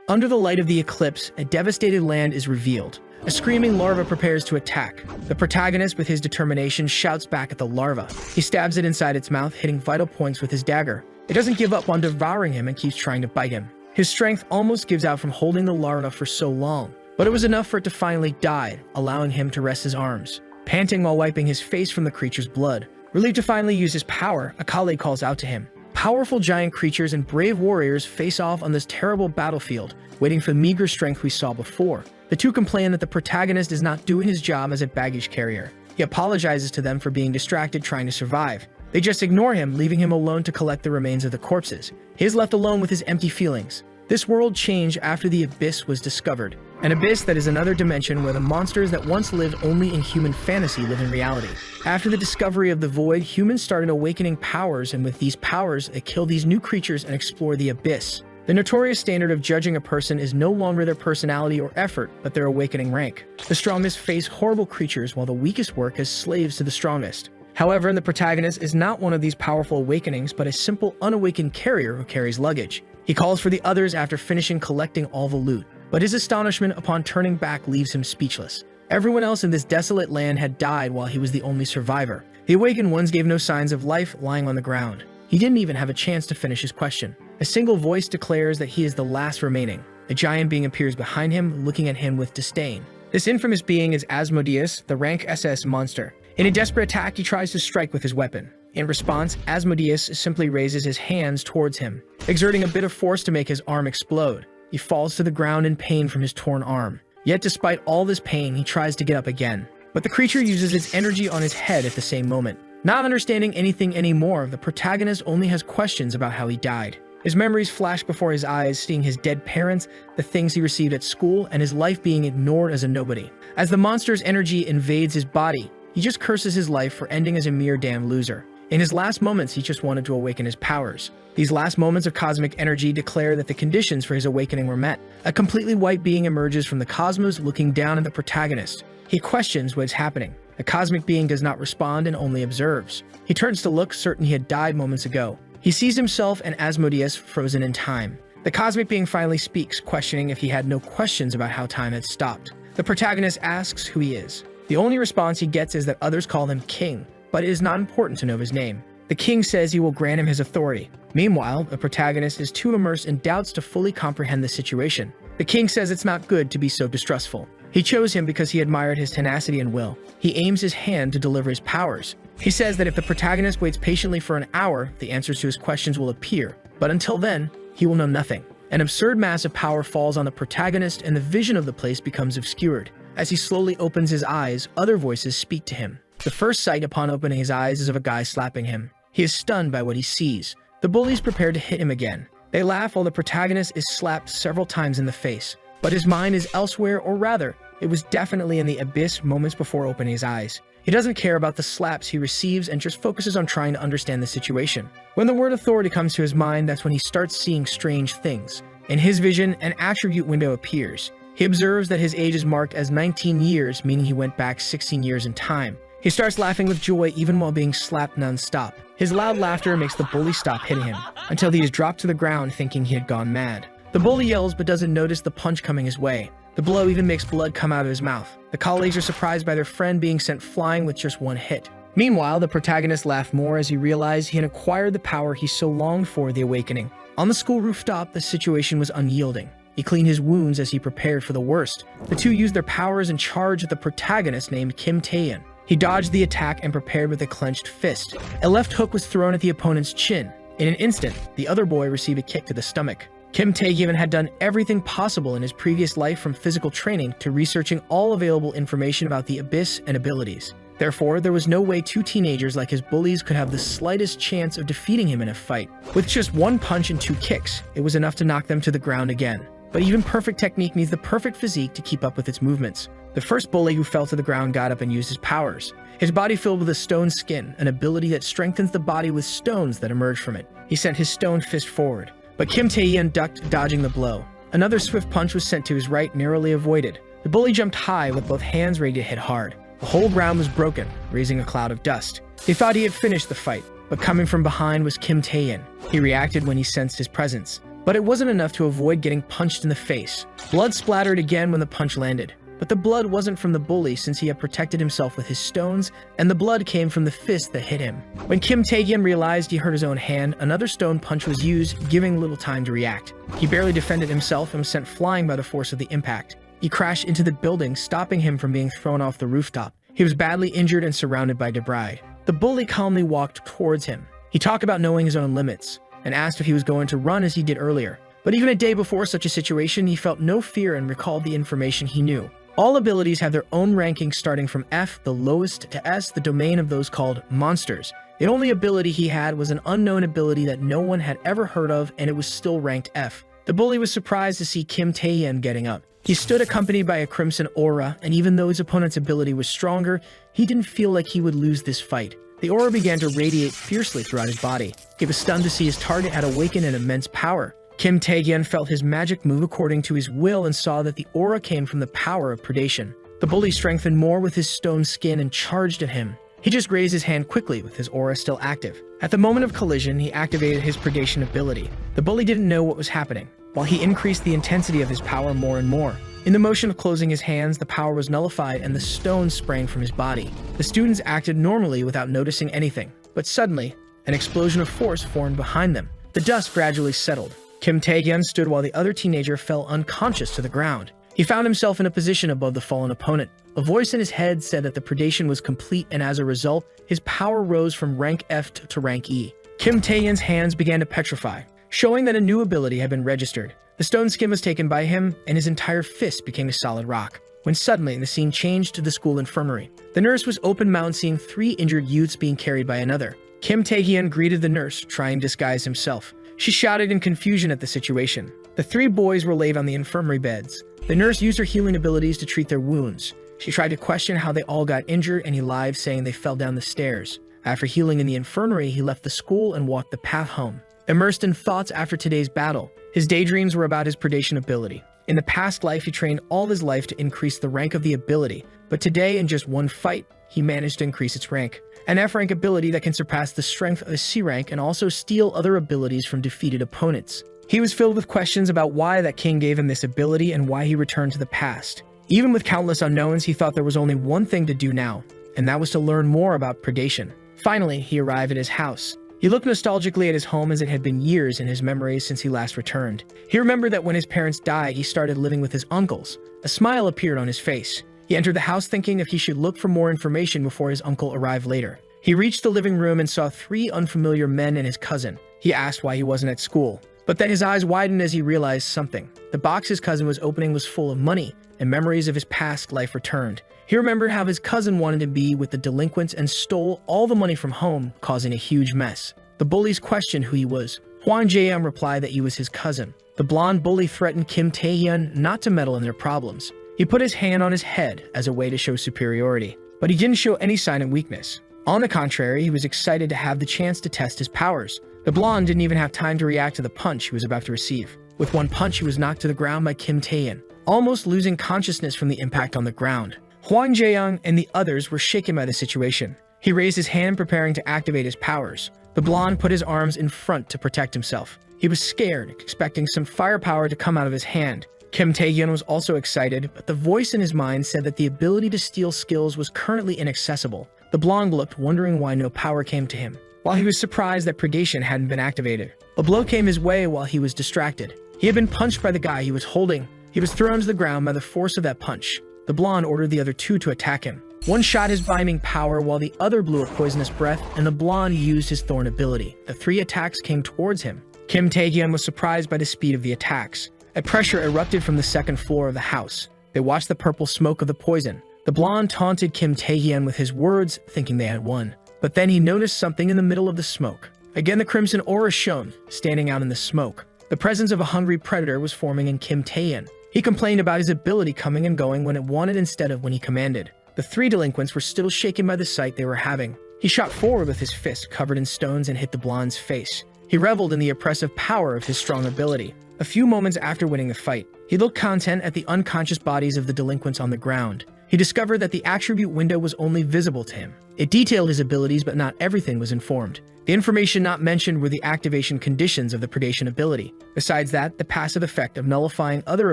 Under the light of the eclipse, a devastated land is revealed. A screaming larva prepares to attack. The protagonist, with his determination, shouts back at the larva. He stabs it inside its mouth, hitting vital points with his dagger. It doesn't give up on devouring him and keeps trying to bite him. His strength almost gives out from holding the larva for so long, but it was enough for it to finally die, allowing him to rest his arms. Panting while wiping his face from the creature's blood. Relieved to finally use his power, a colleague calls out to him. Powerful giant creatures and brave warriors face off on this terrible battlefield, waiting for the meager strength we saw before. The two complain that the protagonist is not doing his job as a baggage carrier. He apologizes to them for being distracted trying to survive. They just ignore him, leaving him alone to collect the remains of the corpses. He is left alone with his empty feelings. This world changed after the Abyss was discovered. An abyss that is another dimension where the monsters that once lived only in human fantasy live in reality. After the discovery of the void, humans started awakening powers, and with these powers, they kill these new creatures and explore the abyss. The notorious standard of judging a person is no longer their personality or effort, but their awakening rank. The strongest face horrible creatures, while the weakest work as slaves to the strongest. However, the protagonist is not one of these powerful awakenings, but a simple unawakened carrier who carries luggage. He calls for the others after finishing collecting all the loot, but his astonishment upon turning back leaves him speechless. Everyone else in this desolate land had died while he was the only survivor. The awakened ones gave no signs of life, lying on the ground. He didn't even have a chance to finish his question. A single voice declares that he is the last remaining. A giant being appears behind him, looking at him with disdain. This infamous being is Asmodeus, the rank SS monster. In a desperate attack, he tries to strike with his weapon. In response, Asmodeus simply raises his hands towards him, exerting a bit of force to make his arm explode. He falls to the ground in pain from his torn arm. Yet despite all this pain, he tries to get up again. But the creature uses its energy on his head at the same moment. Not understanding anything anymore, the protagonist only has questions about how he died. His memories flash before his eyes, seeing his dead parents, the things he received at school, and his life being ignored as a nobody. As the monster's energy invades his body, he just curses his life for ending as a mere damn loser. In his last moments, he just wanted to awaken his powers. These last moments of cosmic energy declare that the conditions for his awakening were met. A completely white being emerges from the cosmos, looking down at the protagonist. He questions what is happening. The cosmic being does not respond and only observes. He turns to look, certain he had died moments ago. He sees himself and Asmodeus frozen in time. The cosmic being finally speaks, questioning if he had no questions about how time had stopped. The protagonist asks who he is. The only response he gets is that others call him King, but it is not important to know his name. The king says he will grant him his authority. Meanwhile, the protagonist is too immersed in doubts to fully comprehend the situation. The king says it's not good to be so distrustful. He chose him because he admired his tenacity and will. He aims his hand to deliver his powers. He says that if the protagonist waits patiently for an hour, the answers to his questions will appear. But until then, he will know nothing. An absurd mass of power falls on the protagonist and the vision of the place becomes obscured. As he slowly opens his eyes, other voices speak to him. The first sight upon opening his eyes is of a guy slapping him. He is stunned by what he sees. The bullies prepare to hit him again. They laugh while the protagonist is slapped several times in the face. But his mind is elsewhere, or rather, it was definitely in the abyss moments before opening his eyes. He doesn't care about the slaps he receives and just focuses on trying to understand the situation. When the word authority comes to his mind, that's when he starts seeing strange things. In his vision, an attribute window appears. He observes that his age is marked as 19 years, meaning he went back 16 years in time. He starts laughing with joy even while being slapped non-stop. His loud laughter makes the bully stop hitting him, until he is dropped to the ground thinking he had gone mad. The bully yells but doesn't notice the punch coming his way. The blow even makes blood come out of his mouth. The colleagues are surprised by their friend being sent flying with just one hit. Meanwhile, the protagonist laughed more as he realized he had acquired the power he so longed for, the awakening. On the school rooftop, the situation was unyielding. He cleaned his wounds as he prepared for the worst. The two used their powers and charged the protagonist named Kim Tae-in. He dodged the attack and prepared with a clenched fist. A left hook was thrown at the opponent's chin. In an instant, the other boy received a kick to the stomach. Kim Tae-in had done everything possible in his previous life, from physical training to researching all available information about the abyss and abilities. Therefore, there was no way two teenagers like his bullies could have the slightest chance of defeating him in a fight. With just one punch and two kicks, it was enough to knock them to the ground again. But even perfect technique needs the perfect physique to keep up with its movements. The first bully who fell to the ground got up and used his powers. His body filled with a stone skin, an ability that strengthens the body with stones that emerge from it. He sent his stone fist forward, but Kim Tae-in ducked, dodging the blow. Another swift punch was sent to his right, narrowly avoided. The bully jumped high with both hands ready to hit hard. The whole ground was broken, raising a cloud of dust. He thought he had finished the fight, but coming from behind was Kim Tae-in. He reacted when he sensed his presence. But it wasn't enough to avoid getting punched in the face. Blood splattered again when the punch landed. But the blood wasn't from the bully since he had protected himself with his stones, and the blood came from the fist that hit him. When Kim Tae-hyun realized he hurt his own hand, another stone punch was used, giving little time to react. He barely defended himself and was sent flying by the force of the impact. He crashed into the building, stopping him from being thrown off the rooftop. He was badly injured and surrounded by debris. The bully calmly walked towards him. He talked about knowing his own limits, and asked if he was going to run as he did earlier. But even a day before such a situation, he felt no fear and recalled the information he knew. All abilities have their own ranking starting from F, the lowest, to S, the domain of those called monsters. The only ability he had was an unknown ability that no one had ever heard of, and it was still ranked F. The bully was surprised to see Kim Tae-hyun getting up. He stood accompanied by a crimson aura, and even though his opponent's ability was stronger, he didn't feel like he would lose this fight. The aura began to radiate fiercely throughout his body. He was stunned to see his target had awakened an immense power. Kim Tae-hyun felt his magic move according to his will and saw that the aura came from the power of predation. The bully strengthened more with his stone skin and charged at him. He just raised his hand quickly with his aura still active. At the moment of collision, he activated his predation ability. The bully didn't know what was happening, while he increased the intensity of his power more and more. In the motion of closing his hands, the power was nullified and the stone sprang from his body. The students acted normally without noticing anything, but suddenly, an explosion of force formed behind them. The dust gradually settled. Kim Tae-hyun stood while the other teenager fell unconscious to the ground. He found himself in a position above the fallen opponent. A voice in his head said that the predation was complete, and as a result, his power rose from rank F to rank E. Kim Tae-hyun's hands began to petrify, showing that a new ability had been registered. The stone skin was taken by him, and his entire fist became a solid rock. When suddenly, the scene changed to the school infirmary. The nurse was open-mouthed, seeing 3 injured youths being carried by another. Kim Tae-hyun greeted the nurse, trying to disguise himself. She shouted in confusion at the situation. The 3 boys were laid on the infirmary beds. The nurse used her healing abilities to treat their wounds. She tried to question how they all got injured, and he lied, saying they fell down the stairs. After healing in the infirmary, he left the school and walked the path home. Immersed in thoughts after today's battle, his daydreams were about his predation ability. In the past life, he trained all his life to increase the rank of the ability, but today, in just one fight, he managed to increase its rank. An F-rank ability that can surpass the strength of a C-rank and also steal other abilities from defeated opponents. He was filled with questions about why that king gave him this ability and why he returned to the past. Even with countless unknowns, he thought there was only one thing to do now, and that was to learn more about predation. Finally, he arrived at his house. He looked nostalgically at his home as it had been years in his memories since he last returned. He remembered that when his parents died, he started living with his uncles. A smile appeared on his face. He entered the house thinking if he should look for more information before his uncle arrived later. He reached the living room and saw 3 unfamiliar men and his cousin. He asked why he wasn't at school, but then his eyes widened as he realized something. The box his cousin was opening was full of money, and memories of his past life returned. He remembered how his cousin wanted to be with the delinquents and stole all the money from home, causing a huge mess. The bullies questioned who he was. Hwang Jae-young replied that he was his cousin. The blonde bully threatened Kim Tae-hyun not to meddle in their problems. He put his hand on his head as a way to show superiority, but he didn't show any sign of weakness. On the contrary, he was excited to have the chance to test his powers. The blonde didn't even have time to react to the punch he was about to receive. With one punch, he was knocked to the ground by Kim Tae-hyun, almost losing consciousness from the impact on the ground. Hwang Jae-young and the others were shaken by the situation. He raised his hand, preparing to activate his powers. The blonde put his arms in front to protect himself. He was scared, expecting some firepower to come out of his hand. Kim Tae-hyun was also excited, but the voice in his mind said that the ability to steal skills was currently inaccessible. The blonde looked, wondering why no power came to him, while he was surprised that predation hadn't been activated. A blow came his way while he was distracted. He had been punched by the guy he was holding. He was thrown to the ground by the force of that punch. The blonde ordered the other 2 to attack him. One shot his binding power while the other blew a poisonous breath, and the blonde used his thorn ability. The 3 attacks came towards him. Kim Tae-hyun was surprised by the speed of the attacks. A pressure erupted from the 2nd floor of the house. They watched the purple smoke of the poison. The blonde taunted Kim Tae-hyun with his words, thinking they had won. But then he noticed something in the middle of the smoke. Again, the crimson aura shone, standing out in the smoke. The presence of a hungry predator was forming in Kim Tae-hyun. He complained about his ability coming and going when it wanted instead of when he commanded. The 3 delinquents were still shaken by the sight they were having. He shot forward with his fist covered in stones and hit the blonde's face. He reveled in the oppressive power of his strong ability. A few moments after winning the fight, he looked content at the unconscious bodies of the delinquents on the ground. he discovered that the attribute window was only visible to him. It detailed his abilities, but not everything was informed. The information not mentioned were the activation conditions of the predation ability. Besides that, the passive effect of nullifying other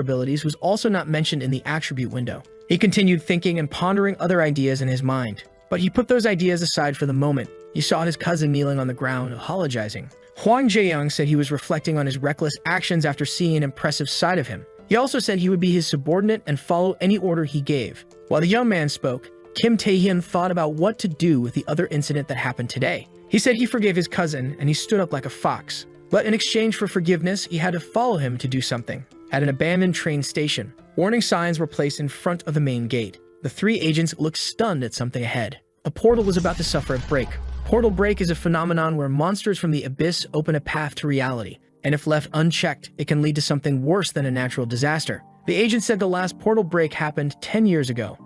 abilities was also not mentioned in the attribute window. He continued thinking and pondering other ideas in his mind, but he put those ideas aside for the moment. He saw his cousin kneeling on the ground, apologizing. Huang Jiayang said he was reflecting on his reckless actions after seeing an impressive side of him. He also said he would be his subordinate and follow any order he gave. While the young man spoke, Kim Tae-hyun thought about what to do with the other incident that happened today. He said he forgave his cousin and he stood up like a fox. But in exchange for forgiveness, he had to follow him to do something. At an abandoned train station, warning signs were placed in front of the main gate. The three agents looked stunned at something ahead. A portal was about to suffer a break. Portal break is a phenomenon where monsters from the abyss open a path to reality, and if left unchecked, it can lead to something worse than a natural disaster. The agent said the last portal break happened 10 years ago,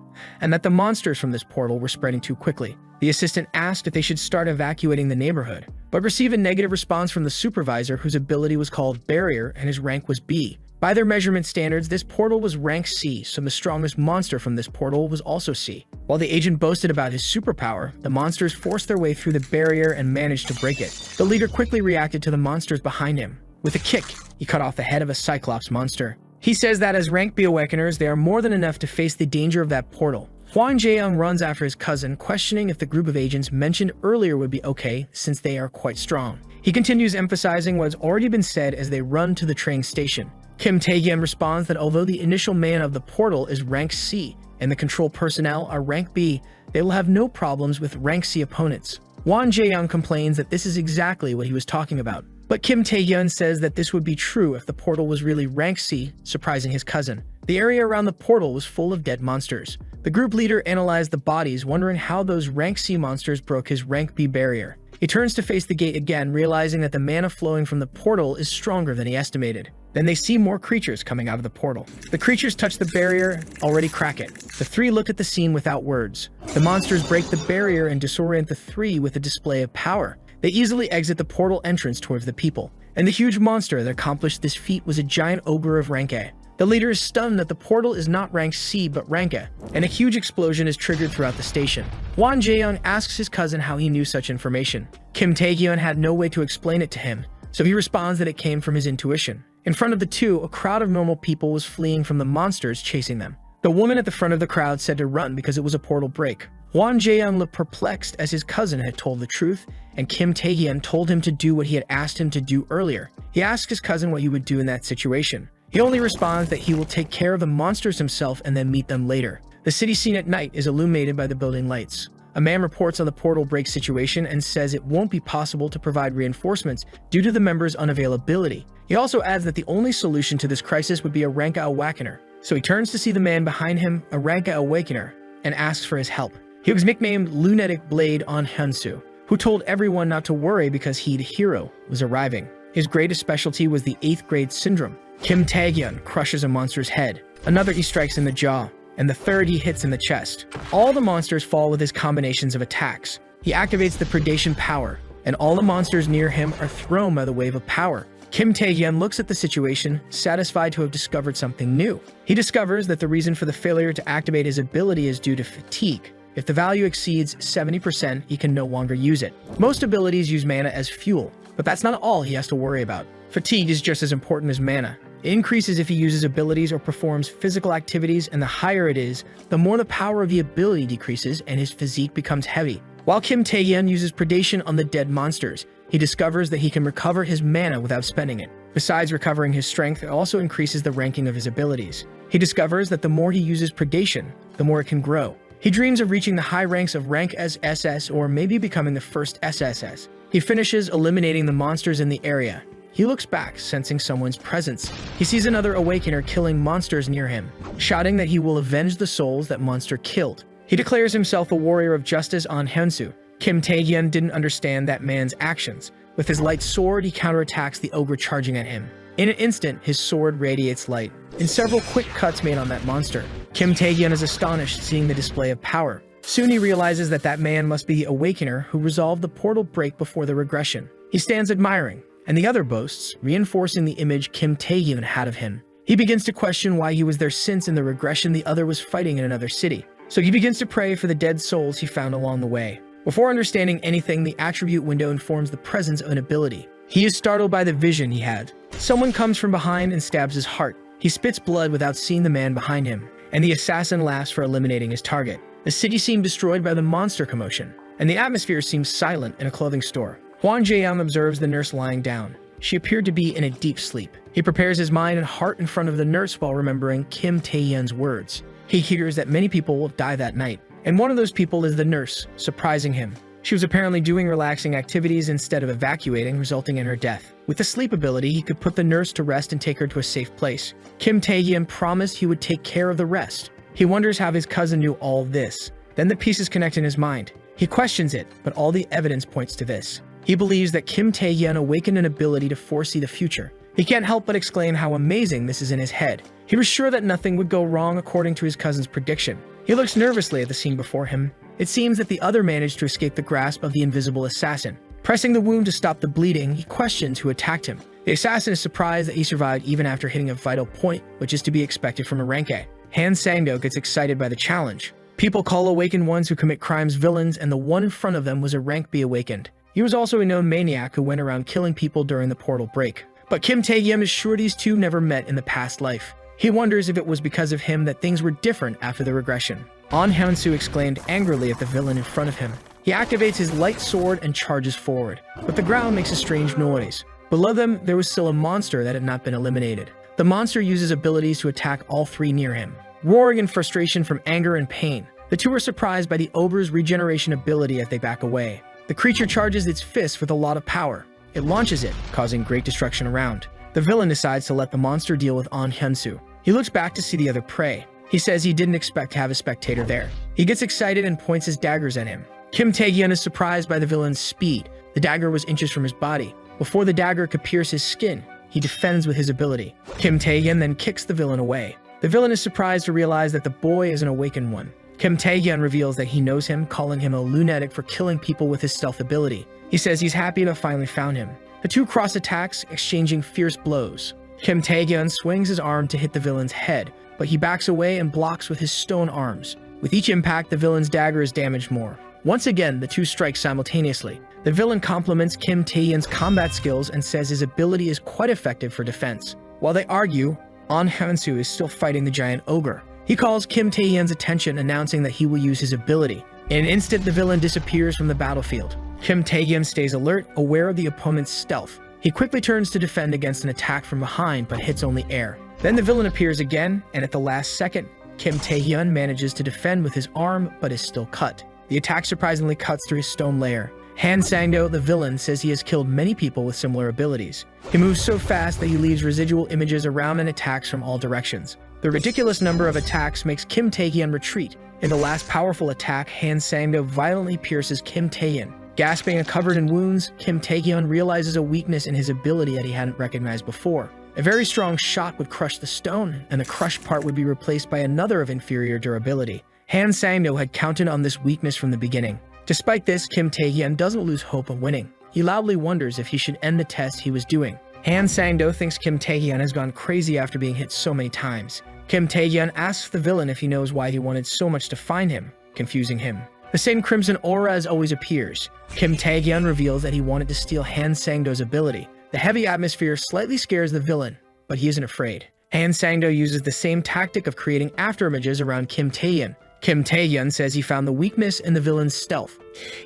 and that the monsters from this portal were spreading too quickly. The assistant asked if they should start evacuating the neighborhood, but received a negative response from the supervisor, whose ability was called Barrier and his rank was B. By their measurement standards, this portal was rank C, so the strongest monster from this portal was also C. While the agent boasted about his superpower, the monsters forced their way through the barrier and managed to break it. The leader quickly reacted to the monsters behind him. With a kick, he cut off the head of a Cyclops monster. He says that as rank B awakeners, they are more than enough to face the danger of that portal. Huang Jiayang runs after his cousin, questioning if the group of agents mentioned earlier would be okay, since they are quite strong. He continues emphasizing what has already been said as they run to the train station. Kim Tae-hyun responds that although the initial man of the portal is rank C and the control personnel are rank B, they will have no problems with rank C opponents. Huang Jiayang complains that this is exactly what he was talking about. But Kim Tae-hyun says that this would be true if the portal was really rank C, surprising his cousin. The area around the portal was full of dead monsters. The group leader analyzed the bodies, wondering how those rank C monsters broke his rank B barrier. He turns to face the gate again, realizing that the mana flowing from the portal is stronger than he estimated. Then they see more creatures coming out of the portal. The creatures touch the barrier, already crack it. The three look at the scene without words. The monsters break the barrier and disorient the three with a display of power. They easily exit the portal entrance towards the people. And the huge monster that accomplished this feat was a giant ogre of rank A. The leader is stunned that the portal is not rank C but rank A, and a huge explosion is triggered throughout the station. Huang Jiayang asks his cousin how he knew such information. Kim Tae-hyun had no way to explain it to him, so he responds that it came from his intuition. In front of the two, a crowd of normal people was fleeing from the monsters chasing them. The woman at the front of the crowd said to run because it was a portal break. Huang Jiayang looked perplexed as his cousin had told the truth, and Kim Tae-hyun told him to do what he had asked him to do earlier. He asked his cousin what he would do in that situation. He only responds that he will take care of the monsters himself and then meet them later. The city scene at night is illuminated by the building lights. A man reports on the portal break situation and says it won't be possible to provide reinforcements due to the members' unavailability. He also adds that the only solution to this crisis would be a Rank A Awakener. So he turns to see the man behind him, a Rank A Awakener, and asks for his help. He was nicknamed Lunatic Blade on Hyunsu, who told everyone not to worry because he, the hero, was arriving. His greatest specialty was the 8th grade syndrome. Kim Tae-hyun crushes a monster's head. Another he strikes in the jaw, and the third he hits in the chest. All the monsters fall with his combinations of attacks. He activates the predation power, and all the monsters near him are thrown by the wave of power. Kim Tae-hyun looks at the situation, satisfied to have discovered something new. He discovers that the reason for the failure to activate his ability is due to fatigue. If the value exceeds 70%, he can no longer use it. Most abilities use mana as fuel, but that's not all he has to worry about. Fatigue is just as important as mana. It increases if he uses abilities or performs physical activities, and the higher it is, the more the power of the ability decreases and his physique becomes heavy. While Kim Tae-hyun uses predation on the dead monsters, he discovers that he can recover his mana without spending it. Besides recovering his strength, it also increases the ranking of his abilities. He discovers that the more he uses predation, the more it can grow. He dreams of reaching the high ranks of rank as SS or maybe becoming the first SSS. He finishes eliminating the monsters in the area. He looks back, sensing someone's presence. He sees another Awakener killing monsters near him, shouting that he will avenge the souls that monster killed. He declares himself a warrior of justice on Hyunsu. Kim Tae-hyun didn't understand that man's actions. With his light sword, he counterattacks the ogre charging at him. In an instant, his sword radiates light. In several quick cuts made on that monster, Kim Tae-hyun is astonished seeing the display of power. Soon he realizes that that man must be the Awakener who resolved the portal break before the regression. He stands admiring, and the other boasts, reinforcing the image Kim Tae-hyun had of him. He begins to question why he was there since in the regression the other was fighting in another city. so he begins to pray for the dead souls he found along the way. Before understanding anything, the attribute window informs the presence of an ability. He is startled by the vision he had. Someone comes from behind and stabs his heart. He spits blood without seeing the man behind him, and the assassin laughs for eliminating his target. The city seemed destroyed by the monster commotion, and the atmosphere seems silent in a clothing store. Hwang Jae-young observes the nurse lying down. She appeared to be in a deep sleep. He prepares his mind and heart in front of the nurse while remembering Kim Tae-yeon's words. He hears that many people will die that night, and one of those people is the nurse, surprising him. She was apparently doing relaxing activities instead of evacuating, resulting in her death. With the sleep ability, he could put the nurse to rest and take her to a safe place. Kim Tae-yeon promised he would take care of the rest. He wonders how his cousin knew all this. Then the pieces connect in his mind. He questions it, but all the evidence points to this. He believes that Kim Tae-yeon awakened an ability to foresee the future. He can't help but exclaim how amazing this is in his head. He was sure that nothing would go wrong according to his cousin's prediction. He looks nervously at the scene before him. It seems that the other managed to escape the grasp of the invisible assassin. Pressing the wound to stop the bleeding, he questions who attacked him. The assassin is surprised that he survived even after hitting a vital point, which is to be expected from a rank A. Han Sang-do gets excited by the challenge. People call awakened ones who commit crimes villains, and the one in front of them was a rank B awakened. He was also a known maniac who went around killing people during the portal break. But Kim Tae-yeon is sure these two never met in the past life. He wonders if it was because of him that things were different after the regression. An Hyun-soo exclaimed angrily at the villain in front of him. He activates his light sword and charges forward, but the ground makes a strange noise. Below them, there was still a monster that had not been eliminated. The monster uses abilities to attack all three near him, roaring in frustration from anger and pain. The two are surprised by the ogre's regeneration ability as they back away. The creature charges its fist with a lot of power. It launches it, causing great destruction around. The villain decides to let the monster deal with An Hyun-soo. He looks back to see the other prey. He says he didn't expect to have a spectator there. He gets excited and points his daggers at him. Kim Tae-yeon is surprised by the villain's speed. The dagger was inches from his body. Before the dagger could pierce his skin, he defends with his ability. Kim Tae-yeon then kicks the villain away. The villain is surprised to realize that the boy is an awakened one. Kim Tae-yeon reveals that he knows him, calling him a lunatic for killing people with his stealth ability. He says he's happy to have finally found him. The two cross attacks, exchanging fierce blows. Kim Tae-yeon swings his arm to hit the villain's head, but he backs away and blocks with his stone arms. With each impact, the villain's dagger is damaged more. Once again, the two strike simultaneously. The villain compliments Kim Tae-yeon's combat skills and says his ability is quite effective for defense. While they argue, An Hyun-soo is still fighting the giant ogre. He calls Kim Tae-yeon's attention, announcing that he will use his ability. In an instant, the villain disappears from the battlefield. Kim Tae-yeon stays alert, aware of the opponent's stealth. He quickly turns to defend against an attack from behind, but hits only air. Then the villain appears again, and at the last second, Kim Tae-yeon manages to defend with his arm, but is still cut. The attack surprisingly cuts through his stone layer. Han Sang-do, the villain, says he has killed many people with similar abilities. He moves so fast that he leaves residual images around and attacks from all directions. The ridiculous number of attacks makes Kim Tae-yeon retreat. In the last powerful attack, Han Sang-do violently pierces Kim Tae-yeon. Gasping and covered in wounds, Kim Tae-yeon realizes a weakness in his ability that he hadn't recognized before. A very strong shot would crush the stone, and the crushed part would be replaced by another of inferior durability. Han Sang-do had counted on this weakness from the beginning. Despite this, Kim Tae-yeon doesn't lose hope of winning. He loudly wonders if he should end the test he was doing. Han Sang-do thinks Kim Tae-yeon has gone crazy after being hit so many times. Kim Tae-yeon asks the villain if he knows why he wanted so much to find him, confusing him. The same crimson aura as always appears. Kim Tae-yeon reveals that he wanted to steal Han Sang-do's ability. The heavy atmosphere slightly scares the villain, but he isn't afraid. Han Sang-do uses the same tactic of creating afterimages around Kim Tae-yeon. Kim Tae-yeon says he found the weakness in the villain's stealth.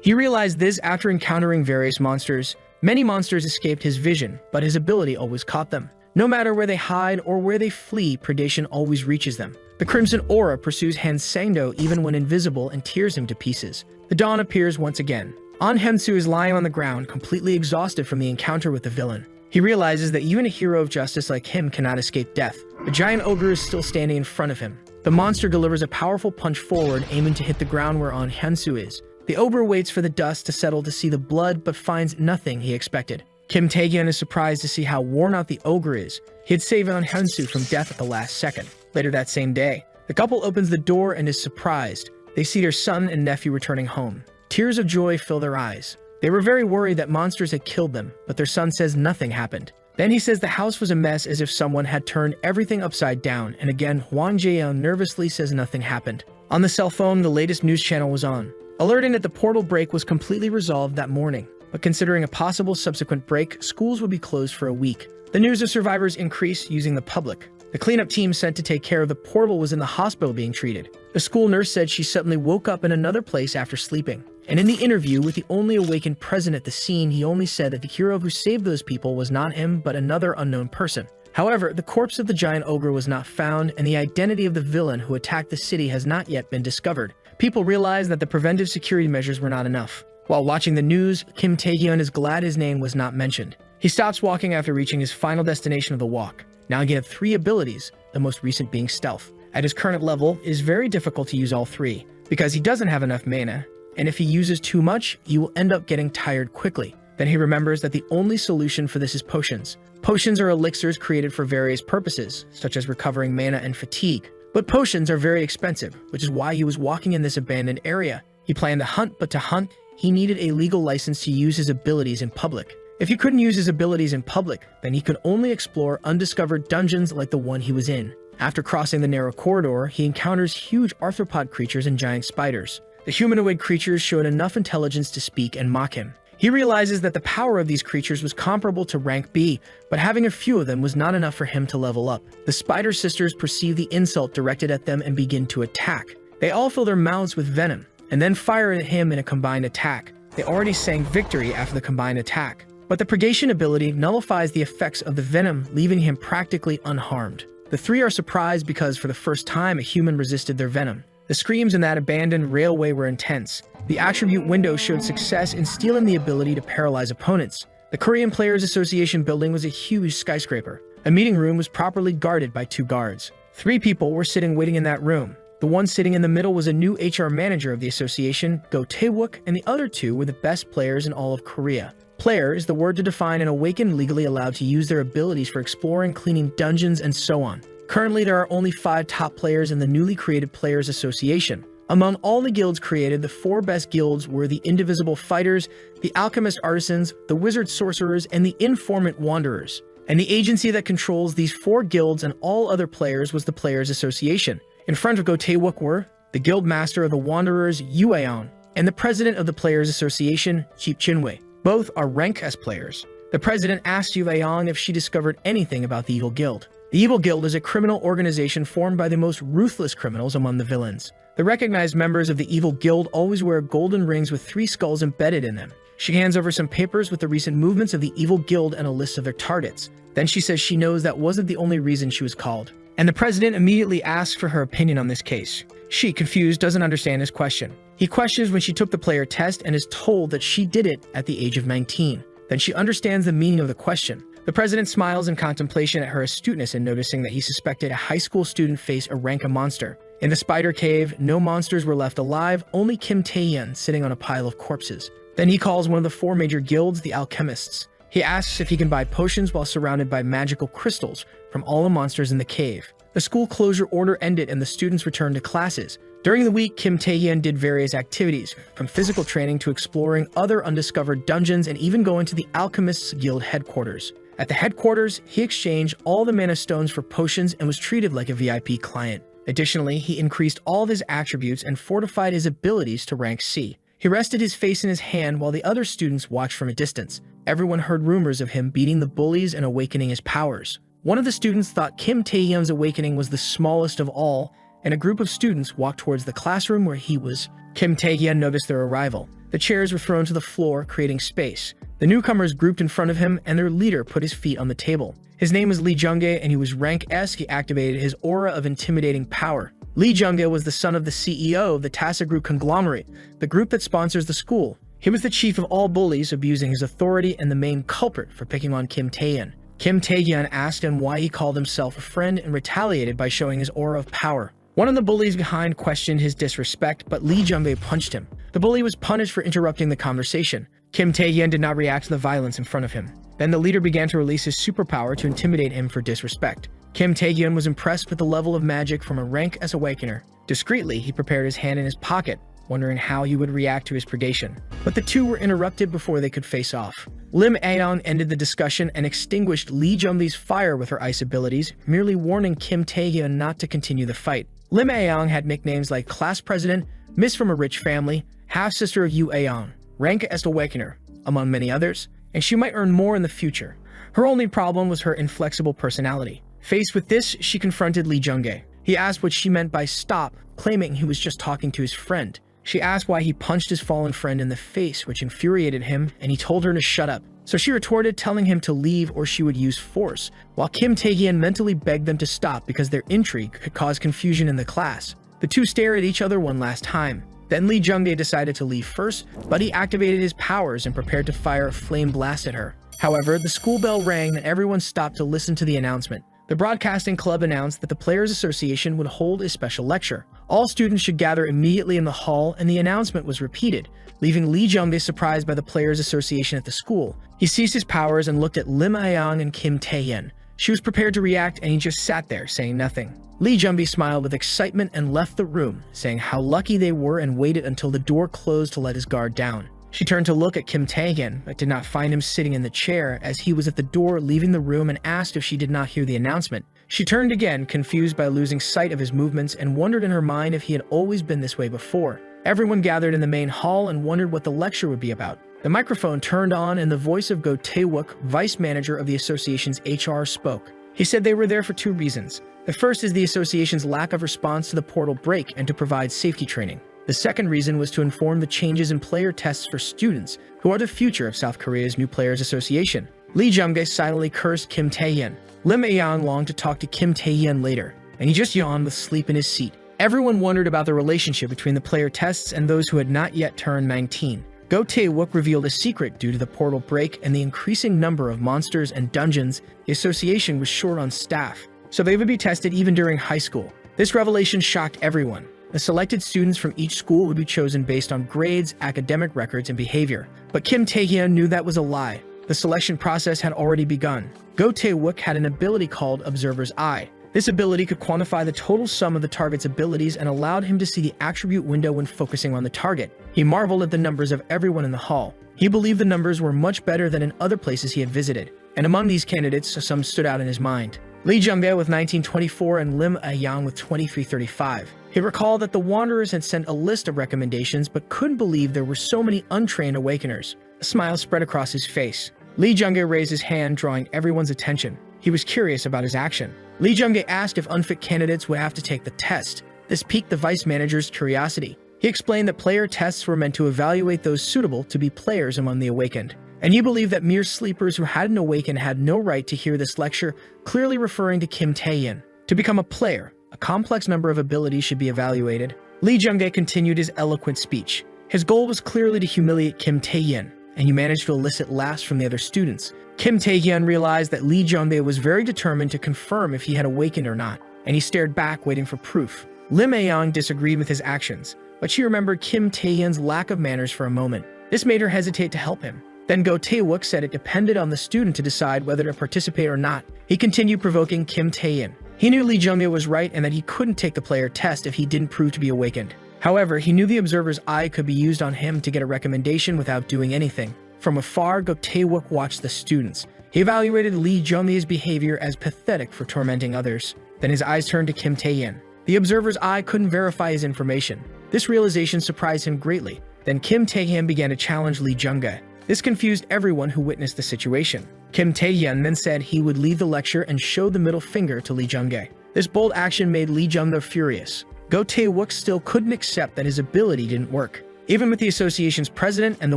He realized this after encountering various monsters. Many monsters escaped his vision, but his ability always caught them. No matter where they hide or where they flee, predation always reaches them. The crimson aura pursues Han Sang-do even when invisible and tears him to pieces. The dawn appears once again. An Hyun-soo is lying on the ground, completely exhausted from the encounter with the villain. He realizes that even a hero of justice like him cannot escape death. A giant ogre is still standing in front of him. The monster delivers a powerful punch forward, aiming to hit the ground where An Hyun-soo is. The ogre waits for the dust to settle to see the blood, but finds nothing he expected. Kim Tae-yeon is surprised to see how worn out the ogre is. He had saved An Hyun-soo from death at the last second. Later that same day, the couple opens the door and is surprised. They see their son and nephew returning home. Tears of joy fill their eyes. They were very worried that monsters had killed them, but their son says nothing happened. Then he says the house was a mess as if someone had turned everything upside down, and again Huang Jiao nervously says nothing happened. On the cell phone, the latest news channel was on, alerting that the portal break was completely resolved that morning. But considering a possible subsequent break, schools would be closed for a week. The news of survivors increased using the public. The cleanup team sent to take care of the portal was in the hospital being treated. The school nurse said she suddenly woke up in another place after sleeping. And in the interview with the only awakened present at the scene, he only said that the hero who saved those people was not him, but another unknown person. However, the corpse of the giant ogre was not found, and the identity of the villain who attacked the city has not yet been discovered. People realized that the preventive security measures were not enough. While watching the news, Kim Tae-hyun is glad his name was not mentioned. He stops walking after reaching his final destination of the walk. Now he had 3 abilities, the most recent being stealth. At his current level, it is very difficult to use all 3, because he doesn't have enough mana, and if he uses too much, he will end up getting tired quickly. Then he remembers that the only solution for this is potions. Potions are elixirs created for various purposes, such as recovering mana and fatigue. But potions are very expensive, which is why he was walking in this abandoned area. He planned to hunt, but to hunt, he needed a legal license to use his abilities in public. If he couldn't use his abilities in public, then he could only explore undiscovered dungeons like the one he was in. After crossing the narrow corridor, he encounters huge arthropod creatures and giant spiders. The humanoid creatures showed enough intelligence to speak and mock him. He realizes that the power of these creatures was comparable to rank B, but having a few of them was not enough for him to level up. The Spider Sisters perceive the insult directed at them and begin to attack. They all fill their mouths with venom, and then fire at him in a combined attack. They already sang victory after the combined attack, but the purgation ability nullifies the effects of the venom, leaving him practically unharmed. The 3 are surprised because for the first time a human resisted their venom. The screams in that abandoned railway were intense. The attribute window showed success in stealing the ability to paralyze opponents. The Korean Players Association building was a huge skyscraper. A meeting room was properly guarded by 2 guards. 3 people were sitting waiting in that room. The one sitting in the middle was a new HR manager of the association, Go Tae-wook, and the other 2 were the best players in all of Korea. Player is the word to define an awakened legally allowed to use their abilities for exploring, cleaning dungeons, and so on. Currently, there are only 5 top players in the newly created Players Association. Among all the guilds created, the 4 best guilds were the Indivisible Fighters, the Alchemist Artisans, the Wizard Sorcerers, and the Informant Wanderers. And the agency that controls these 4 guilds and all other players was the Players Association. In front of Go Tae-wook were the Guild Master of the Wanderers, Yu Aeon, and the President of the Players Association, Cheap Chinwei. Both are rank S players. The President asked Yu Aeon if she discovered anything about the Evil Guild. The Evil Guild is a criminal organization formed by the most ruthless criminals among the villains. The recognized members of the Evil Guild always wear golden rings with 3 skulls embedded in them. She hands over some papers with the recent movements of the Evil Guild and a list of their targets. Then she says she knows that wasn't the only reason she was called. And the president immediately asks for her opinion on this case. She, confused, doesn't understand his question. He questions when she took the player test and is told that she did it at the age of 19. Then she understands the meaning of the question. The president smiles in contemplation at her astuteness and noticing that he suspected a high school student face a rank monster. In the spider cave, no monsters were left alive, only Kim Tae-hyun sitting on a pile of corpses. Then he calls one of the 4 major guilds, the Alchemists. He asks if he can buy potions while surrounded by magical crystals from all the monsters in the cave. The school closure order ended and the students returned to classes. During the week, Kim Tae-hyun did various activities, from physical training to exploring other undiscovered dungeons and even going to the Alchemists Guild headquarters. At the headquarters, he exchanged all the mana stones for potions and was treated like a VIP client. Additionally, he increased all of his attributes and fortified his abilities to rank C. He rested his face in his hand while the other students watched from a distance. Everyone heard rumors of him beating the bullies and awakening his powers. One of the students thought Kim Tae-hyun's awakening was the smallest of all, and a group of students walked towards the classroom where he was. Kim Tae-hyun noticed their arrival. The chairs were thrown to the floor, creating space. The newcomers grouped in front of him, and their leader put his feet on the table. His name was Lee Jung-gae, and he was rank S. He activated his aura of intimidating power. Lee Jung-gae was the son of the CEO of the Tasa Group conglomerate, the group that sponsors the school. He was the chief of all bullies, abusing his authority and the main culprit for picking on Kim Tae-hyun. Kim Tae-hyun asked him why he called himself a friend and retaliated by showing his aura of power. One of the bullies behind questioned his disrespect, but Lee Jung-gae punched him. The bully was punished for interrupting the conversation. Kim Tae-hyun did not react to the violence in front of him. Then the leader began to release his superpower to intimidate him for disrespect. Kim Tae-hyun was impressed with the level of magic from a rank as Awakener. Discreetly, he prepared his hand in his pocket. wondering how he would react to his predation. But the two were interrupted before they could face off. Lim Aeong ended the discussion and extinguished Lee Jung-bi's fire with her ice abilities, merely warning Kim Tae-hyun not to continue the fight. Lim Aeong had nicknames like Class President, Miss from a Rich Family, Half-Sister of Yu Aeong, Rank as Awakener, among many others, and she might earn more in the future. Her only problem was her inflexible personality. Faced with this, she confronted Lee Jung-gae. He asked what she meant by stop, claiming he was just talking to his friend. She asked why he punched his fallen friend in the face, which infuriated him, and he told her to shut up. So she retorted, telling him to leave or she would use force, while Kim Tae-hyun mentally begged them to stop because their intrigue could cause confusion in the class. The two stared at each other one last time. Then Lee Jung-gae decided to leave first, but he activated his powers and prepared to fire a flame blast at her. However, the school bell rang and everyone stopped to listen to the announcement. The broadcasting club announced that the Players Association would hold a special lecture. All students should gather immediately in the hall, and the announcement was repeated, leaving Lee Jung-gae surprised by the Players Association at the school. He seized his powers and looked at Lim Aeong and Kim Tae-hyun. She was prepared to react, and he just sat there, saying nothing. Lee Jung-bi smiled with excitement and left the room, saying how lucky they were and waited until the door closed to let his guard down. She turned to look at Kim Tae-hyun, but did not find him sitting in the chair as he was at the door leaving the room, and asked if she did not hear the announcement. She turned again, confused by losing sight of his movements, and wondered in her mind if he had always been this way before. Everyone gathered in the main hall and wondered what the lecture would be about. The microphone turned on and the voice of Go Tae-wook, vice manager of the association's HR, spoke. He said they were there for two reasons. The first is the association's lack of response to the portal break and to provide safety training. The second reason was to inform the changes in player tests for students, who are the future of South Korea's new Players Association. Lee Jung-gae silently cursed Kim Tae-hyun. Lim Aeong longed to talk to Kim Tae-hyun later, and he just yawned with sleep in his seat. Everyone wondered about the relationship between the player tests and those who had not yet turned 19. Go Tae-wook revealed a secret due to the portal break and the increasing number of monsters and dungeons. The association was short on staff, so they would be tested even during high school. This revelation shocked everyone. The selected students from each school would be chosen based on grades, academic records, and behavior. But Kim Tae-hyun knew that was a lie. The selection process had already begun. Go Tae-wook had an ability called Observer's Eye. This ability could quantify the total sum of the target's abilities and allowed him to see the attribute window when focusing on the target. He marveled at the numbers of everyone in the hall. He believed the numbers were much better than in other places he had visited, and among these candidates, some stood out in his mind. Lee Jung-gae with 1924 and Lim Aeong with 2335. He recalled that the Wanderers had sent a list of recommendations but couldn't believe there were so many untrained Awakeners. A smile spread across his face. Lee Jung-gae raised his hand, drawing everyone's attention. He was curious about his action. Lee Jung-gae asked if unfit candidates would have to take the test. This piqued the vice manager's curiosity. He explained that player tests were meant to evaluate those suitable to be players among the awakened. And he believed that mere sleepers who hadn't awakened had no right to hear this lecture, clearly referring to Kim Tae-hyun. To become a player, a complex number of abilities should be evaluated. Lee Jung-gae continued his eloquent speech. His goal was clearly to humiliate Kim Tae-hyun, and he managed to elicit laughs from the other students. Kim Tae-hyun realized that Lee Jung-gae was very determined to confirm if he had awakened or not, and he stared back, waiting for proof. Lim Aeong disagreed with his actions, but she remembered Kim Tae-hyun's lack of manners for a moment. This made her hesitate to help him. Then Go Tae-wook said it depended on the student to decide whether to participate or not. He continued provoking Kim Tae-hyun. He knew Lee Jung-gae was right and that he couldn't take the player test if he didn't prove to be awakened. However, he knew the observer's eye could be used on him to get a recommendation without doing anything. From afar, Go Tae-wook watched the students. He evaluated Lee Jung-gae's behavior as pathetic for tormenting others. Then his eyes turned to Kim Tae-hyun. The observer's eye couldn't verify his information. This realization surprised him greatly. Then Kim Tae-hyun began to challenge Lee Jung-gae. This confused everyone who witnessed the situation. Kim Tae-hyun then said he would leave the lecture and show the middle finger to Lee Jung-gae. This bold action made Lee Jung-gae furious. Go Tae-wook still couldn't accept that his ability didn't work. Even with the association's president and the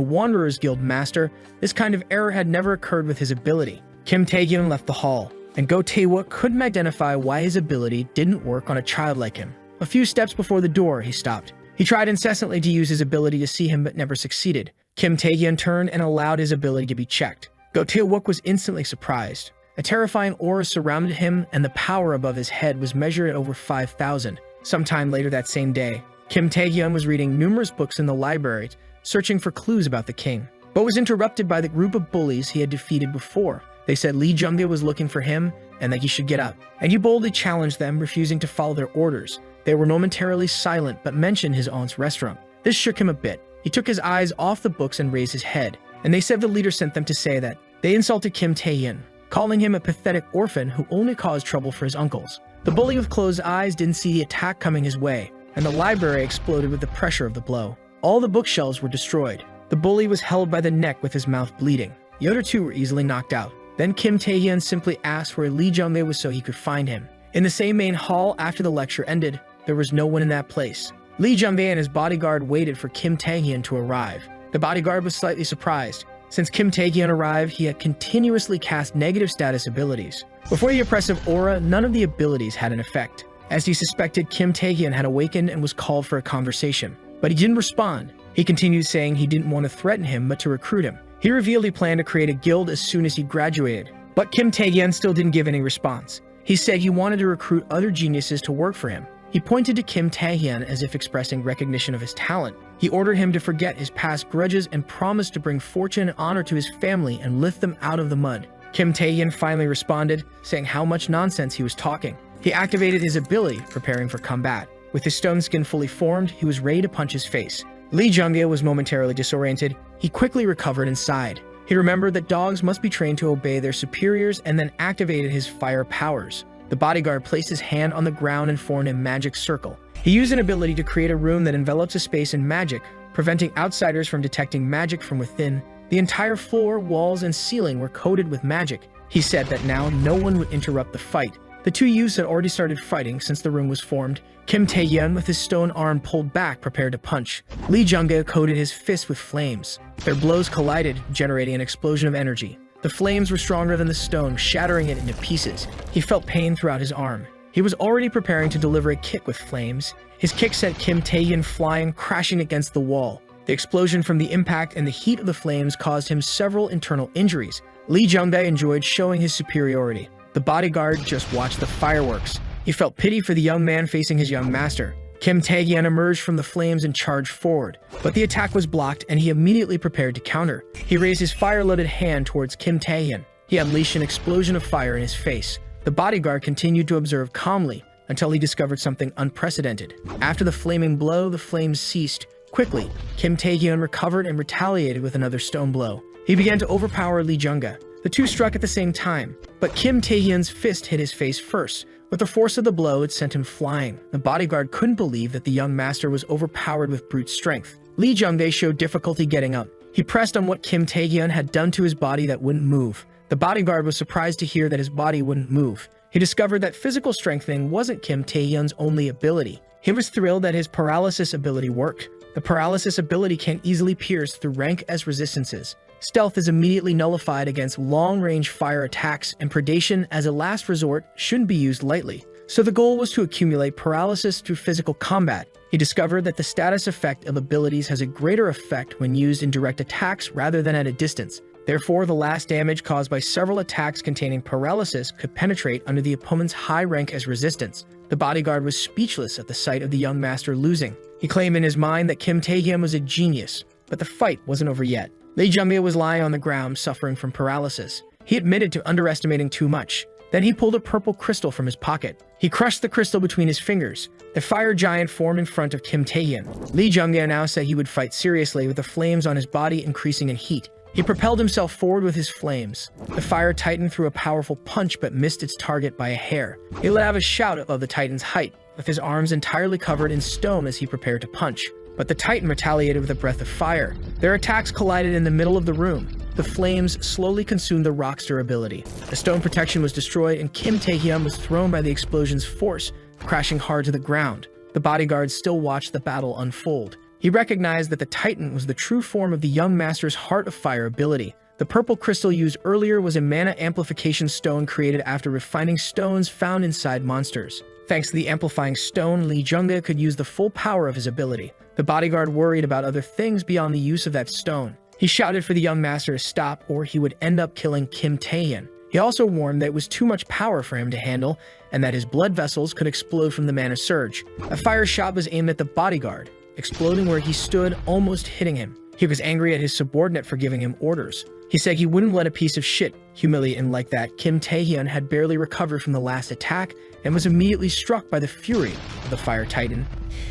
Wanderers Guild master, this kind of error had never occurred with his ability. Kim Tae-hyun left the hall, and Go Tae-wook couldn't identify why his ability didn't work on a child like him. A few steps before the door, he stopped. He tried incessantly to use his ability to see him but never succeeded. Kim Tae-hyun turned and allowed his ability to be checked. Go Tae-wook was instantly surprised. A terrifying aura surrounded him, and the power above his head was measured at over 5,000. Sometime later that same day, Kim Tae-hyun was reading numerous books in the library, searching for clues about the king, but was interrupted by the group of bullies he had defeated before. They said Lee Jung-gae was looking for him and that he should get up, and he boldly challenged them, refusing to follow their orders. They were momentarily silent but mentioned his aunt's restaurant. This shook him a bit. He took his eyes off the books and raised his head, and they said the leader sent them to say that they insulted Kim Tae-hyun, calling him a pathetic orphan who only caused trouble for his uncles. The bully with closed eyes didn't see the attack coming his way, and the library exploded with the pressure of the blow. All the bookshelves were destroyed. The bully was held by the neck with his mouth bleeding. The other two were easily knocked out. Then Kim Tae-hyun simply asked where Lee Jung-bae was so he could find him. In the same main hall after the lecture ended, there was no one in that place. Lee Jung-bae and his bodyguard waited for Kim Tae-hyun to arrive. The bodyguard was slightly surprised. Since Kim Tae-hyun arrived, he had continuously cast negative status abilities. Before the oppressive aura, none of the abilities had an effect. As he suspected, Kim Tae-hyun had awakened and was called for a conversation. But he didn't respond. He continued saying he didn't want to threaten him, but to recruit him. He revealed he planned to create a guild as soon as he graduated. But Kim Tae-hyun still didn't give any response. He said he wanted to recruit other geniuses to work for him. He pointed to Kim Tae-hyun as if expressing recognition of his talent. He ordered him to forget his past grudges and promised to bring fortune and honor to his family and lift them out of the mud. Kim Tae-hyun finally responded, saying how much nonsense he was talking. He activated his ability, preparing for combat. With his stone skin fully formed, he was ready to punch his face. Lee Jung-bae was momentarily disoriented. He quickly recovered and sighed. He remembered that dogs must be trained to obey their superiors and then activated his fire powers. The bodyguard placed his hand on the ground and formed a magic circle. He used an ability to create a room that envelops a space in magic, preventing outsiders from detecting magic from within. The entire floor, walls, and ceiling were coated with magic. He said that now no one would interrupt the fight. The two youths had already started fighting since the room was formed. Kim Tae-hyun, with his stone arm pulled back, prepared to punch. Lee Jung-bae coated his fist with flames. Their blows collided, generating an explosion of energy. The flames were stronger than the stone, shattering it into pieces. He felt pain throughout his arm. He was already preparing to deliver a kick with flames. His kick sent Kim Tae-hyun flying, crashing against the wall. The explosion from the impact and the heat of the flames caused him several internal injuries. Lee Jung-bae enjoyed showing his superiority. The bodyguard just watched the fireworks. He felt pity for the young man facing his young master. Kim Tae-hyun emerged from the flames and charged forward, but the attack was blocked and he immediately prepared to counter. He raised his fire-loaded hand towards Kim Tae-hyun. He unleashed an explosion of fire in his face. The bodyguard continued to observe calmly until he discovered something unprecedented. After the flaming blow, the flames ceased. Quickly, Kim Tae-hyun recovered and retaliated with another stone blow. He began to overpower Lee Jung-bae. The two struck at the same time, but Kim Tae-hyun's fist hit his face first. With the force of the blow, it sent him flying. The bodyguard couldn't believe that the young master was overpowered with brute strength. Lee Jung-bae showed difficulty getting up. He pressed on what Kim Tae-hyun had done to his body that wouldn't move. The bodyguard was surprised to hear that his body wouldn't move. He discovered that physical strengthening wasn't Kim Tae-hyun's only ability. He was thrilled that his paralysis ability worked. The paralysis ability can easily pierce through rank as resistances. Stealth is immediately nullified against long-range fire attacks, and predation as a last resort shouldn't be used lightly. So the goal was to accumulate paralysis through physical combat. He discovered that the status effect of abilities has a greater effect when used in direct attacks rather than at a distance. Therefore, the last damage caused by several attacks containing paralysis could penetrate under the opponent's high rank as resistance. The bodyguard was speechless at the sight of the young master losing. He claimed in his mind that Kim Tae-hyun was a genius, but the fight wasn't over yet. Lee Jung-bae was lying on the ground, suffering from paralysis. He admitted to underestimating too much. Then he pulled a purple crystal from his pocket. He crushed the crystal between his fingers. The fire giant formed in front of Kim Tae-hyun. Lee Jung-bae now said he would fight seriously, with the flames on his body increasing in heat. He propelled himself forward with his flames. The fire titan threw a powerful punch but missed its target by a hair. He let out a shout above the titan's height, with his arms entirely covered in stone as he prepared to punch. But the titan retaliated with a breath of fire. Their attacks collided in the middle of the room. The flames slowly consumed the rock's durability. The stone protection was destroyed and Kim Tae-hyun was thrown by the explosion's force, crashing hard to the ground. The bodyguards still watched the battle unfold. He recognized that the titan was the true form of the young master's Heart of Fire ability. The purple crystal used earlier was a mana amplification stone created after refining stones found inside monsters. Thanks to the amplifying stone, Lee Jung-bae could use the full power of his ability. The bodyguard worried about other things beyond the use of that stone. He shouted for the young master to stop, or he would end up killing Kim Tae-hyun. He also warned that it was too much power for him to handle, and that his blood vessels could explode from the mana surge. A fire shot was aimed at the bodyguard, exploding where he stood, almost hitting him. He was angry at his subordinate for giving him orders. He said he wouldn't let a piece of shit humiliate him like that. Kim Tae-hyun had barely recovered from the last attack and was immediately struck by the fury of the Fire Titan.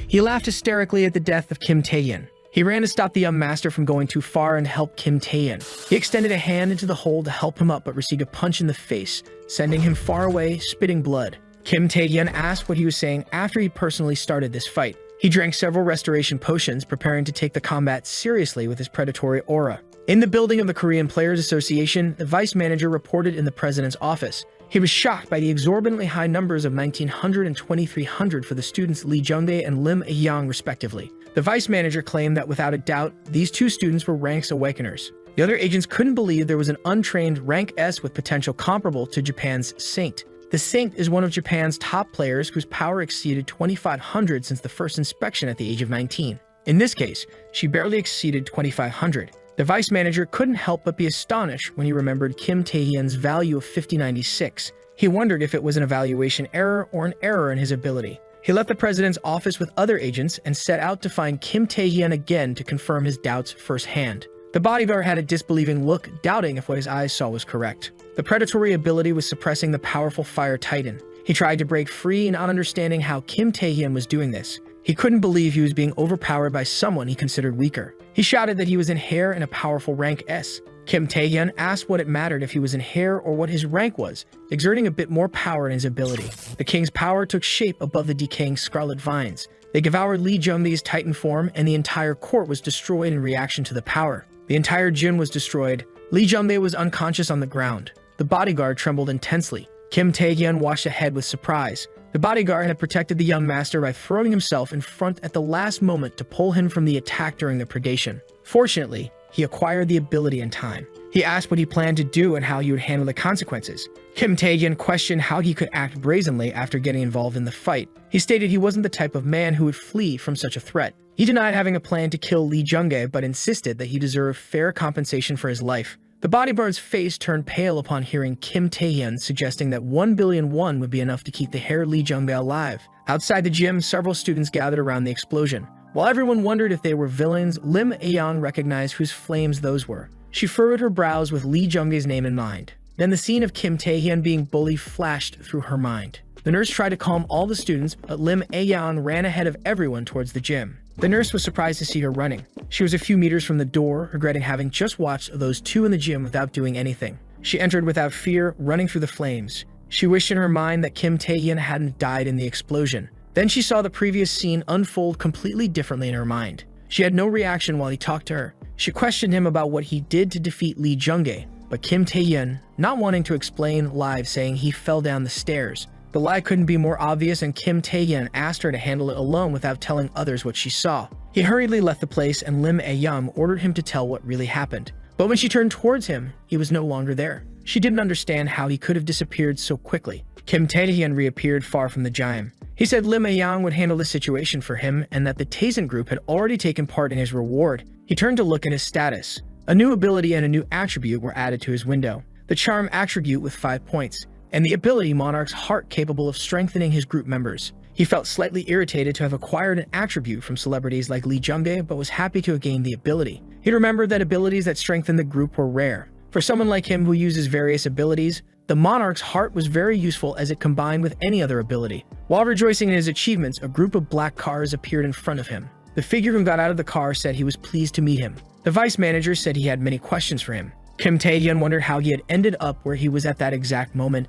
He laughed hysterically at the death of Kim Tae-hyun. He ran to stop the young master from going too far and help Kim Tae-hyun. He extended a hand into the hole to help him up but received a punch in the face, sending him far away, spitting blood. Kim Tae-hyun asked what he was saying after he personally started this fight. He drank several restoration potions, preparing to take the combat seriously with his predatory aura. In the building of the Korean Players Association, the vice manager reported in the president's office. He was shocked by the exorbitantly high numbers of 1,900 and 2,300 for the students Lee Jung-dae and Lim A-yang respectively. The vice manager claimed that without a doubt, these two students were Rank's Awakeners. The other agents couldn't believe there was an untrained Rank S with potential comparable to Japan's Saint. The Saint is one of Japan's top players whose power exceeded 2,500 since the first inspection at the age of 19. In this case, she barely exceeded 2,500. The vice manager couldn't help but be astonished when he remembered Kim Tae-hyun's value of 5096. He wondered if it was an evaluation error or an error in his ability. He left the president's office with other agents and set out to find Kim Tae-hyun again to confirm his doubts firsthand. The bodyguard had a disbelieving look, doubting if what his eyes saw was correct. The predatory ability was suppressing the powerful Fire Titan. He tried to break free, not understanding how Kim Tae-hyun was doing this. He couldn't believe he was being overpowered by someone he considered weaker. He shouted that he was in hair and a powerful rank S. Kim Tae-hyun asked what it mattered if he was in hair or what his rank was, exerting a bit more power in his ability. The king's power took shape above the decaying scarlet vines. They devoured Lee Jung-dae's Titan form, and the entire court was destroyed in reaction to the power. The entire gym was destroyed. Lee Jung-dae was unconscious on the ground. The bodyguard trembled intensely. Kim Tae-hyun watched ahead with surprise. The bodyguard had protected the young master by throwing himself in front at the last moment to pull him from the attack during the predation. Fortunately, he acquired the ability in time. He asked what he planned to do and how he would handle the consequences. Kim Tae-hyun questioned how he could act brazenly after getting involved in the fight. He stated he wasn't the type of man who would flee from such a threat. He denied having a plan to kill Lee Jung-dae but insisted that he deserved fair compensation for his life. The bodyguard's face turned pale upon hearing Kim Tae-hyun suggesting that 1 billion won would be enough to keep the hair Lee Jung-dae alive. Outside the gym, several students gathered around the explosion. While everyone wondered if they were villains, Lim A-yang recognized whose flames those were. She furrowed her brows with Lee Jung-dae's name in mind. Then the scene of Kim Tae-hyun being bullied flashed through her mind. The nurse tried to calm all the students, but Lim A-yang ran ahead of everyone towards the gym. The nurse was surprised to see her running. She was a few meters from the door, regretting having just watched those two in the gym without doing anything. She entered without fear, running through the flames. She wished in her mind that Kim Tae-hyun hadn't died in the explosion. Then she saw the previous scene unfold completely differently in her mind. She had no reaction while he talked to her. She questioned him about what he did to defeat Lee Jung-dae, but Kim Tae-hyun, not wanting to explain, lied, saying he fell down the stairs. The lie couldn't be more obvious, and Kim Tae-hyun asked her to handle it alone without telling others what she saw. He hurriedly left the place, and Lim A-yang ordered him to tell what really happened. But when she turned towards him, he was no longer there. She didn't understand how he could have disappeared so quickly. Kim Tae-hyun reappeared far from the gym. He said Lim A-yang would handle the situation for him and that the Taisen group had already taken part in his reward. He turned to look at his status. A new ability and a new attribute were added to his window. The Charm attribute with 5 points, and the ability Monarch's Heart capable of strengthening his group members. He felt slightly irritated to have acquired an attribute from celebrities like Lee Jung-dae, but was happy to have gained the ability. He remembered that abilities that strengthened the group were rare. For someone like him who uses various abilities, the Monarch's Heart was very useful as it combined with any other ability. While rejoicing in his achievements, a group of black cars appeared in front of him. The figure who got out of the car said he was pleased to meet him. The vice manager said he had many questions for him. Kim Tae-hyun wondered how he had ended up where he was at that exact moment.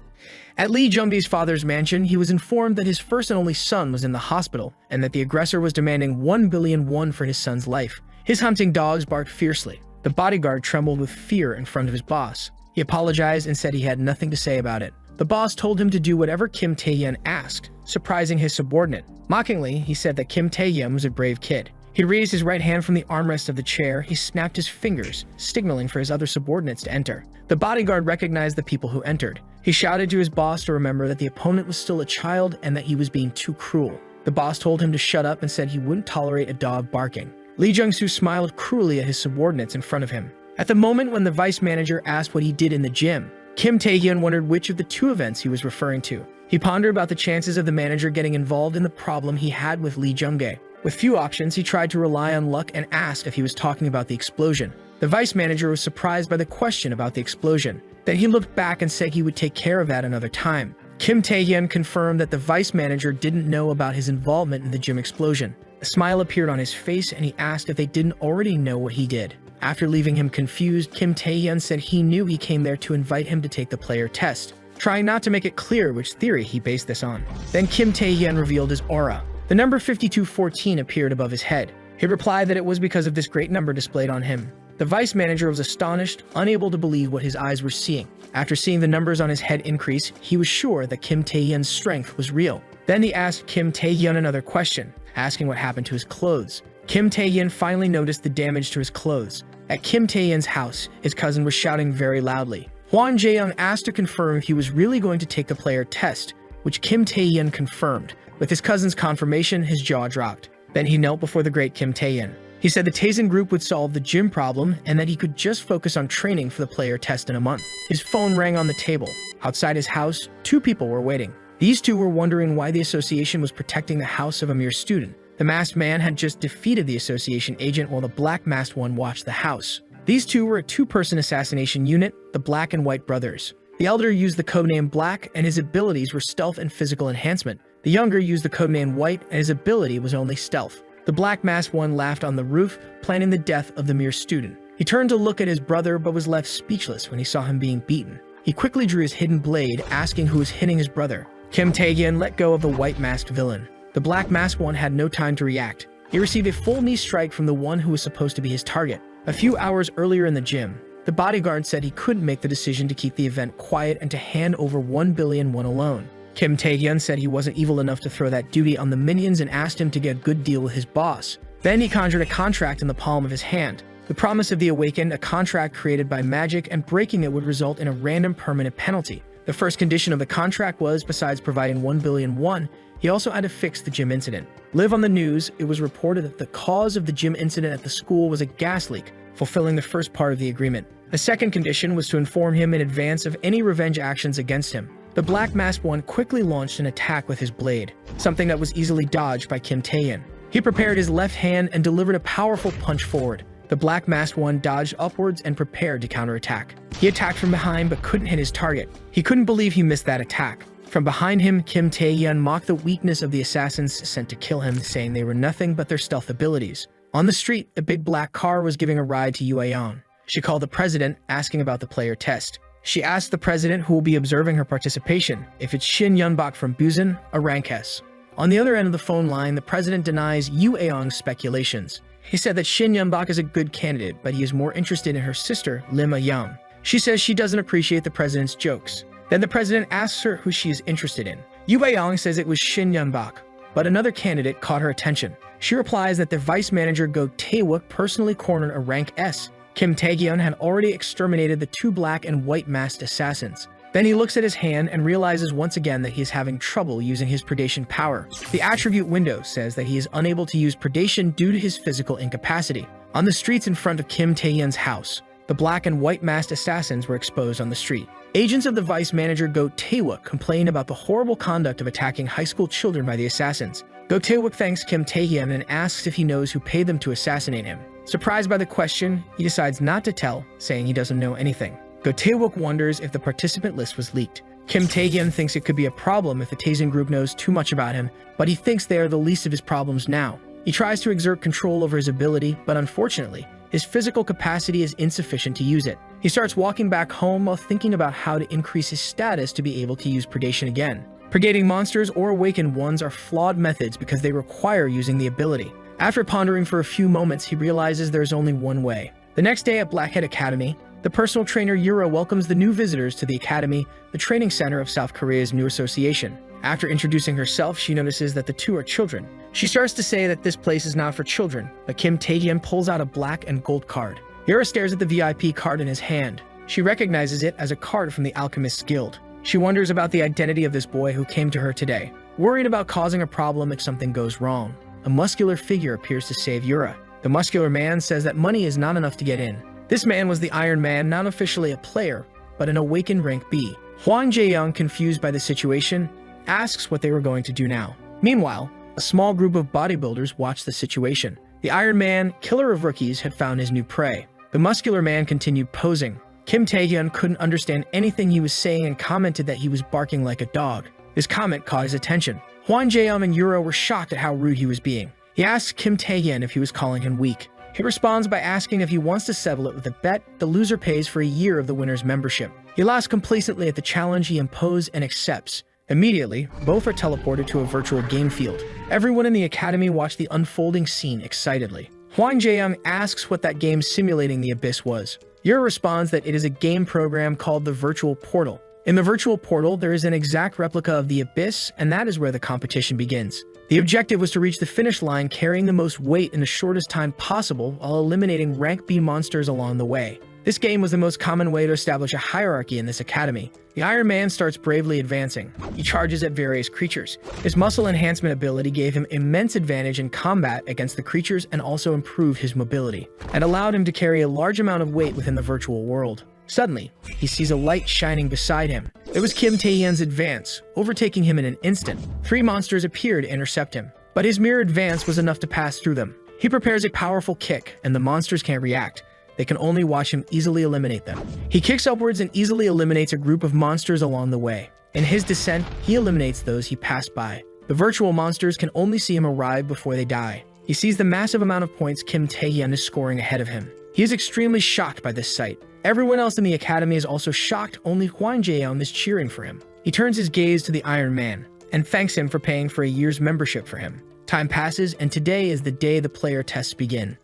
At Lee Jung-dae's father's mansion, he was informed that his first and only son was in the hospital, and that the aggressor was demanding 1 billion won for his son's life. His hunting dogs barked fiercely. The bodyguard trembled with fear in front of his boss. He apologized and said he had nothing to say about it. The boss told him to do whatever Kim Tae-hyun asked, surprising his subordinate. Mockingly, he said that Kim Tae-hyun was a brave kid. He raised his right hand from the armrest of the chair. He snapped his fingers, signaling for his other subordinates to enter. The bodyguard recognized the people who entered. He shouted to his boss to remember that the opponent was still a child and that he was being too cruel. The boss told him to shut up and said he wouldn't tolerate a dog barking. Lee Jung-soo smiled cruelly at his subordinates in front of him. At the moment when the vice manager asked what he did in the gym, Kim Tae-hyun wondered which of the two events he was referring to. He pondered about the chances of the manager getting involved in the problem he had with Lee Jung-dae. With few options, he tried to rely on luck and asked if he was talking about the explosion. The vice manager was surprised by the question about the explosion. Then he looked back and said he would take care of that another time. Kim Tae-hyun confirmed that the vice manager didn't know about his involvement in the gym explosion. A smile appeared on his face and he asked if they didn't already know what he did. After leaving him confused, Kim Tae-hyun said he knew he came there to invite him to take the player test, trying not to make it clear which theory he based this on. Then Kim Tae-hyun revealed his aura. The number 5214 appeared above his head. He replied that it was because of this great number displayed on him. The vice manager was astonished, unable to believe what his eyes were seeing. After seeing the numbers on his head increase, he was sure that Kim Tae-hyun's strength was real. Then he asked Kim Tae-hyun another question, asking what happened to his clothes. Kim Tae-hyun finally noticed the damage to his clothes. At Kim Tae-hyun's house, his cousin was shouting very loudly. Hwang Jae-young asked to confirm if he was really going to take the player test, which Kim Tae-hyun confirmed. With his cousin's confirmation, his jaw dropped. Then he knelt before the great Kim Tae-hyun. He said the Taesin group would solve the gym problem and that he could just focus on training for the player test in a month. His phone rang on the table. Outside his house, two people were waiting. These two were wondering why the association was protecting the house of a mere student. The masked man had just defeated the association agent while the black masked one watched the house. These two were a two-person assassination unit, the Black and White brothers. The elder used the codename Black and his abilities were stealth and physical enhancement. The younger used the codename White and his ability was only stealth. The black masked one laughed on the roof, planning the death of the mere student. He turned to look at his brother but was left speechless when he saw him being beaten. He quickly drew his hidden blade, asking who was hitting his brother. Kim Tae-hyun let go of the white masked villain. The black masked one had no time to react. He received a full knee strike from the one who was supposed to be his target. A few hours earlier in the gym, the bodyguard said he couldn't make the decision to keep the event quiet and to hand over 1 billion won alone. Kim Tae-hyun said he wasn't evil enough to throw that duty on the minions and asked him to get a good deal with his boss. Then he conjured a contract in the palm of his hand. The promise of the awakened, a contract created by magic, and breaking it would result in a random permanent penalty. The first condition of the contract was, besides providing 1 billion won, he also had to fix the gym incident. Live on the news, it was reported that the cause of the gym incident at the school was a gas leak, fulfilling the first part of the agreement. The second condition was to inform him in advance of any revenge actions against him. The black masked one quickly launched an attack with his blade, something that was easily dodged by Kim Tae-hyun. He prepared his left hand and delivered a powerful punch forward. The black masked one dodged upwards and prepared to counterattack. He attacked from behind but couldn't hit his target. He couldn't believe he missed that attack. From behind him, Kim Tae-hyun mocked the weakness of the assassins sent to kill him, saying they were nothing but their stealth abilities. On the street, a big black car was giving a ride to Yueyong. She called the president, asking about the player test. She asked the president who will be observing her participation if it's Shin Yunbok from Busan, a rank S. On the other end of the phone line, the president denies Yueyong's speculations. He said that Shin Yunbok is a good candidate, but he is more interested in her sister, Lim A-young. She says she doesn't appreciate the president's jokes. Then the president asks her who she is interested in. Yueyong says it was Shin Yunbok, but another candidate caught her attention. She replies that the vice manager Go Tae-wook personally cornered a rank S. Kim Tae-hyun had already exterminated the two black and white masked assassins. Then he looks at his hand and realizes once again that he is having trouble using his predation power. The attribute window says that he is unable to use predation due to his physical incapacity. On the streets in front of Kim Tae-hyun's house, the black and white masked assassins were exposed on the street. Agents of the vice manager Go Tae-wook complained about the horrible conduct of attacking high school children by the assassins. Go Tae-wook thanks Kim Tae-hyun and asks if he knows who paid them to assassinate him. Surprised by the question, he decides not to tell, saying he doesn't know anything. Go Tae-wook wonders if the participant list was leaked. Kim Tae-hyun thinks it could be a problem if the Taesin group knows too much about him, but he thinks they are the least of his problems now. He tries to exert control over his ability, but unfortunately, his physical capacity is insufficient to use it. He starts walking back home while thinking about how to increase his status to be able to use predation again. Purgating monsters or awakened ones are flawed methods because they require using the ability. After pondering for a few moments, he realizes there's only one way. The next day at Blackhead Academy, the personal trainer Yura welcomes the new visitors to the academy, the training center of South Korea's new association. After introducing herself, she notices that the two are children. She starts to say that this place is not for children, but Kim Tae-hyun pulls out a black and gold card. Yura stares at the VIP card in his hand. She recognizes it as a card from the Alchemist's Guild. She wonders about the identity of this boy who came to her today, worried about causing a problem if something goes wrong. A muscular figure appears to save Yura. The muscular man says that money is not enough to get in. This man was the Iron Man, not officially a player, but an awakened rank B. Hwang Jae-young, confused by the situation, asks what they were going to do now. Meanwhile, a small group of bodybuilders watch the situation. The Iron Man, killer of rookies, had found his new prey. The muscular man continued posing. Kim Tae-hyun couldn't understand anything he was saying and commented that he was barking like a dog. This comment caught his attention. Hwan Jae-um and Yuro were shocked at how rude he was being. He asks Kim Tae-hyun if he was calling him weak. He responds by asking if he wants to settle it with a bet. The loser pays for a year of the winner's membership. He laughs complacently at the challenge he imposed and accepts. Immediately, both are teleported to a virtual game field. Everyone in the academy watched the unfolding scene excitedly. Hwan Jae-um asks what that game simulating the abyss was. Yuro responds that it is a game program called the Virtual Portal. In the Virtual Portal, there is an exact replica of the abyss, and that is where the competition begins. The objective was to reach the finish line carrying the most weight in the shortest time possible while eliminating rank B monsters along the way. This game was the most common way to establish a hierarchy in this academy. The Iron Man starts bravely advancing. He charges at various creatures. His muscle enhancement ability gave him immense advantage in combat against the creatures and also improved his mobility, and allowed him to carry a large amount of weight within the virtual world. Suddenly, he sees a light shining beside him. It was Kim Tae-hyun's advance, overtaking him in an instant. 3 monsters appeared to intercept him, but his mere advance was enough to pass through them. He prepares a powerful kick, and the monsters can't react. They can only watch him easily eliminate them. He kicks upwards and easily eliminates a group of monsters along the way. In his descent, he eliminates those he passed by. The virtual monsters can only see him arrive before they die. He sees the massive amount of points Kim Tae-hyun is scoring ahead of him. He is extremely shocked by this sight. Everyone else in the academy is also shocked. Only Hwan Jae-um is cheering for him. He turns his gaze to the Iron Man and thanks him for paying for a year's membership for him. Time passes, and today is the day the player tests begin.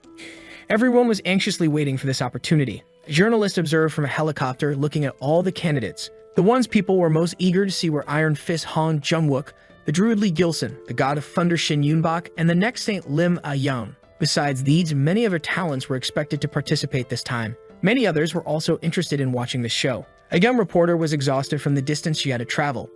Everyone was anxiously waiting for this opportunity. A journalist observed from a helicopter looking at all the candidates. The ones people were most eager to see were Iron Fist Hong Jung-wook, the druid Lee Gilson, the god of thunder Shin Yun-bak, and the next saint Lim Ah-young. Besides these, many other talents were expected to participate this time. Many others were also interested in watching the show. A young reporter was exhausted from the distance she had to travel.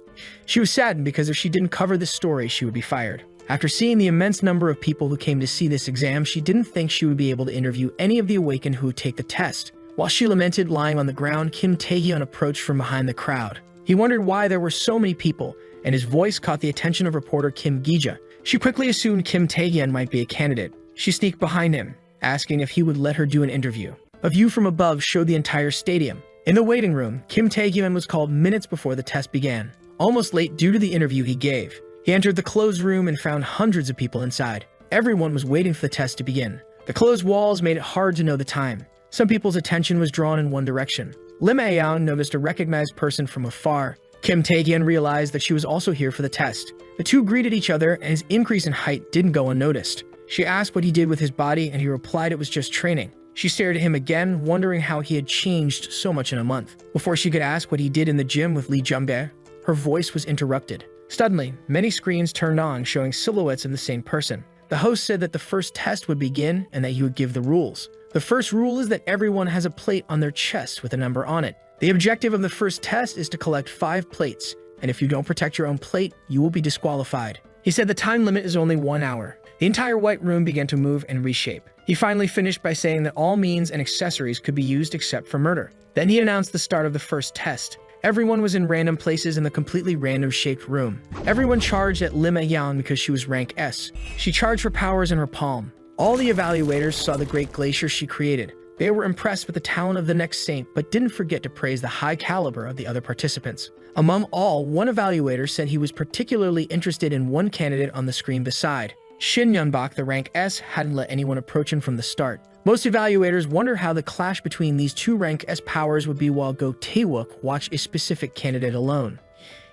She was saddened because if she didn't cover this story, she would be fired. After seeing the immense number of people who came to see this exam, she didn't think she would be able to interview any of the awakened who would take the test. While she lamented lying on the ground, Kim Tae-hyun approached from behind the crowd. He wondered why there were so many people, and his voice caught the attention of reporter Kim Gi-ja. She quickly assumed Kim Tae-hyun might be a candidate. She sneaked behind him, asking if he would let her do an interview. A view from above showed the entire stadium. In the waiting room, Kim Tae-hyun was called minutes before the test began, almost late due to the interview he gave. He entered the closed room and found hundreds of people inside. Everyone was waiting for the test to begin. The closed walls made it hard to know the time. Some people's attention was drawn in one direction. Lim Ah-young noticed a recognized person from afar. Kim Tae-hyun realized that she was also here for the test. The two greeted each other, and his increase in height didn't go unnoticed. She asked what he did with his body, and he replied it was just training. She stared at him again, wondering how he had changed so much in a month. Before she could ask what he did in the gym with Lee Jung-bae, her voice was interrupted. Suddenly, many screens turned on, showing silhouettes of the same person. The host said that the first test would begin and that he would give the rules. The first rule is that everyone has a plate on their chest with a number on it. The objective of the first test is to collect 5 plates, and if you don't protect your own plate, you will be disqualified. He said the time limit is only 1 hour. The entire white room began to move and reshape. He finally finished by saying that all means and accessories could be used except for murder. Then he announced the start of the first test. Everyone was in random places in the completely random-shaped room. Everyone charged at Lim Ah-young because she was rank S. She charged her powers in her palm. All the evaluators saw the great glacier she created. They were impressed with the talent of the next saint, but didn't forget to praise the high caliber of the other participants. Among all, one evaluator said he was particularly interested in one candidate on the screen beside. Shin Yun-bak, the rank S, hadn't let anyone approach him from the start. Most evaluators wonder how the clash between these two rank S powers would be while Go Tae-wook watched a specific candidate alone.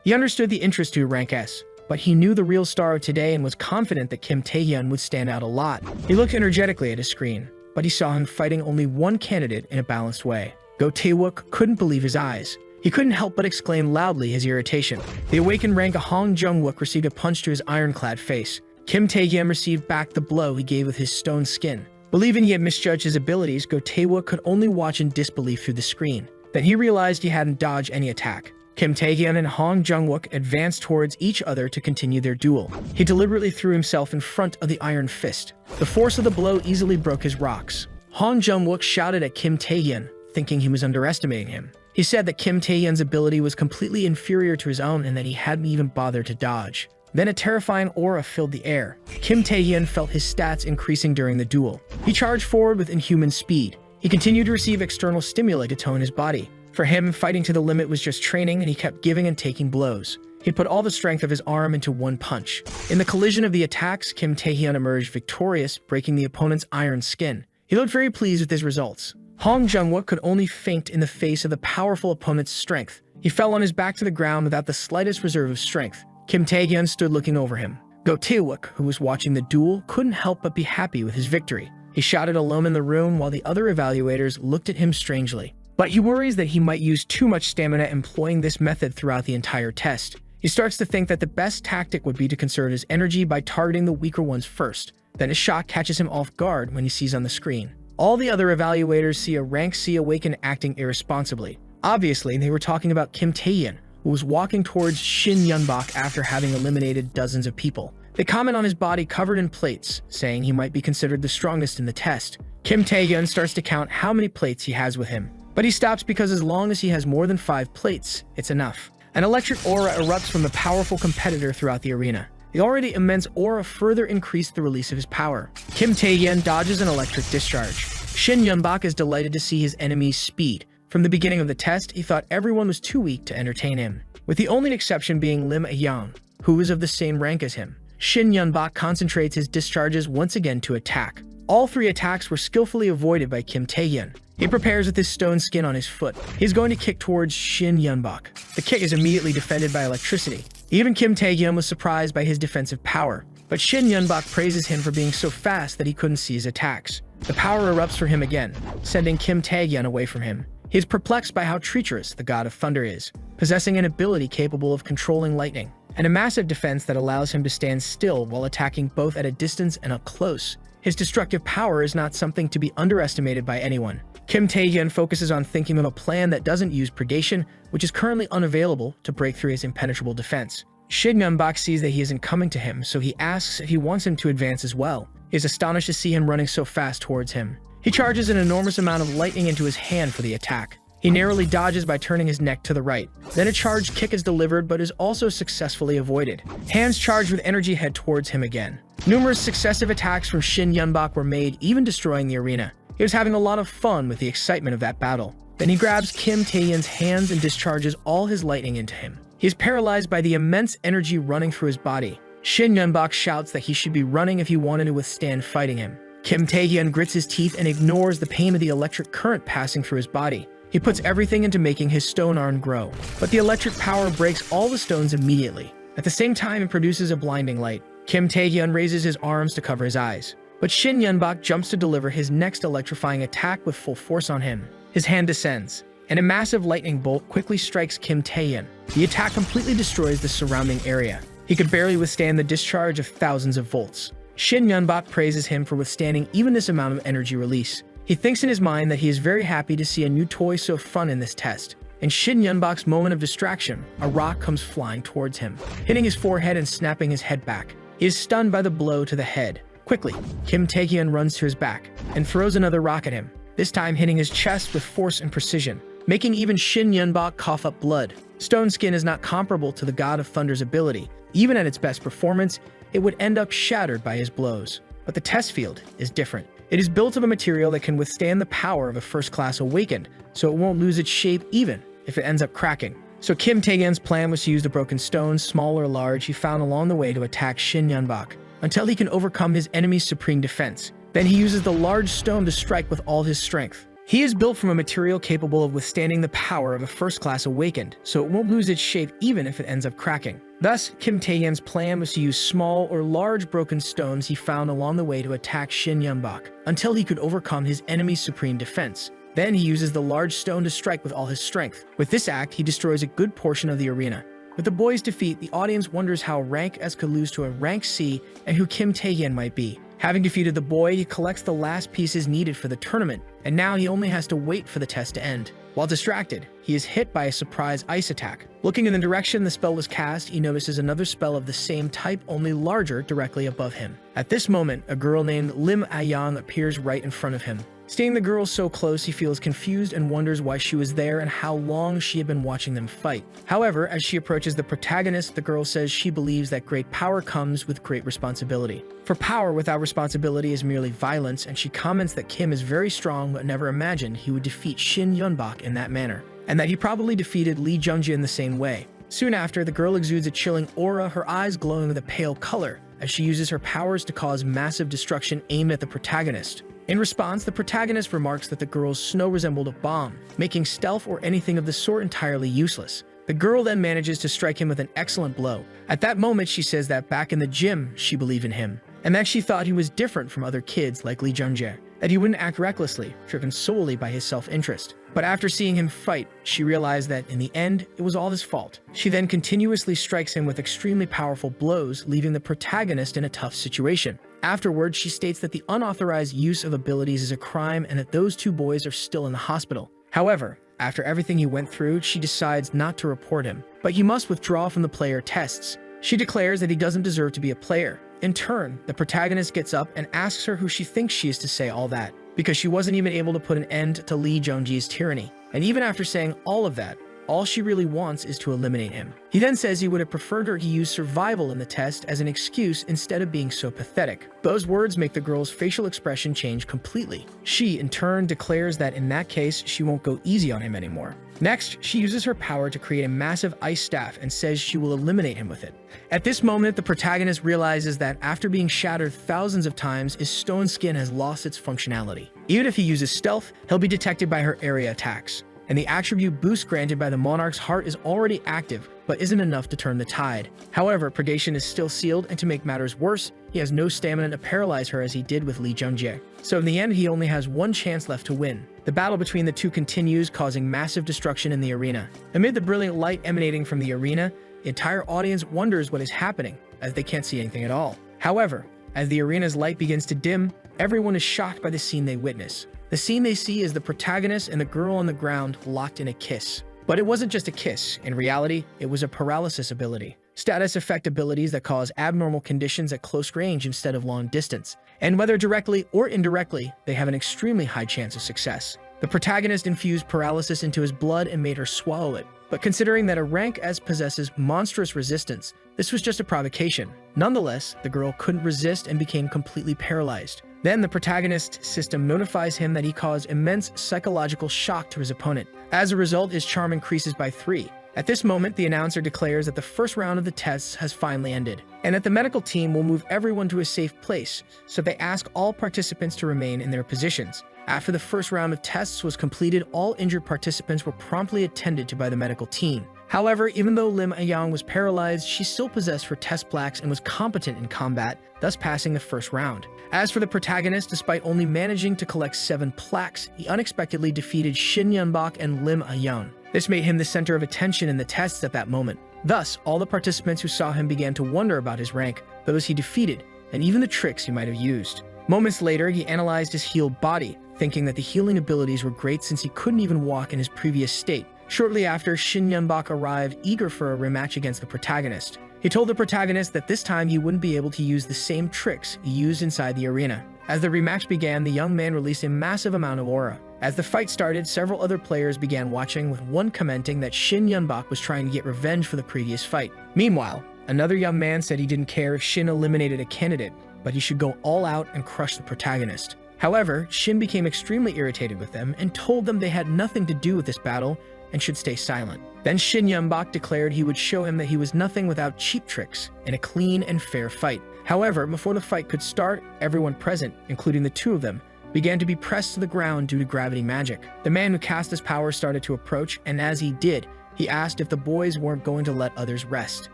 He understood the interest to rank S, but he knew the real star of today and was confident that Kim Tae-hyun would stand out a lot. He looked energetically at his screen, but he saw him fighting only one candidate in a balanced way. Go Tae-wook couldn't believe his eyes. He couldn't help but exclaim loudly his irritation. The awakened rank Hong Jung-wook received a punch to his ironclad face. Kim Tae-hyun received back the blow he gave with his stone skin. Believing he had misjudged his abilities, Go Tae-wook could only watch in disbelief through the screen. Then he realized he hadn't dodged any attack. Kim Tae-hyun and Hong Jung-wook advanced towards each other to continue their duel. He deliberately threw himself in front of the iron fist. The force of the blow easily broke his rocks. Hong Jung-wook shouted at Kim Tae-hyun, thinking he was underestimating him. He said that Kim Tae-hyun's ability was completely inferior to his own and that he hadn't even bothered to dodge. Then a terrifying aura filled the air. Kim Tae-hyun felt his stats increasing during the duel. He charged forward with inhuman speed. He continued to receive external stimuli to tone his body. For him, fighting to the limit was just training, and he kept giving and taking blows. He put all the strength of his arm into one punch. In the collision of the attacks, Kim Tae-hyun emerged victorious, breaking the opponent's iron skin. He looked very pleased with his results. Hong Jung-wook could only faint in the face of the powerful opponent's strength. He fell on his back to the ground without the slightest reserve of strength. Kim Tae-hyun stood looking over him. Go Tae-wook, who was watching the duel, couldn't help but be happy with his victory. He shouted alone in the room while the other evaluators looked at him strangely. But he worries that he might use too much stamina employing this method throughout the entire test. He starts to think that the best tactic would be to conserve his energy by targeting the weaker ones first. Then his shot catches him off guard when he sees on the screen. All the other evaluators see a rank C awakened acting irresponsibly. Obviously, they were talking about Kim Tae-hyun, who was walking towards Shin Yun-bak after having eliminated dozens of people. They comment on his body covered in plates, saying he might be considered the strongest in the test. Kim Tae-hyun starts to count how many plates he has with him. But he stops because as long as he has more than 5 plates, it's enough. An electric aura erupts from the powerful competitor throughout the arena. The already immense aura further increased the release of his power. Kim Tae-hyun dodges an electric discharge. Shin Yun-bak is delighted to see his enemy's speed. From the beginning of the test, he thought everyone was too weak to entertain him, with the only exception being Lim A-yang, who was of the same rank as him. Shin Yun-bak concentrates his discharges once again to attack. All 3 attacks were skillfully avoided by Kim Tae-hyun. He prepares with his stone skin on his foot. He's going to kick towards Shin Yun-bak. The kick is immediately defended by electricity. Even Kim Tae-hyun was surprised by his defensive power, but Shin Yun-bak praises him for being so fast that he couldn't see his attacks. The power erupts for him again, sending Kim Tae-hyun away from him. He is perplexed by how treacherous the god of thunder is, possessing an ability capable of controlling lightning, and a massive defense that allows him to stand still while attacking both at a distance and up close. His destructive power is not something to be underestimated by anyone. Kim Tae-hyun focuses on thinking of a plan that doesn't use purgation, which is currently unavailable, to break through his impenetrable defense. Shin Yun-bak sees that he isn't coming to him, so he asks if he wants him to advance as well. He is astonished to see him running so fast towards him. He charges an enormous amount of lightning into his hand for the attack. He narrowly dodges by turning his neck to the right. Then a charged kick is delivered but is also successfully avoided. Hands charged with energy head towards him again. Numerous successive attacks from Shin Yun-bak were made, even destroying the arena. He was having a lot of fun with the excitement of that battle. Then he grabs Kim Tae-hyun's hands and discharges all his lightning into him. He is paralyzed by the immense energy running through his body. Shin Yun-bak shouts that he should be running if he wanted to withstand fighting him. Kim Tae-hyun grits his teeth and ignores the pain of the electric current passing through his body. He puts everything into making his stone arm grow, but the electric power breaks all the stones immediately. At the same time, it produces a blinding light. Kim Tae-hyun raises his arms to cover his eyes, but Shin Yun-bak jumps to deliver his next electrifying attack with full force on him. His hand descends, and a massive lightning bolt quickly strikes Kim Tae-hyun. The attack completely destroys the surrounding area. He could barely withstand the discharge of thousands of volts. Shin Yun-bak praises him for withstanding even this amount of energy release. He thinks in his mind that he is very happy to see a new toy so fun in this test. In Shin Yun-bak's moment of distraction, a rock comes flying towards him, hitting his forehead and snapping his head back. He is stunned by the blow to the head. Quickly, Kim Tae-hyun runs to his back and throws another rock at him, this time hitting his chest with force and precision, making even Shin Yun-bak cough up blood. Stone Skin is not comparable to the God of Thunder's ability. Even at its best performance, it would end up shattered by his blows. But the test field is different. It is built of a material that can withstand the power of a first-class awakened, so it won't lose its shape even if it ends up cracking. So Kim Tae-hyun's plan was to use the broken stones, small or large, he found along the way to attack Shin Yun-bak, until he can overcome his enemy's supreme defense. Then he uses the large stone to strike with all his strength. He is built from a material capable of withstanding the power of a first-class awakened, so it won't lose its shape even if it ends up cracking. Thus, Kim Tae-hyun's plan was to use small or large broken stones he found along the way to attack Shin Yun-bak, until he could overcome his enemy's supreme defense. Then he uses the large stone to strike with all his strength. With this act, he destroys a good portion of the arena. With the boy's defeat, the audience wonders how rank S could lose to a rank C and who Kim Tae-hyun might be. Having defeated the boy, he collects the last pieces needed for the tournament, and now he only has to wait for the test to end. While distracted, he is hit by a surprise ice attack. Looking in the direction the spell was cast, he notices another spell of the same type, only larger, directly above him. At this moment, a girl named Lim A-yang appears right in front of him. Seeing the girl so close, he feels confused and wonders why she was there and how long she had been watching them fight. However, as she approaches the protagonist, the girl says she believes that great power comes with great responsibility. For power without responsibility is merely violence, and she comments that Kim is very strong but never imagined he would defeat Shin Yunbak in that manner, and that he probably defeated Lee Jungji in the same way. Soon after, the girl exudes a chilling aura, her eyes glowing with a pale color, as she uses her powers to cause massive destruction aimed at the protagonist. In response, the protagonist remarks that the girl's snow resembled a bomb, making stealth or anything of the sort entirely useless. The girl then manages to strike him with an excellent blow. At that moment, she says that back in the gym, she believed in him, and that she thought he was different from other kids like Lee Jungjae, that he wouldn't act recklessly, driven solely by his self-interest. But after seeing him fight, she realized that in the end, it was all his fault. She then continuously strikes him with extremely powerful blows, leaving the protagonist in a tough situation. Afterwards, she states that the unauthorized use of abilities is a crime and that those two boys are still in the hospital. However, after everything he went through, she decides not to report him, but he must withdraw from the player tests. She declares that he doesn't deserve to be a player. In turn, the protagonist gets up and asks her who she thinks she is to say all that, because she wasn't even able to put an end to Lee Jungji's tyranny. And even after saying all of that, all she really wants is to eliminate him. He then says he would have preferred her to use survival in the test as an excuse instead of being so pathetic. Those words make the girl's facial expression change completely. She, in turn, declares that in that case, she won't go easy on him anymore. Next, she uses her power to create a massive ice staff and says she will eliminate him with it. At this moment, the protagonist realizes that after being shattered thousands of times, his stone skin has lost its functionality. Even if he uses stealth, he'll be detected by her area attacks. And the attribute boost granted by the monarch's heart is already active, but isn't enough to turn the tide. However, predation is still sealed, and to make matters worse, he has no stamina to paralyze her as he did with Lee Jungjae. So in the end, he only has one chance left to win. The battle between the two continues, causing massive destruction in the arena. Amid the brilliant light emanating from the arena, the entire audience wonders what is happening, as they can't see anything at all. However, as the arena's light begins to dim, everyone is shocked by the scene they witness. The scene they see is the protagonist and the girl on the ground locked in a kiss. But it wasn't just a kiss. In reality, it was a paralysis ability. Status effect abilities that cause abnormal conditions at close range instead of long distance. And whether directly or indirectly, they have an extremely high chance of success. The protagonist infused paralysis into his blood and made her swallow it. But considering that a rank S possesses monstrous resistance, this was just a provocation. Nonetheless, the girl couldn't resist and became completely paralyzed. Then the protagonist's system notifies him that he caused immense psychological shock to his opponent. As a result, his charm increases by 3. At this moment, the announcer declares that the first round of the tests has finally ended, and that the medical team will move everyone to a safe place, so they ask all participants to remain in their positions. After the first round of tests was completed, all injured participants were promptly attended to by the medical team. However, even though Lim Ayang was paralyzed, she still possessed her test plaques and was competent in combat, thus passing the first round. As for the protagonist, despite only managing to collect 7 plaques, he unexpectedly defeated Shin Yunbak and Lim Ayang. This made him the center of attention in the tests at that moment. Thus, all the participants who saw him began to wonder about his rank, those he defeated, and even the tricks he might have used. Moments later, he analyzed his healed body, thinking that the healing abilities were great since he couldn't even walk in his previous state. Shortly after, Shin Yunbak arrived, eager for a rematch against the protagonist. He told the protagonist that this time he wouldn't be able to use the same tricks he used inside the arena. As the rematch began, the young man released a massive amount of aura. As the fight started, several other players began watching, with one commenting that Shin Yunbak was trying to get revenge for the previous fight. Meanwhile, another young man said he didn't care if Shin eliminated a candidate, but he should go all out and crush the protagonist. However, Shin became extremely irritated with them and told them they had nothing to do with this battle and should stay silent. Then Shin Yunbak declared he would show him that he was nothing without cheap tricks in a clean and fair fight. However, before the fight could start, everyone present, including the two of them, began to be pressed to the ground due to gravity magic. The man who cast his power started to approach, and as he did, he asked if the boys weren't going to let others rest.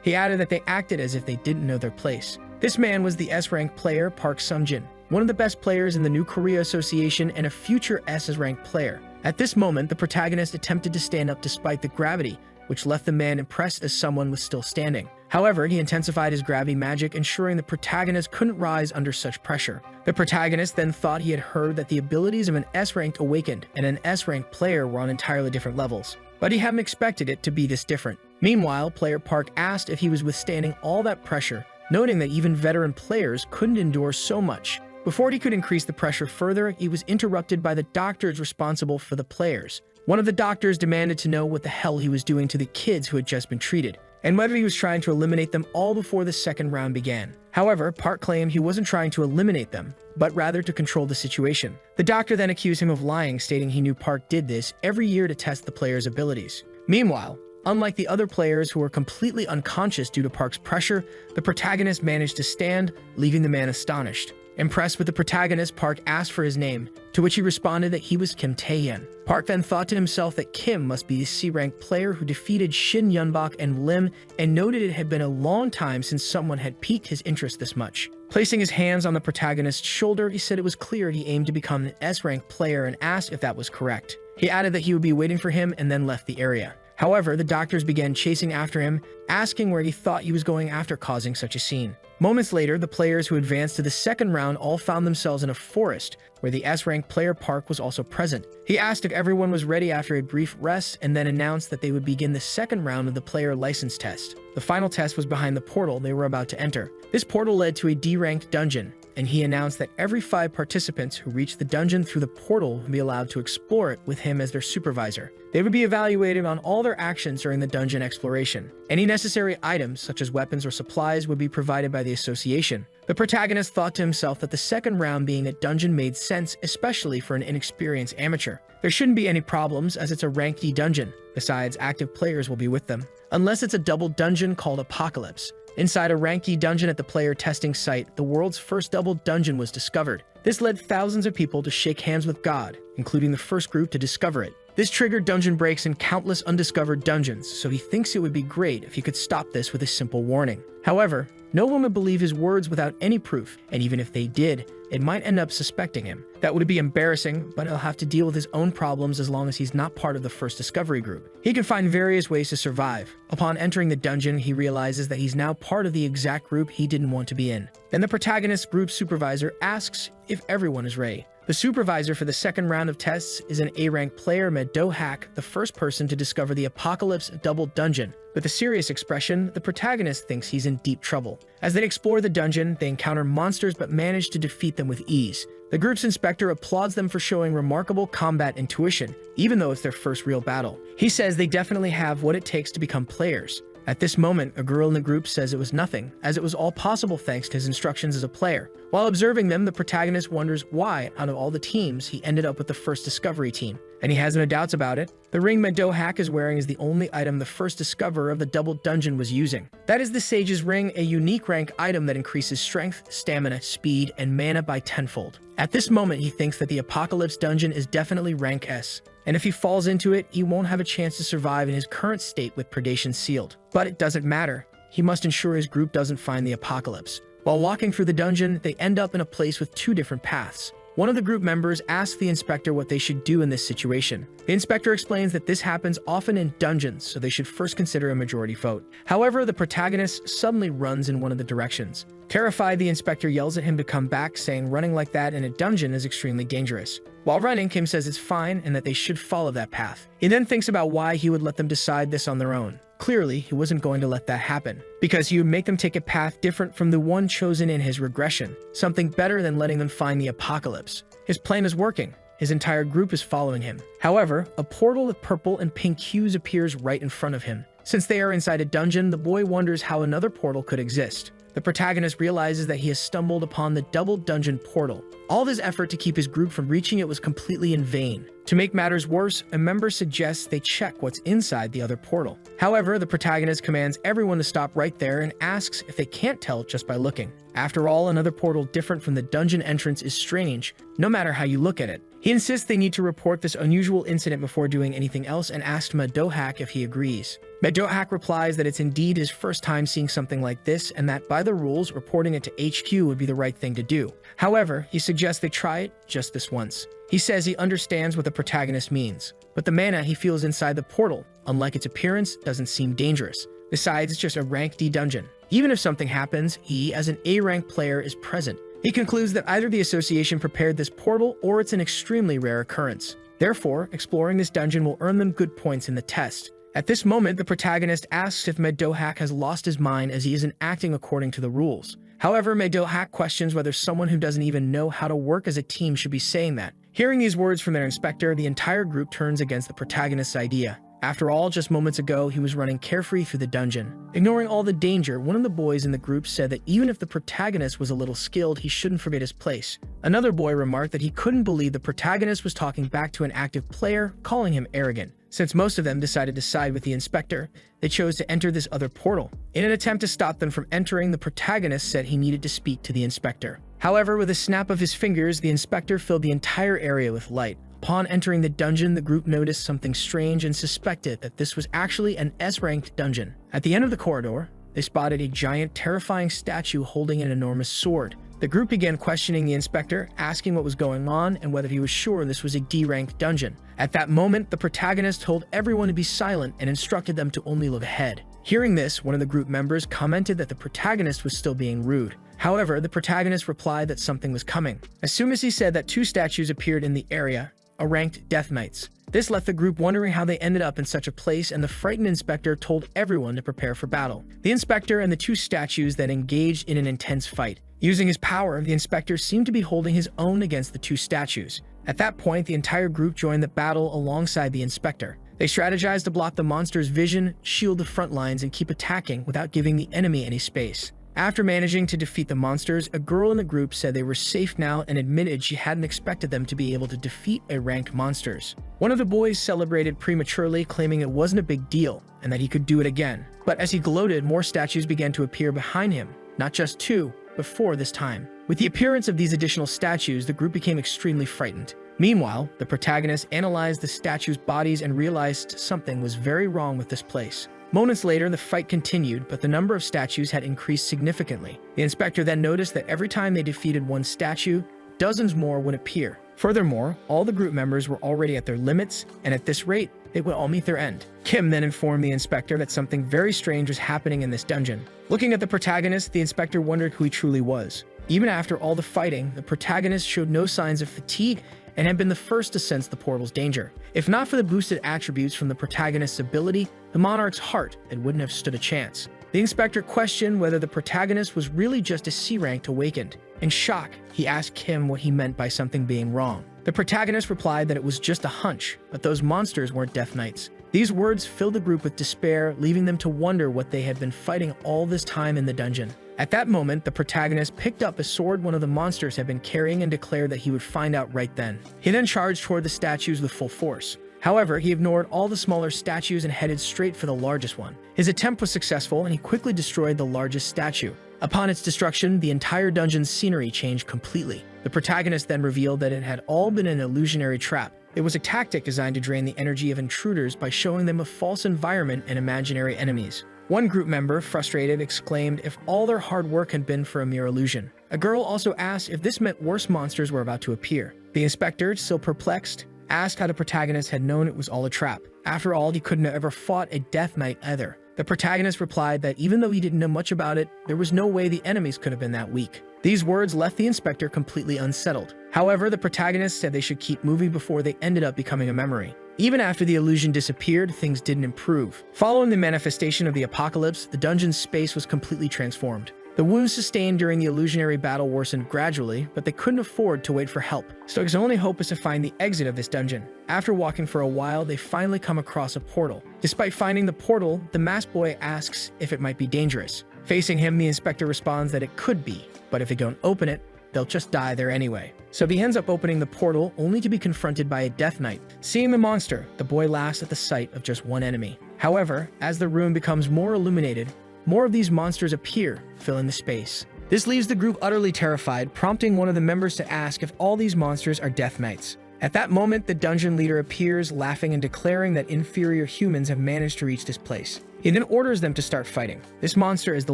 He added that they acted as if they didn't know their place. This man was the S-rank player Park Sungjin, one of the best players in the New Korea Association and a future S-rank player. At this moment, the protagonist attempted to stand up despite the gravity, which left the man impressed as someone was still standing. However, he intensified his gravity magic, ensuring the protagonist couldn't rise under such pressure. The protagonist then thought he had heard that the abilities of an S-rank awakened and an S-rank player were on entirely different levels, but he hadn't expected it to be this different. Meanwhile, player Park asked if he was withstanding all that pressure, noting that even veteran players couldn't endure so much. Before he could increase the pressure further, he was interrupted by the doctors responsible for the players. One of the doctors demanded to know what the hell he was doing to the kids who had just been treated, and whether he was trying to eliminate them all before the second round began. However, Park claimed he wasn't trying to eliminate them, but rather to control the situation. The doctor then accused him of lying, stating he knew Park did this every year to test the players' abilities. Meanwhile, unlike the other players who were completely unconscious due to Park's pressure, the protagonist managed to stand, leaving the man astonished. Impressed with the protagonist, Park asked for his name, to which he responded that he was Kim Tae-yeon. Park then thought to himself that Kim must be the C-rank player who defeated Shin Yunbok and Lim, and noted it had been a long time since someone had piqued his interest this much. Placing his hands on the protagonist's shoulder, he said it was clear he aimed to become an S-rank player and asked if that was correct. He added that he would be waiting for him and then left the area. However, the doctors began chasing after him, asking where he thought he was going after causing such a scene. Moments later, the players who advanced to the second round all found themselves in a forest, where the S-rank player Park was also present. He asked if everyone was ready after a brief rest, and then announced that they would begin the second round of the player license test. The final test was behind the portal they were about to enter. This portal led to a D-ranked dungeon, and he announced that every 5 participants who reached the dungeon through the portal would be allowed to explore it with him as their supervisor. They would be evaluated on all their actions during the dungeon exploration. Any necessary items, such as weapons or supplies, would be provided by the association. The protagonist thought to himself that the second round being a dungeon made sense, especially for an inexperienced amateur. There shouldn't be any problems, as it's a rank D dungeon. Besides, active players will be with them. Unless it's a double dungeon called Apocalypse. Inside a rank D dungeon at the player testing site, the world's first double dungeon was discovered. This led thousands of people to shake hands with God, including the first group to discover it. This triggered dungeon breaks in countless undiscovered dungeons, so he thinks it would be great if he could stop this with a simple warning. However, no one would believe his words without any proof, and even if they did, it might end up suspecting him. That would be embarrassing, but he'll have to deal with his own problems as long as he's not part of the first discovery group. He can find various ways to survive. Upon entering the dungeon, he realizes that he's now part of the exact group he didn't want to be in. Then the protagonist's group supervisor asks if everyone is ready. The supervisor for the second round of tests is an A-rank player, Do-hak, the first person to discover the Apocalypse double dungeon. With a serious expression, the protagonist thinks he's in deep trouble. As they explore the dungeon, they encounter monsters but manage to defeat them with ease. The group's inspector applauds them for showing remarkable combat intuition, even though it's their first real battle. He says they definitely have what it takes to become players. At this moment, a girl in the group says it was nothing, as it was all possible thanks to his instructions as a player. While observing them, the protagonist wonders why, out of all the teams, he ended up with the first discovery team. And he has no doubts about it. The ring Do-hak is wearing is the only item the first discoverer of the double dungeon was using. That is the Sage's Ring, a unique rank item that increases strength, stamina, speed, and mana by tenfold. At this moment, he thinks that the Apocalypse dungeon is definitely rank S. And if he falls into it, he won't have a chance to survive in his current state with predation sealed. But it doesn't matter. He must ensure his group doesn't find the Apocalypse. While walking through the dungeon, they end up in a place with 2 different paths. One of the group members asks the inspector what they should do in this situation. The inspector explains that this happens often in dungeons, so they should first consider a majority vote. However, the protagonist suddenly runs in one of the directions. Terrified, the inspector yells at him to come back, saying running like that in a dungeon is extremely dangerous. While running, Kim says it's fine and that they should follow that path. He then thinks about why he would let them decide this on their own. Clearly, he wasn't going to let that happen, because he would make them take a path different from the one chosen in his regression, something better than letting them find the Apocalypse. His plan is working. His entire group is following him. However, a portal with purple and pink hues appears right in front of him. Since they are inside a dungeon, the boy wonders how another portal could exist. The protagonist realizes that he has stumbled upon the double dungeon portal. All of his effort to keep his group from reaching it was completely in vain. To make matters worse, a member suggests they check what's inside the other portal. However, the protagonist commands everyone to stop right there and asks if they can't tell just by looking. After all, another portal different from the dungeon entrance is strange, no matter how you look at it. He insists they need to report this unusual incident before doing anything else and asks Do-hak if he agrees. Do-hak replies that it's indeed his first time seeing something like this and that by the rules, reporting it to HQ would be the right thing to do. However, he suggests they try it just this once. He says he understands what the protagonist means, but the mana he feels inside the portal, unlike its appearance, doesn't seem dangerous. Besides, it's just a rank D dungeon. Even if something happens, he, as an A-rank player, is present. He concludes that either the association prepared this portal or it's an extremely rare occurrence. Therefore, exploring this dungeon will earn them good points in the test. At this moment, the protagonist asks if Do-hak has lost his mind as he isn't acting according to the rules. However, Maydo-Hack questions whether someone who doesn't even know how to work as a team should be saying that. Hearing these words from their inspector, the entire group turns against the protagonist's idea. After all, just moments ago, he was running carefree through the dungeon. Ignoring all the danger, one of the boys in the group said that even if the protagonist was a little skilled, he shouldn't forget his place. Another boy remarked that he couldn't believe the protagonist was talking back to an active player, calling him arrogant. Since most of them decided to side with the inspector, they chose to enter this other portal. In an attempt to stop them from entering, the protagonist said he needed to speak to the inspector. However, with a snap of his fingers, the inspector filled the entire area with light. Upon entering the dungeon, the group noticed something strange and suspected that this was actually an S-ranked dungeon. At the end of the corridor, they spotted a giant, terrifying statue holding an enormous sword. The group began questioning the inspector, asking what was going on and whether he was sure this was a D-ranked dungeon. At that moment, the protagonist told everyone to be silent and instructed them to only look ahead. Hearing this, one of the group members commented that the protagonist was still being rude. However, the protagonist replied that something was coming. As soon as he said that, two statues appeared in the area, ranked Death Knights. This left the group wondering how they ended up in such a place, and the frightened inspector told everyone to prepare for battle. The inspector and the two statues then engaged in an intense fight. Using his power, the inspector seemed to be holding his own against the two statues. At that point, the entire group joined the battle alongside the inspector. They strategized to block the monster's vision, shield the front lines, and keep attacking without giving the enemy any space. After managing to defeat the monsters, a girl in the group said they were safe now and admitted she hadn't expected them to be able to defeat ranked monsters. One of the boys celebrated prematurely, claiming it wasn't a big deal and that he could do it again. But as he gloated, more statues began to appear behind him, not just two, but four this time. With the appearance of these additional statues, the group became extremely frightened. Meanwhile, the protagonist analyzed the statues' bodies and realized something was very wrong with this place. Moments later, the fight continued, but the number of statues had increased significantly. The inspector then noticed that every time they defeated one statue, dozens more would appear. Furthermore, all the group members were already at their limits, and at this rate, they would all meet their end. Kim then informed the inspector that something very strange was happening in this dungeon. Looking at the protagonist, the inspector wondered who he truly was. Even after all the fighting, the protagonist showed no signs of fatigue and had been the first to sense the portal's danger. If not for the boosted attributes from the protagonist's ability, the monarch's heart, it wouldn't have stood a chance. The inspector questioned whether the protagonist was really just a C-ranked awakened. In shock, he asked Kim what he meant by something being wrong. The protagonist replied that it was just a hunch, but those monsters weren't Death Knights. These words filled the group with despair, leaving them to wonder what they had been fighting all this time in the dungeon. At that moment, the protagonist picked up a sword one of the monsters had been carrying and declared that he would find out right then. He then charged toward the statues with full force. However, he ignored all the smaller statues and headed straight for the largest one. His attempt was successful, and he quickly destroyed the largest statue. Upon its destruction, the entire dungeon's scenery changed completely. The protagonist then revealed that it had all been an illusionary trap. It was a tactic designed to drain the energy of intruders by showing them a false environment and imaginary enemies. One group member, frustrated, exclaimed if all their hard work had been for a mere illusion. A girl also asked if this meant worse monsters were about to appear. The inspector, still perplexed, asked how the protagonist had known it was all a trap. After all, he couldn't have ever fought a Death Knight either. The protagonist replied that even though he didn't know much about it, there was no way the enemies could have been that weak. These words left the inspector completely unsettled. However, the protagonist said they should keep moving before they ended up becoming a memory. Even after the illusion disappeared, things didn't improve. Following the manifestation of the apocalypse, the dungeon's space was completely transformed. The wounds sustained during the illusionary battle worsened gradually, but they couldn't afford to wait for help. Stoke's only hope is to find the exit of this dungeon. After walking for a while, they finally come across a portal. Despite finding the portal, the masked boy asks if it might be dangerous. Facing him, the inspector responds that it could be, but if they don't open it, they'll just die there anyway. So he ends up opening the portal, only to be confronted by a Death Knight. Seeing the monster, the boy laughs at the sight of just one enemy. However, as the room becomes more illuminated, more of these monsters appear, filling the space. This leaves the group utterly terrified, prompting one of the members to ask if all these monsters are Death Knights. At that moment, the dungeon leader appears, laughing and declaring that inferior humans have managed to reach this place. He then orders them to start fighting. This monster is the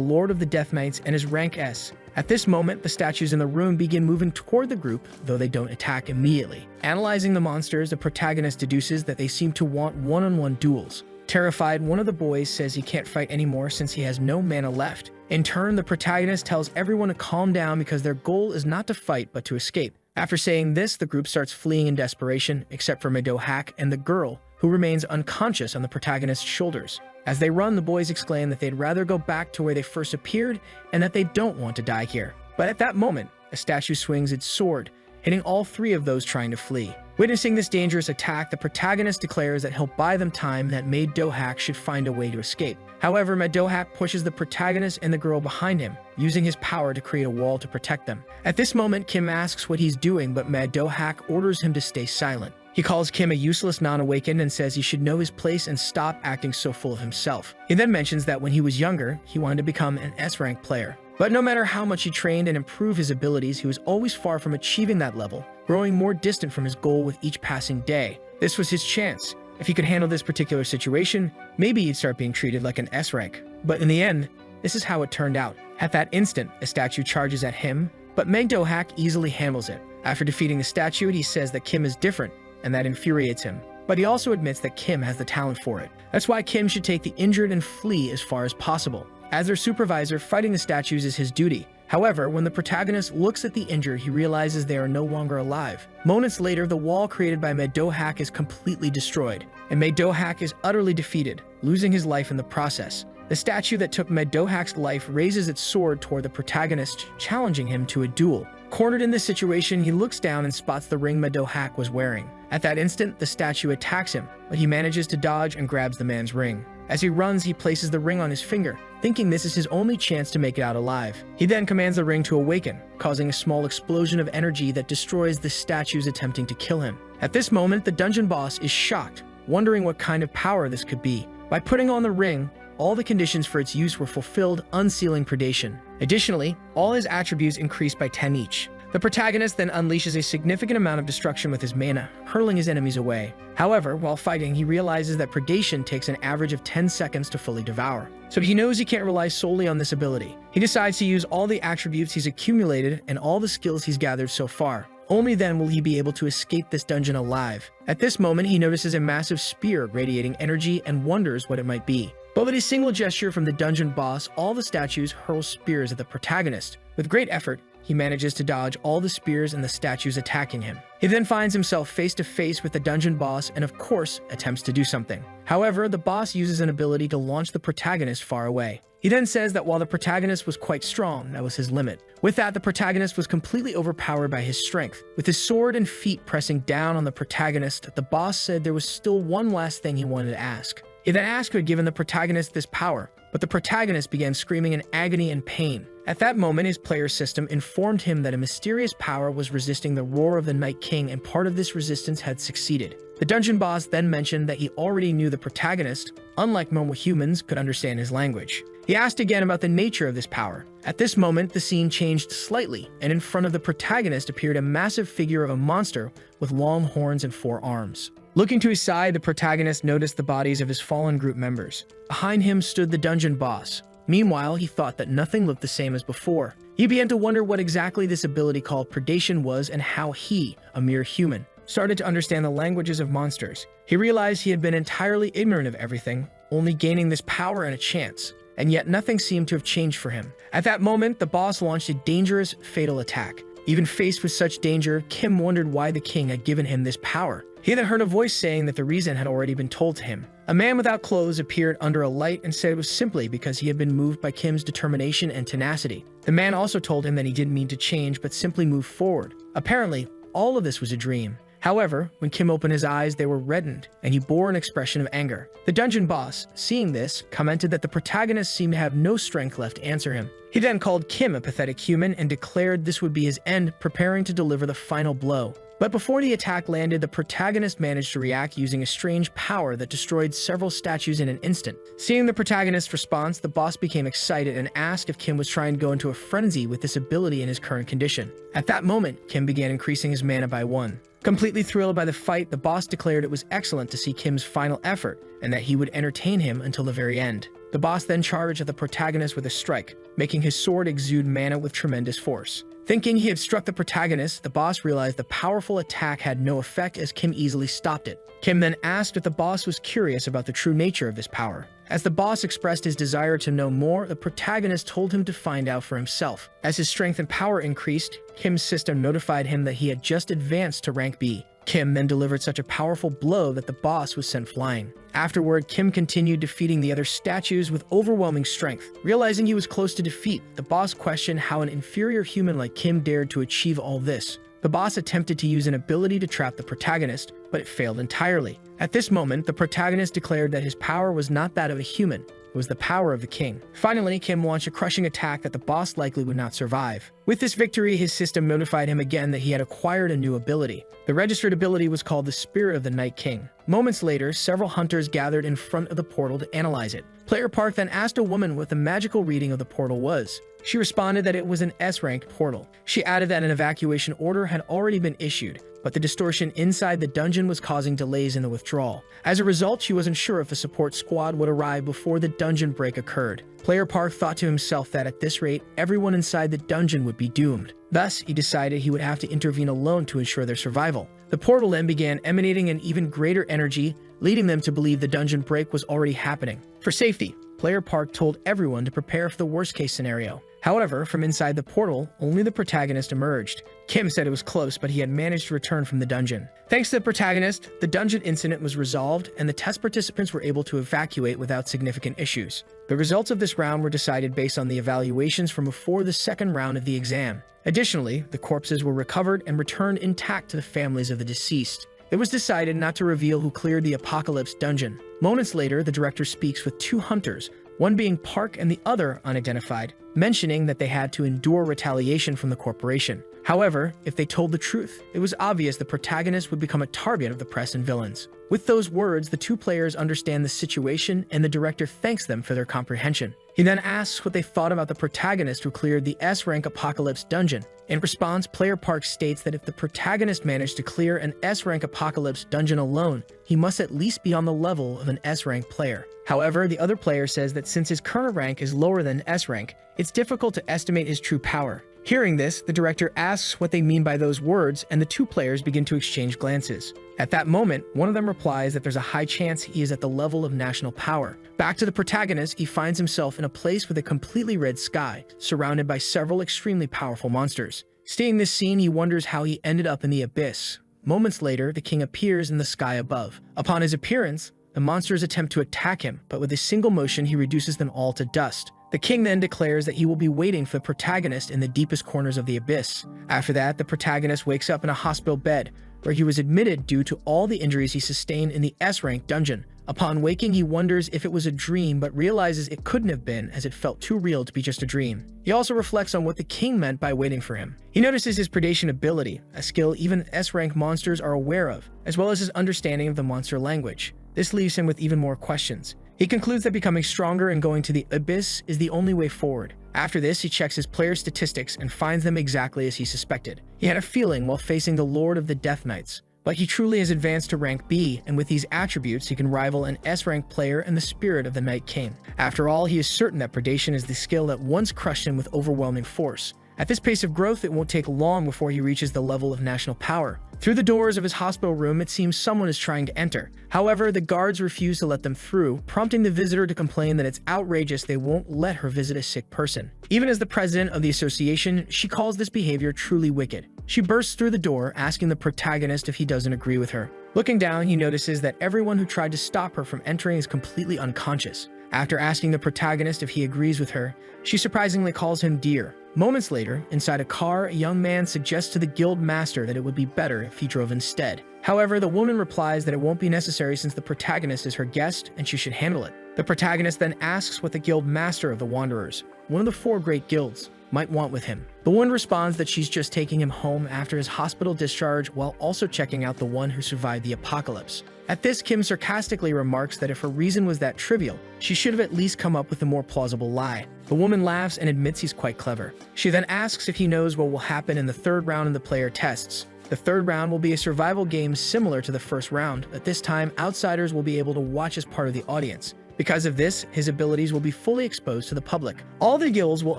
Lord of the Death Knights and is rank S. At this moment, the statues in the room begin moving toward the group, though they don't attack immediately. Analyzing the monsters, the protagonist deduces that they seem to want one-on-one duels. Terrified, one of the boys says he can't fight anymore since he has no mana left. In turn, the protagonist tells everyone to calm down because their goal is not to fight but to escape. After saying this, the group starts fleeing in desperation, except for Maydo-Hack and the girl, who remains unconscious on the protagonist's shoulders. As they run, the boys exclaim that they'd rather go back to where they first appeared and that they don't want to die here. But at that moment, a statue swings its sword, hitting all three of those trying to flee. Witnessing this dangerous attack, the protagonist declares that he'll buy them time and that Maid-Dohak should find a way to escape. However, Maid-Dohak pushes the protagonist and the girl behind him, using his power to create a wall to protect them. At this moment, Kim asks what he's doing, but Maid-Dohak orders him to stay silent. He calls Kim a useless non-awakened and says he should know his place and stop acting so full of himself. He then mentions that when he was younger, he wanted to become an S-rank player. But no matter how much he trained and improved his abilities, he was always far from achieving that level, growing more distant from his goal with each passing day. This was his chance. If he could handle this particular situation, maybe he'd start being treated like an S-rank. But in the end, this is how it turned out. At that instant, a statue charges at him, but Maid-Dohak easily handles it. After defeating the statue, he says that Kim is different, and that infuriates him. But he also admits that Kim has the talent for it. That's why Kim should take the injured and flee as far as possible. As their supervisor, fighting the statues is his duty. However, when the protagonist looks at the injured, he realizes they are no longer alive. Moments later, the wall created by Maid-Dohak is completely destroyed, and Maid-Dohak is utterly defeated, losing his life in the process. The statue that took Maid-Dohak's life raises its sword toward the protagonist, challenging him to a duel. Cornered in this situation, he looks down and spots the ring Maid-Dohak was wearing. At that instant, the statue attacks him, but he manages to dodge and grabs the man's ring. As he runs, he places the ring on his finger, thinking this is his only chance to make it out alive. He then commands the ring to awaken, causing a small explosion of energy that destroys the statues attempting to kill him. At this moment, the dungeon boss is shocked, wondering what kind of power this could be. By putting on the ring, all the conditions for its use were fulfilled, unsealing predation. Additionally, all his attributes increased by 10 each. The protagonist then unleashes a significant amount of destruction with his mana, hurling his enemies away. However, while fighting, he realizes that predation takes an average of 10 seconds to fully devour. So he knows he can't rely solely on this ability. He decides to use all the attributes he's accumulated and all the skills he's gathered so far. Only then will he be able to escape this dungeon alive. At this moment, he notices a massive spear radiating energy and wonders what it might be. But with a single gesture from the dungeon boss, all the statues hurl spears at the protagonist. With great effort, he manages to dodge all the spears and the statues attacking him. He then finds himself face to face with the dungeon boss and of course attempts to do something. However, the boss uses an ability to launch the protagonist far away. He then says that while the protagonist was quite strong, that was his limit. With that, the protagonist was completely overpowered by his strength. With his sword and feet pressing down on the protagonist, the boss said there was still one last thing he wanted to ask. He then asked who had given the protagonist this power, but the protagonist began screaming in agony and pain. At that moment, his player system informed him that a mysterious power was resisting the roar of the Night King, and part of this resistance had succeeded. The dungeon boss then mentioned that he already knew the protagonist, unlike normal humans, could understand his language. He asked again about the nature of this power. At this moment, the scene changed slightly, and in front of the protagonist appeared a massive figure of a monster with long horns and 4 arms. Looking to his side, the protagonist noticed the bodies of his fallen group members. Behind him stood the dungeon boss. Meanwhile, he thought that nothing looked the same as before. He began to wonder what exactly this ability called predation was and how he, a mere human, started to understand the languages of monsters. He realized he had been entirely ignorant of everything, only gaining this power and a chance. And yet nothing seemed to have changed for him. At that moment, the boss launched a dangerous, fatal attack. Even faced with such danger, Kim wondered why the king had given him this power. He then heard a voice saying that the reason had already been told to him. A man without clothes appeared under a light and said it was simply because he had been moved by Kim's determination and tenacity. The man also told him that he didn't mean to change but simply move forward. Apparently, all of this was a dream. However, when Kim opened his eyes, they were reddened, and he bore an expression of anger. The dungeon boss, seeing this, commented that the protagonist seemed to have no strength left to answer him. He then called Kim a pathetic human and declared this would be his end, preparing to deliver the final blow. But before the attack landed, the protagonist managed to react using a strange power that destroyed several statues in an instant. Seeing the protagonist's response, the boss became excited and asked if Kim was trying to go into a frenzy with this ability in his current condition. At that moment, Kim began increasing his mana by 1. Completely thrilled by the fight, the boss declared it was excellent to see Kim's final effort and that he would entertain him until the very end. The boss then charged at the protagonist with a strike, making his sword exude mana with tremendous force. Thinking he had struck the protagonist, the boss realized the powerful attack had no effect as Kim easily stopped it. Kim then asked if the boss was curious about the true nature of this power. As the boss expressed his desire to know more, the protagonist told him to find out for himself. As his strength and power increased, Kim's system notified him that he had just advanced to rank B. Kim then delivered such a powerful blow that the boss was sent flying. Afterward, Kim continued defeating the other statues with overwhelming strength. Realizing he was close to defeat, the boss questioned how an inferior human like Kim dared to achieve all this. The boss attempted to use an ability to trap the protagonist, but it failed entirely. At this moment, the protagonist declared that his power was not that of a human. It was the power of the king. Finally, Kim launched a crushing attack that the boss likely would not survive. With this victory, his system notified him again that he had acquired a new ability. The registered ability was called the Spirit of the Night King. Moments later, several hunters gathered in front of the portal to analyze it. Player Park then asked a woman what the magical reading of the portal was. She responded that it was an S-ranked portal. She added that an evacuation order had already been issued, but the distortion inside the dungeon was causing delays in the withdrawal. As a result, she wasn't sure if a support squad would arrive before the dungeon break occurred. Player Park thought to himself that at this rate, everyone inside the dungeon would be doomed. Thus, he decided he would have to intervene alone to ensure their survival. The portal then began emanating an even greater energy, leading them to believe the dungeon break was already happening. For safety, Player Park told everyone to prepare for the worst-case scenario. However, from inside the portal, only the protagonist emerged. Kim said it was close, but he had managed to return from the dungeon. Thanks to the protagonist, the dungeon incident was resolved, and the test participants were able to evacuate without significant issues. The results of this round were decided based on the evaluations from before the second round of the exam. Additionally, the corpses were recovered and returned intact to the families of the deceased. It was decided not to reveal who cleared the Apocalypse dungeon. Moments later, the director speaks with two hunters, one being Park and the other unidentified, mentioning that they had to endure retaliation from the corporation. However, if they told the truth, it was obvious the protagonist would become a target of the press and villains. With those words, the two players understand the situation and the director thanks them for their comprehension. He then asks what they thought about the protagonist who cleared the S-rank Apocalypse dungeon. In response, Player Park states that if the protagonist managed to clear an S-rank Apocalypse dungeon alone, he must at least be on the level of an S-rank player. However, the other player says that since his current rank is lower than S-rank, it's difficult to estimate his true power. Hearing this, the director asks what they mean by those words, and the two players begin to exchange glances. At that moment, one of them replies that there's a high chance he is at the level of national power. Back to the protagonist, he finds himself in a place with a completely red sky, surrounded by several extremely powerful monsters. Seeing this scene, he wonders how he ended up in the abyss. Moments later, the king appears in the sky above. Upon his appearance, the monsters attempt to attack him, but with a single motion, he reduces them all to dust. The king then declares that he will be waiting for the protagonist in the deepest corners of the abyss. After that, the protagonist wakes up in a hospital bed, where he was admitted due to all the injuries he sustained in the S-rank dungeon. Upon waking, he wonders if it was a dream, but realizes it couldn't have been, as it felt too real to be just a dream. He also reflects on what the king meant by waiting for him. He notices his predation ability, a skill even S-rank monsters are aware of, as well as his understanding of the monster language. This leaves him with even more questions. He concludes that becoming stronger and going to the abyss is the only way forward. After this, he checks his player statistics and finds them exactly as he suspected. He had a feeling while facing the Lord of the Death Knights, but he truly has advanced to rank B, and with these attributes, he can rival an S-rank player and the Spirit of the Night King. After all, he is certain that predation is the skill that once crushed him with overwhelming force. At this pace of growth, it won't take long before he reaches the level of national power. Through the doors of his hospital room, it seems someone is trying to enter. However, the guards refuse to let them through, prompting the visitor to complain that it's outrageous they won't let her visit a sick person. Even as the president of the association, she calls this behavior truly wicked. She bursts through the door, asking the protagonist if he doesn't agree with her. Looking down, he notices that everyone who tried to stop her from entering is completely unconscious. After asking the protagonist if he agrees with her, she surprisingly calls him dear. Moments later, inside a car, a young man suggests to the guild master that it would be better if he drove instead. However, the woman replies that it won't be necessary since the protagonist is her guest and she should handle it. The protagonist then asks what the guild master of the Wanderers, one of the 4 great guilds, might want with him. The woman responds that she's just taking him home after his hospital discharge while also checking out the one who survived the apocalypse. At this, Kim sarcastically remarks that if her reason was that trivial, she should have at least come up with a more plausible lie. The woman laughs and admits he's quite clever. She then asks if he knows what will happen in the third round of the player tests. The third round will be a survival game similar to the first round, but this time outsiders will be able to watch as part of the audience. Because of this, his abilities will be fully exposed to the public. All the guilds will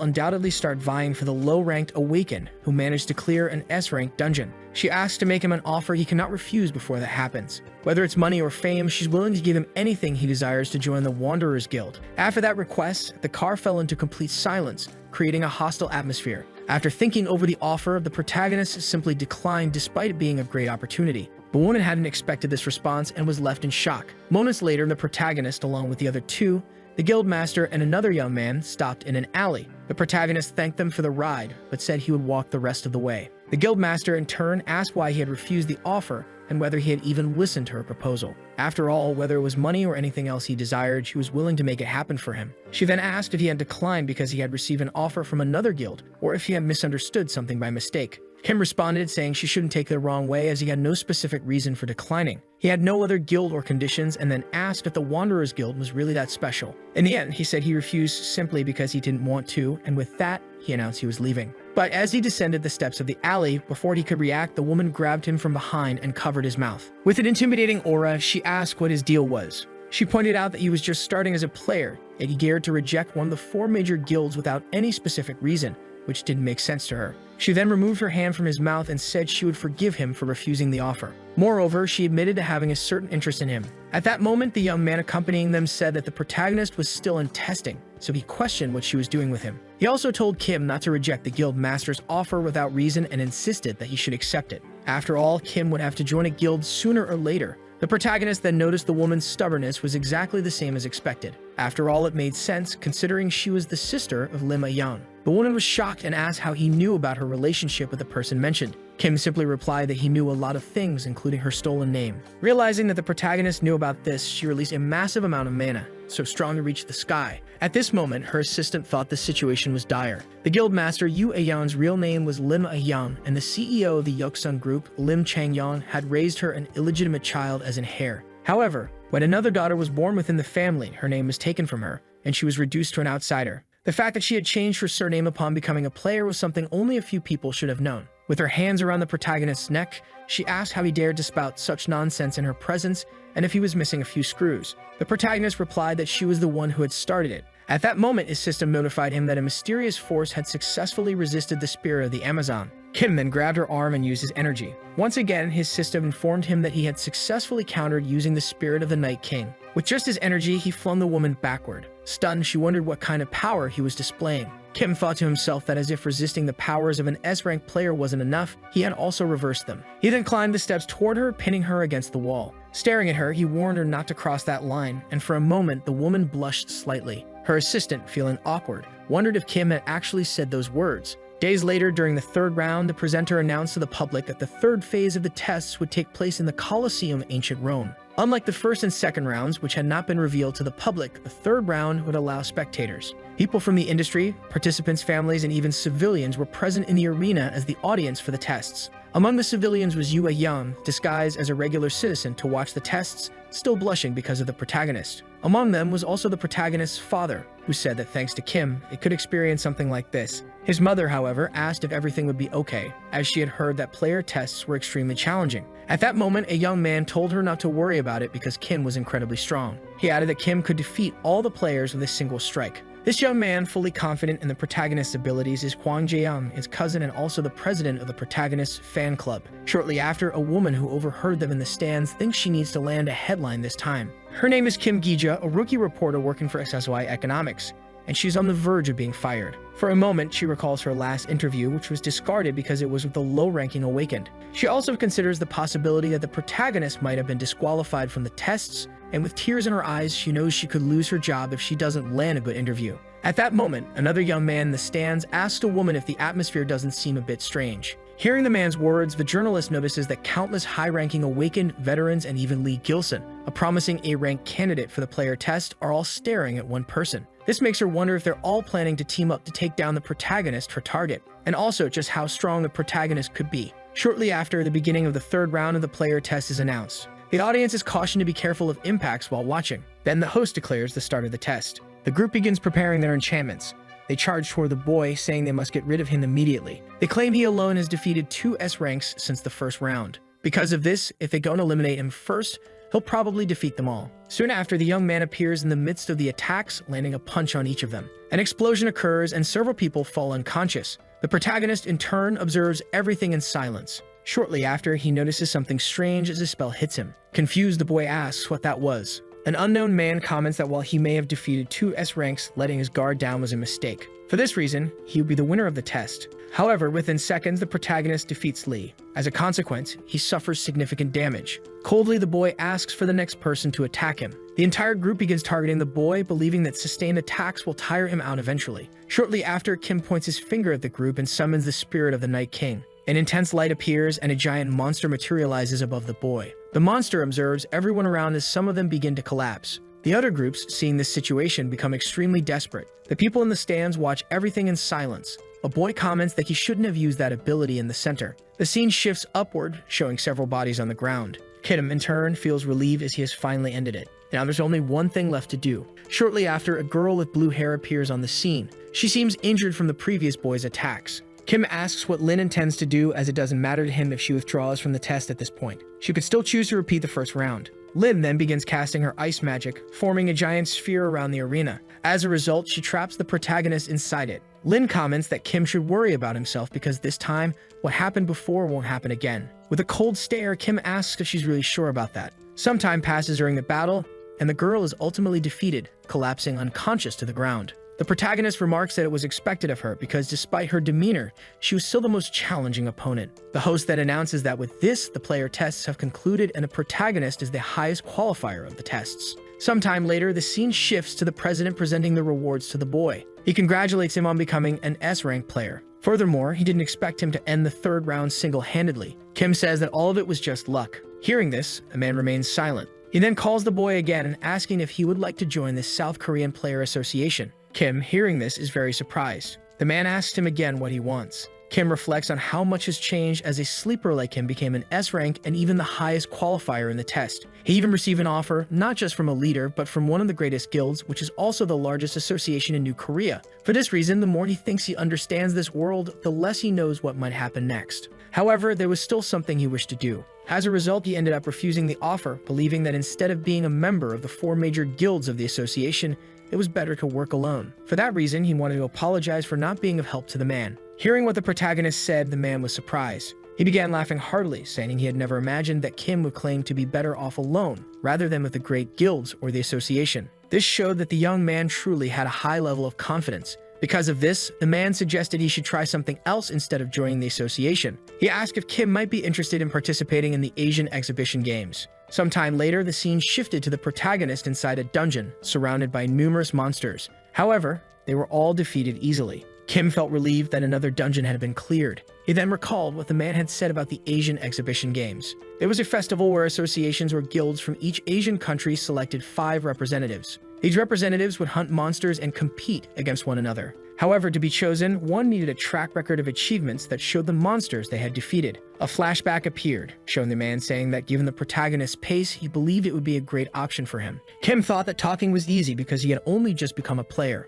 undoubtedly start vying for the low-ranked Awakened, who managed to clear an S-ranked dungeon. She asks to make him an offer he cannot refuse before that happens. Whether it's money or fame, she's willing to give him anything he desires to join the Wanderers Guild. After that request, the car fell into complete silence, creating a hostile atmosphere. After thinking over the offer, the protagonist simply declined despite it being a great opportunity. The woman hadn't expected this response and was left in shock. Moments later, the protagonist, along with the other two, the guildmaster and another young man, stopped in an alley. The protagonist thanked them for the ride, but said he would walk the rest of the way. The guildmaster in turn asked why he had refused the offer and whether he had even listened to her proposal. After all, whether it was money or anything else he desired, she was willing to make it happen for him. She then asked if he had declined because he had received an offer from another guild, or if he had misunderstood something by mistake. Kim responded saying she shouldn't take it the wrong way as he had no specific reason for declining. He had no other guild or conditions, and then asked if the Wanderers Guild was really that special. In the end, he said he refused simply because he didn't want to, and with that, he announced he was leaving. But as he descended the steps of the alley, before he could react, the woman grabbed him from behind and covered his mouth. With an intimidating aura, she asked what his deal was. She pointed out that he was just starting as a player, yet he dared to reject one of the 4 major guilds without any specific reason, which didn't make sense to her. She then removed her hand from his mouth and said she would forgive him for refusing the offer. Moreover, she admitted to having a certain interest in him. At that moment, the young man accompanying them said that the protagonist was still in testing, so he questioned what she was doing with him. He also told Kim not to reject the guild master's offer without reason and insisted that he should accept it. After all, Kim would have to join a guild sooner or later. The protagonist then noticed the woman's stubbornness was exactly the same as expected. After all, it made sense, considering she was the sister of Lim A-young. The woman was shocked and asked how he knew about her relationship with the person mentioned. Kim simply replied that he knew a lot of things, including her stolen name. Realizing that the protagonist knew about this, she released a massive amount of mana, so strong to reach the sky. At this moment, her assistant thought the situation was dire. The guildmaster Yu A-young's real name was Lim A-young, and the CEO of the Yuksun group, Lim Chang-yong, had raised her an illegitimate child as an heir. However, when another daughter was born within the family, her name was taken from her, and she was reduced to an outsider. The fact that she had changed her surname upon becoming a player was something only a few people should have known. With her hands around the protagonist's neck, she asked how he dared to spout such nonsense in her presence and if he was missing a few screws. The protagonist replied that she was the one who had started it. At that moment, his system notified him that a mysterious force had successfully resisted the spirit of the Amazon. Kim then grabbed her arm and used his energy. Once again, his system informed him that he had successfully countered using the spirit of the Night King. With just his energy, he flung the woman backward. Stunned, she wondered what kind of power he was displaying. Kim thought to himself that as if resisting the powers of an S-rank player wasn't enough, he had also reversed them. He then climbed the steps toward her, pinning her against the wall. Staring at her, he warned her not to cross that line, and for a moment, the woman blushed slightly. Her assistant, feeling awkward, wondered if Kim had actually said those words. Days later, during the 3rd round, the presenter announced to the public that the 3rd phase of the tests would take place in the Colosseum of ancient Rome. Unlike the 1st and 2nd rounds, which had not been revealed to the public, the 3rd round would allow spectators. People from the industry, participants' families, and even civilians were present in the arena as the audience for the tests. Among the civilians was Yu A-young, disguised as a regular citizen to watch the tests, still blushing because of the protagonist. Among them was also the protagonist's father, who said that thanks to Kim, it could experience something like this. His mother, however, asked if everything would be okay, as she had heard that player tests were extremely challenging. At that moment, a young man told her not to worry about it because Kim was incredibly strong. He added that Kim could defeat all the players with a single strike. This young man, fully confident in the protagonist's abilities, is Hwang Jae-young, his cousin and also the president of the protagonist's fan club. Shortly after, a woman who overheard them in the stands thinks she needs to land a headline this time. Her name is Kim Gi-ja, a rookie reporter working for SSY Economics, and she's on the verge of being fired. For a moment, she recalls her last interview, which was discarded because it was with the low-ranking Awakened. She also considers the possibility that the protagonist might have been disqualified from the tests, and with tears in her eyes, she knows she could lose her job if she doesn't land a good interview. At that moment, another young man in the stands asks a woman if the atmosphere doesn't seem a bit strange. Hearing the man's words, the journalist notices that countless high-ranking Awakened, veterans, and even Lee Gilson, a promising A-rank candidate for the player test, are all staring at one person. This makes her wonder if they're all planning to team up to take down the protagonist, her target, and also just how strong the protagonist could be. Shortly after, the beginning of the 3rd round of the player test is announced. The audience is cautioned to be careful of impacts while watching. Then the host declares the start of the test. The group begins preparing their enchantments. They charge toward the boy, saying they must get rid of him immediately. They claim he alone has defeated 2 S ranks since the 1st round. Because of this, if they go and eliminate him first, he'll probably defeat them all. Soon after, the young man appears in the midst of the attacks, landing a punch on each of them. An explosion occurs and several people fall unconscious. The protagonist, in turn, observes everything in silence. Shortly after, he notices something strange as a spell hits him. Confused, the boy asks what that was. An unknown man comments that while he may have defeated 2 S ranks, letting his guard down was a mistake. For this reason, he would be the winner of the test. However, within seconds, the protagonist defeats Lee. As a consequence, he suffers significant damage. Coldly, the boy asks for the next person to attack him. The entire group begins targeting the boy, believing that sustained attacks will tire him out eventually. Shortly after, Kim points his finger at the group and summons the spirit of the Night King. An intense light appears and a giant monster materializes above the boy. The monster observes everyone around as some of them begin to collapse. The other groups, seeing this situation, become extremely desperate. The people in the stands watch everything in silence. A boy comments that he shouldn't have used that ability in the center. The scene shifts upward, showing several bodies on the ground. Kim, in turn, feels relieved as he has finally ended it. Now there's only one thing left to do. Shortly after, a girl with blue hair appears on the scene. She seems injured from the previous boy's attacks. Kim asks what Lin intends to do, as it doesn't matter to him if she withdraws from the test at this point. She could still choose to repeat the first round. Lin then begins casting her ice magic, forming a giant sphere around the arena. As a result, she traps the protagonist inside it. Lin comments that Kim should worry about himself because this time, what happened before won't happen again. With a cold stare, Kim asks if she's really sure about that. Some time passes during the battle, and the girl is ultimately defeated, collapsing unconscious to the ground. The protagonist remarks that it was expected of her because despite her demeanor, she was still the most challenging opponent. The host then announces that with this, the player tests have concluded and the protagonist is the highest qualifier of the tests. Sometime later, the scene shifts to the president presenting the rewards to the boy. He congratulates him on becoming an S-rank player. Furthermore, he didn't expect him to end the third round single-handedly. Kim says that all of it was just luck. Hearing this, a man remains silent. He then calls the boy again and asking if he would like to join the South Korean Player Association. Kim, hearing this, is very surprised. The man asks him again what he wants. Kim reflects on how much has changed as a sleeper like him became an S-rank and even the highest qualifier in the test. He even received an offer not just from a leader, but from one of the greatest guilds, which is also the largest association in New Korea. For this reason, the more he thinks he understands this world, the less he knows what might happen next. However, there was still something he wished to do. As a result, he ended up refusing the offer, believing that instead of being a member of the 4 major guilds of the association, it was better to work alone. For that reason, he wanted to apologize for not being of help to the man. Hearing what the protagonist said, the man was surprised. He began laughing heartily, saying he had never imagined that Kim would claim to be better off alone, rather than with the great guilds or the association. This showed that the young man truly had a high level of confidence. Because of this, the man suggested he should try something else instead of joining the association. He asked if Kim might be interested in participating in the Asian exhibition games. Sometime later, the scene shifted to the protagonist inside a dungeon, surrounded by numerous monsters. However, they were all defeated easily. Kim felt relieved that another dungeon had been cleared. He then recalled what the man had said about the Asian exhibition games. It was a festival where associations or guilds from each Asian country selected 5 representatives. These representatives would hunt monsters and compete against one another. However, to be chosen, one needed a track record of achievements that showed the monsters they had defeated. A flashback appeared, showing the man saying that given the protagonist's pace, he believed it would be a great option for him. Kim thought that talking was easy because he had only just become a player.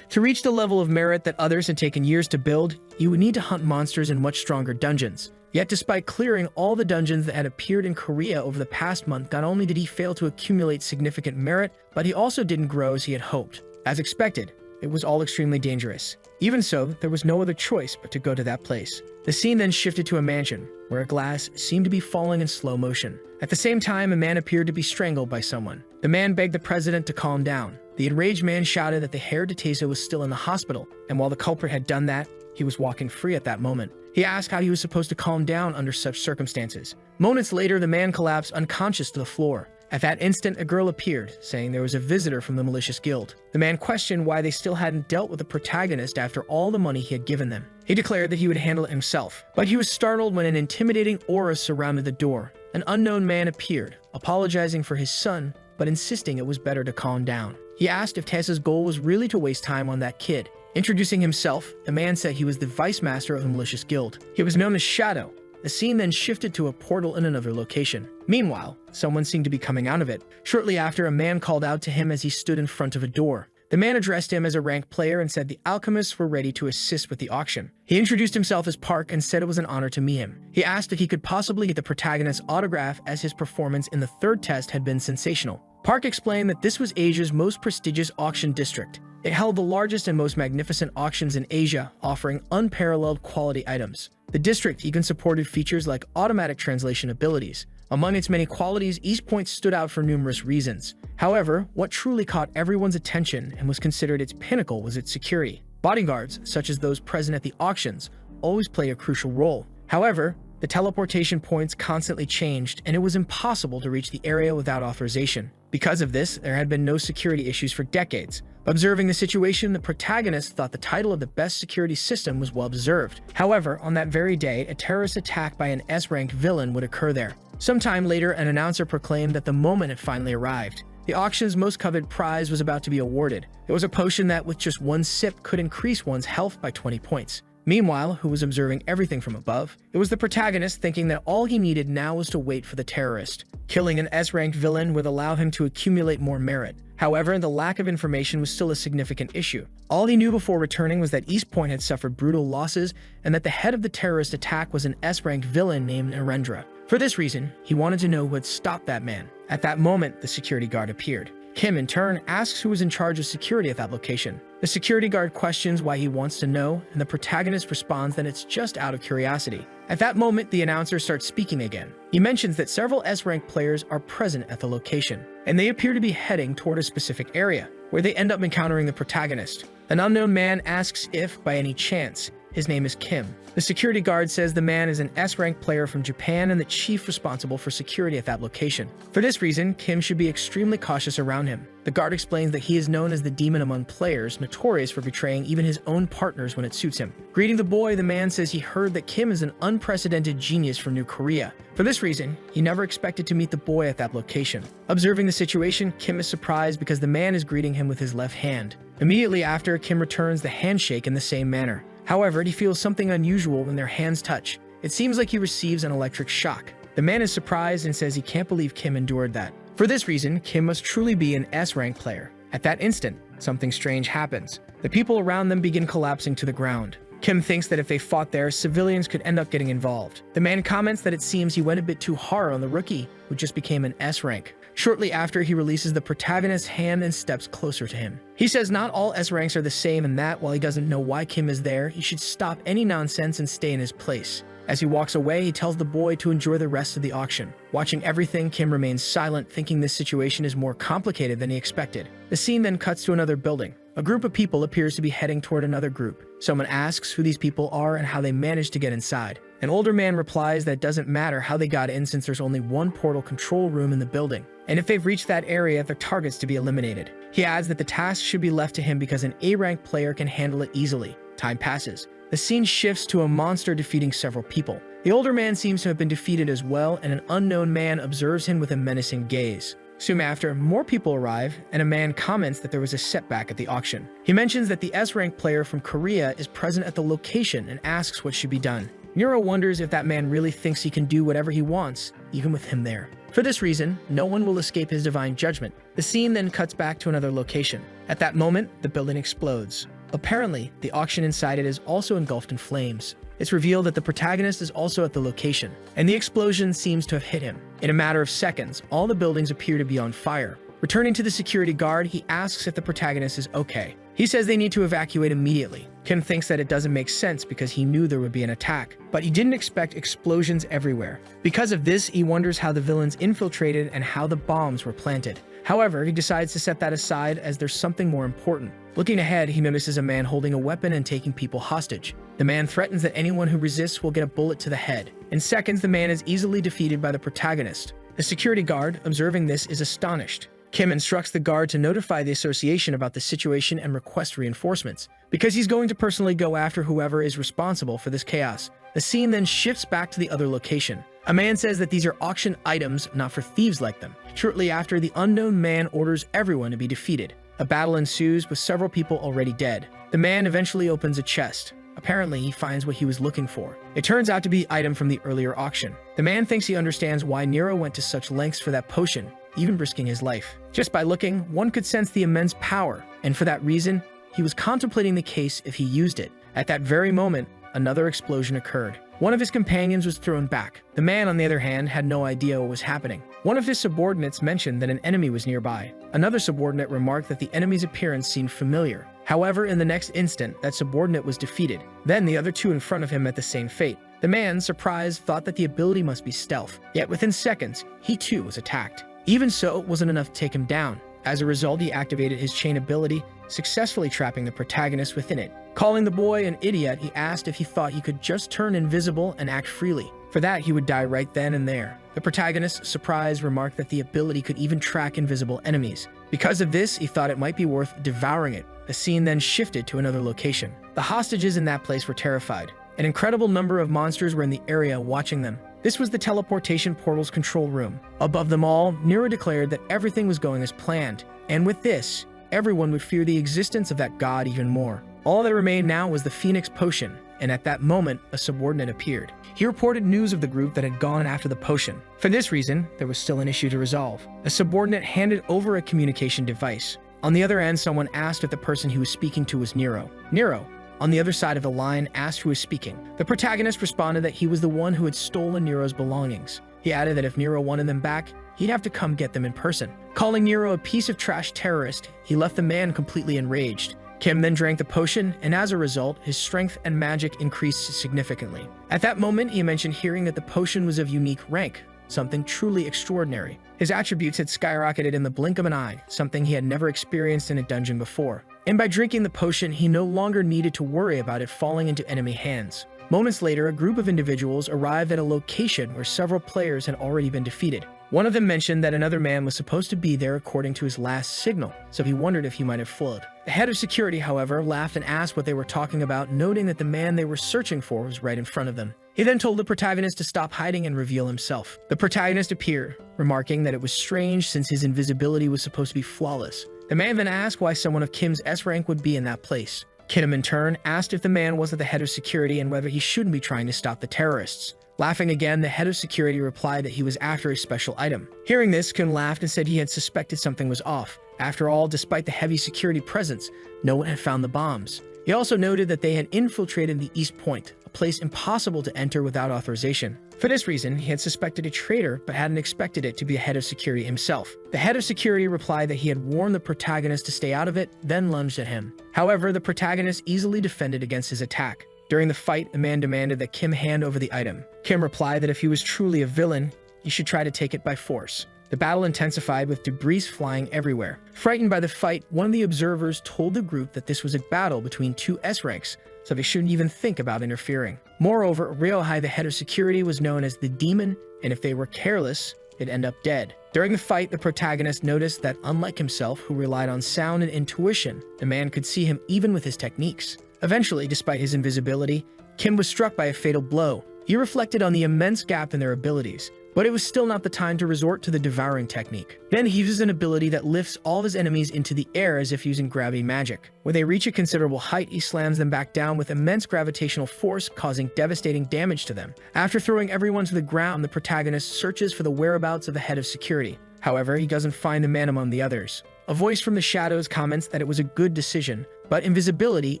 To reach the level of merit that others had taken years to build, you would need to hunt monsters in much stronger dungeons. Yet despite clearing all the dungeons that had appeared in Korea over the past month, not only did he fail to accumulate significant merit, but he also didn't grow as he had hoped. As expected, it was all extremely dangerous. Even so, there was no other choice but to go to that place. The scene then shifted to a mansion, where a glass seemed to be falling in slow motion. At the same time, a man appeared to be strangled by someone. The man begged the president to calm down. The enraged man shouted that the Herr Detesa was still in the hospital, and while the culprit had done that, he was walking free at that moment. He asked how he was supposed to calm down under such circumstances. Moments later, the man collapsed unconscious to the floor. At that instant, a girl appeared, saying there was a visitor from the malicious guild. The man questioned why they still hadn't dealt with the protagonist after all the money he had given them. He declared that he would handle it himself, but he was startled when an intimidating aura surrounded the door. An unknown man appeared, apologizing for his son, but insisting it was better to calm down. He asked if Tessa's goal was really to waste time on that kid. Introducing himself, the man said he was the vice master of the malicious guild. He was known as Shadow. The scene then shifted to a portal in another location. Meanwhile, someone seemed to be coming out of it. Shortly after, a man called out to him as he stood in front of a door. The man addressed him as a ranked player and said the alchemists were ready to assist with the auction. He introduced himself as Park and said it was an honor to meet him. He asked if he could possibly get the protagonist's autograph as his performance in the third test had been sensational. Park explained that this was Asia's most prestigious auction district. It held the largest and most magnificent auctions in Asia, offering unparalleled quality items. The district even supported features like automatic translation abilities. Among its many qualities, each point stood out for numerous reasons. However, what truly caught everyone's attention and was considered its pinnacle was its security. Bodyguards, such as those present at the auctions, always play a crucial role. However, the teleportation points constantly changed, and it was impossible to reach the area without authorization. Because of this, there had been no security issues for decades. Observing the situation, the protagonist thought the title of the best security system was well deserved. However, on that very day, a terrorist attack by an S-rank villain would occur there. Sometime later, an announcer proclaimed that the moment had finally arrived. The auction's most coveted prize was about to be awarded. It was a potion that, with just one sip, could increase one's health by 20 points. Meanwhile, who was observing everything from above? It was the protagonist, thinking that all he needed now was to wait for the terrorist. Killing an S-ranked villain would allow him to accumulate more merit. However, the lack of information was still a significant issue. All he knew before returning was that East Point had suffered brutal losses and that the head of the terrorist attack was an S-ranked villain named Narendra. For this reason, he wanted to know who had stopped that man. At that moment, the security guard appeared. Kim, in turn, asks who was in charge of security at that location. The security guard questions why he wants to know, and the protagonist responds that it's just out of curiosity. At that moment, the announcer starts speaking again. He mentions that several S-rank players are present at the location, and they appear to be heading toward a specific area, where they end up encountering the protagonist. An unknown man asks if, by any chance, his name is Kim. The security guard says the man is an S-rank player from Japan and the chief responsible for security at that location. For this reason, Kim should be extremely cautious around him. The guard explains that he is known as the demon among players, notorious for betraying even his own partners when it suits him. Greeting the boy, the man says he heard that Kim is an unprecedented genius from New Korea. For this reason, he never expected to meet the boy at that location. Observing the situation, Kim is surprised because the man is greeting him with his left hand. Immediately after, Kim returns the handshake in the same manner. However, he feels something unusual when their hands touch. It seems like he receives an electric shock. The man is surprised and says he can't believe Kim endured that. For this reason, Kim must truly be an S-rank player. At that instant, something strange happens. The people around them begin collapsing to the ground. Kim thinks that if they fought there, civilians could end up getting involved. The man comments that it seems he went a bit too hard on the rookie, who just became an S-rank. Shortly after, he releases the protagonist's hand and steps closer to him. He says not all S-ranks are the same and that, while he doesn't know why Kim is there, he should stop any nonsense and stay in his place. As he walks away, he tells the boy to enjoy the rest of the auction. Watching everything, Kim remains silent, thinking this situation is more complicated than he expected. The scene then cuts to another building. A group of people appears to be heading toward another group. Someone asks who these people are and how they managed to get inside. An older man replies that it doesn't matter how they got in since there's only one portal control room in the building, and if they've reached that area, their target's to be eliminated. He adds that the task should be left to him because an A-rank player can handle it easily. Time passes. The scene shifts to a monster defeating several people. The older man seems to have been defeated as well, and an unknown man observes him with a menacing gaze. Soon after, more people arrive, and a man comments that there was a setback at the auction. He mentions that the S-rank player from Korea is present at the location and asks what should be done. Nero wonders if that man really thinks he can do whatever he wants, even with him there. For this reason, no one will escape his divine judgment. The scene then cuts back to another location. At that moment, the building explodes. Apparently, the auction inside it is also engulfed in flames. It's revealed that the protagonist is also at the location, and the explosion seems to have hit him. In a matter of seconds, all the buildings appear to be on fire. Returning to the security guard, he asks if the protagonist is okay. He says they need to evacuate immediately. Kim thinks that it doesn't make sense because he knew there would be an attack, but he didn't expect explosions everywhere. Because of this, he wonders how the villains infiltrated and how the bombs were planted. However, he decides to set that aside as there's something more important. Looking ahead, he notices a man holding a weapon and taking people hostage. The man threatens that anyone who resists will get a bullet to the head. In seconds, the man is easily defeated by the protagonist. The security guard, observing this, is astonished. Kim instructs the guard to notify the association about the situation and request reinforcements, because he's going to personally go after whoever is responsible for this chaos. The scene then shifts back to the other location. A man says that these are auction items, not for thieves like them. Shortly after, the unknown man orders everyone to be defeated. A battle ensues with several people already dead. The man eventually opens a chest. Apparently, he finds what he was looking for. It turns out to be an item from the earlier auction. The man thinks he understands why Nero went to such lengths for that potion, even risking his life. Just by looking, one could sense the immense power, and for that reason, he was contemplating the case if he used it. At that very moment, another explosion occurred. One of his companions was thrown back. The man, on the other hand, had no idea what was happening. One of his subordinates mentioned that an enemy was nearby. Another subordinate remarked that the enemy's appearance seemed familiar. However, in the next instant, that subordinate was defeated. Then the other two in front of him met the same fate. The man, surprised, thought that the ability must be stealth. Yet within seconds, he too was attacked. Even so, it wasn't enough to take him down. As a result, he activated his chain ability successfully trapping the protagonist within it. Calling the boy an idiot, he asked if he thought he could just turn invisible and act freely. For that, he would die right then and there. The protagonist, surprised, remarked that the ability could even track invisible enemies. Because of this, he thought it might be worth devouring it. The scene then shifted to another location. The hostages in that place were terrified. An incredible number of monsters were in the area watching them. This was the teleportation portal's control room. Above them all, Nero declared that everything was going as planned. And with this, everyone would fear the existence of that god even more. All that remained now was the Phoenix Potion, and at that moment, a subordinate appeared. He reported news of the group that had gone after the potion. For this reason, there was still an issue to resolve. A subordinate handed over a communication device. On the other end, someone asked if the person he was speaking to was Nero. Nero, on the other side of the line, asked who was speaking. The protagonist responded that he was the one who had stolen Nero's belongings. He added that if Nero wanted them back, he'd have to come get them in person. Calling Nero a piece of trash terrorist, he left the man completely enraged. Kim then drank the potion, and as a result, his strength and magic increased significantly. At that moment, he mentioned hearing that the potion was of unique rank, something truly extraordinary. His attributes had skyrocketed in the blink of an eye, something he had never experienced in a dungeon before. And by drinking the potion, he no longer needed to worry about it falling into enemy hands. Moments later, a group of individuals arrived at a location where several players had already been defeated. One of them mentioned that another man was supposed to be there according to his last signal, so he wondered if he might have fled. The head of security, however, laughed and asked what they were talking about, noting that the man they were searching for was right in front of them. He then told the protagonist to stop hiding and reveal himself. The protagonist appeared, remarking that it was strange since his invisibility was supposed to be flawless. The man then asked why someone of Kim's S rank would be in that place. Kim, in turn, asked if the man wasn't the head of security and whether he shouldn't be trying to stop the terrorists. Laughing again, the head of security replied that he was after a special item. Hearing this, Kim laughed and said he had suspected something was off. After all, despite the heavy security presence, no one had found the bombs. He also noted that they had infiltrated the East Point, a place impossible to enter without authorization. For this reason, he had suspected a traitor but hadn't expected it to be the head of security himself. The head of security replied that he had warned the protagonist to stay out of it, then lunged at him. However, the protagonist easily defended against his attack. During the fight, the man demanded that Kim hand over the item. Kim replied that if he was truly a villain, he should try to take it by force. The battle intensified with debris flying everywhere. Frightened by the fight, one of the observers told the group that this was a battle between two S ranks, so they shouldn't even think about interfering. Moreover, Ryohei, the head of security, was known as the Demon, and if they were careless, they'd end up dead. During the fight, the protagonist noticed that unlike himself, who relied on sound and intuition, the man could see him even with his techniques. Eventually, despite his invisibility, Kim was struck by a fatal blow. He reflected on the immense gap in their abilities, but it was still not the time to resort to the devouring technique. Then he uses an ability that lifts all of his enemies into the air as if using gravity magic. When they reach a considerable height, he slams them back down with immense gravitational force, causing devastating damage to them. After throwing everyone to the ground, the protagonist searches for the whereabouts of the head of security. However, he doesn't find the man among the others. A voice from the shadows comments that it was a good decision, but invisibility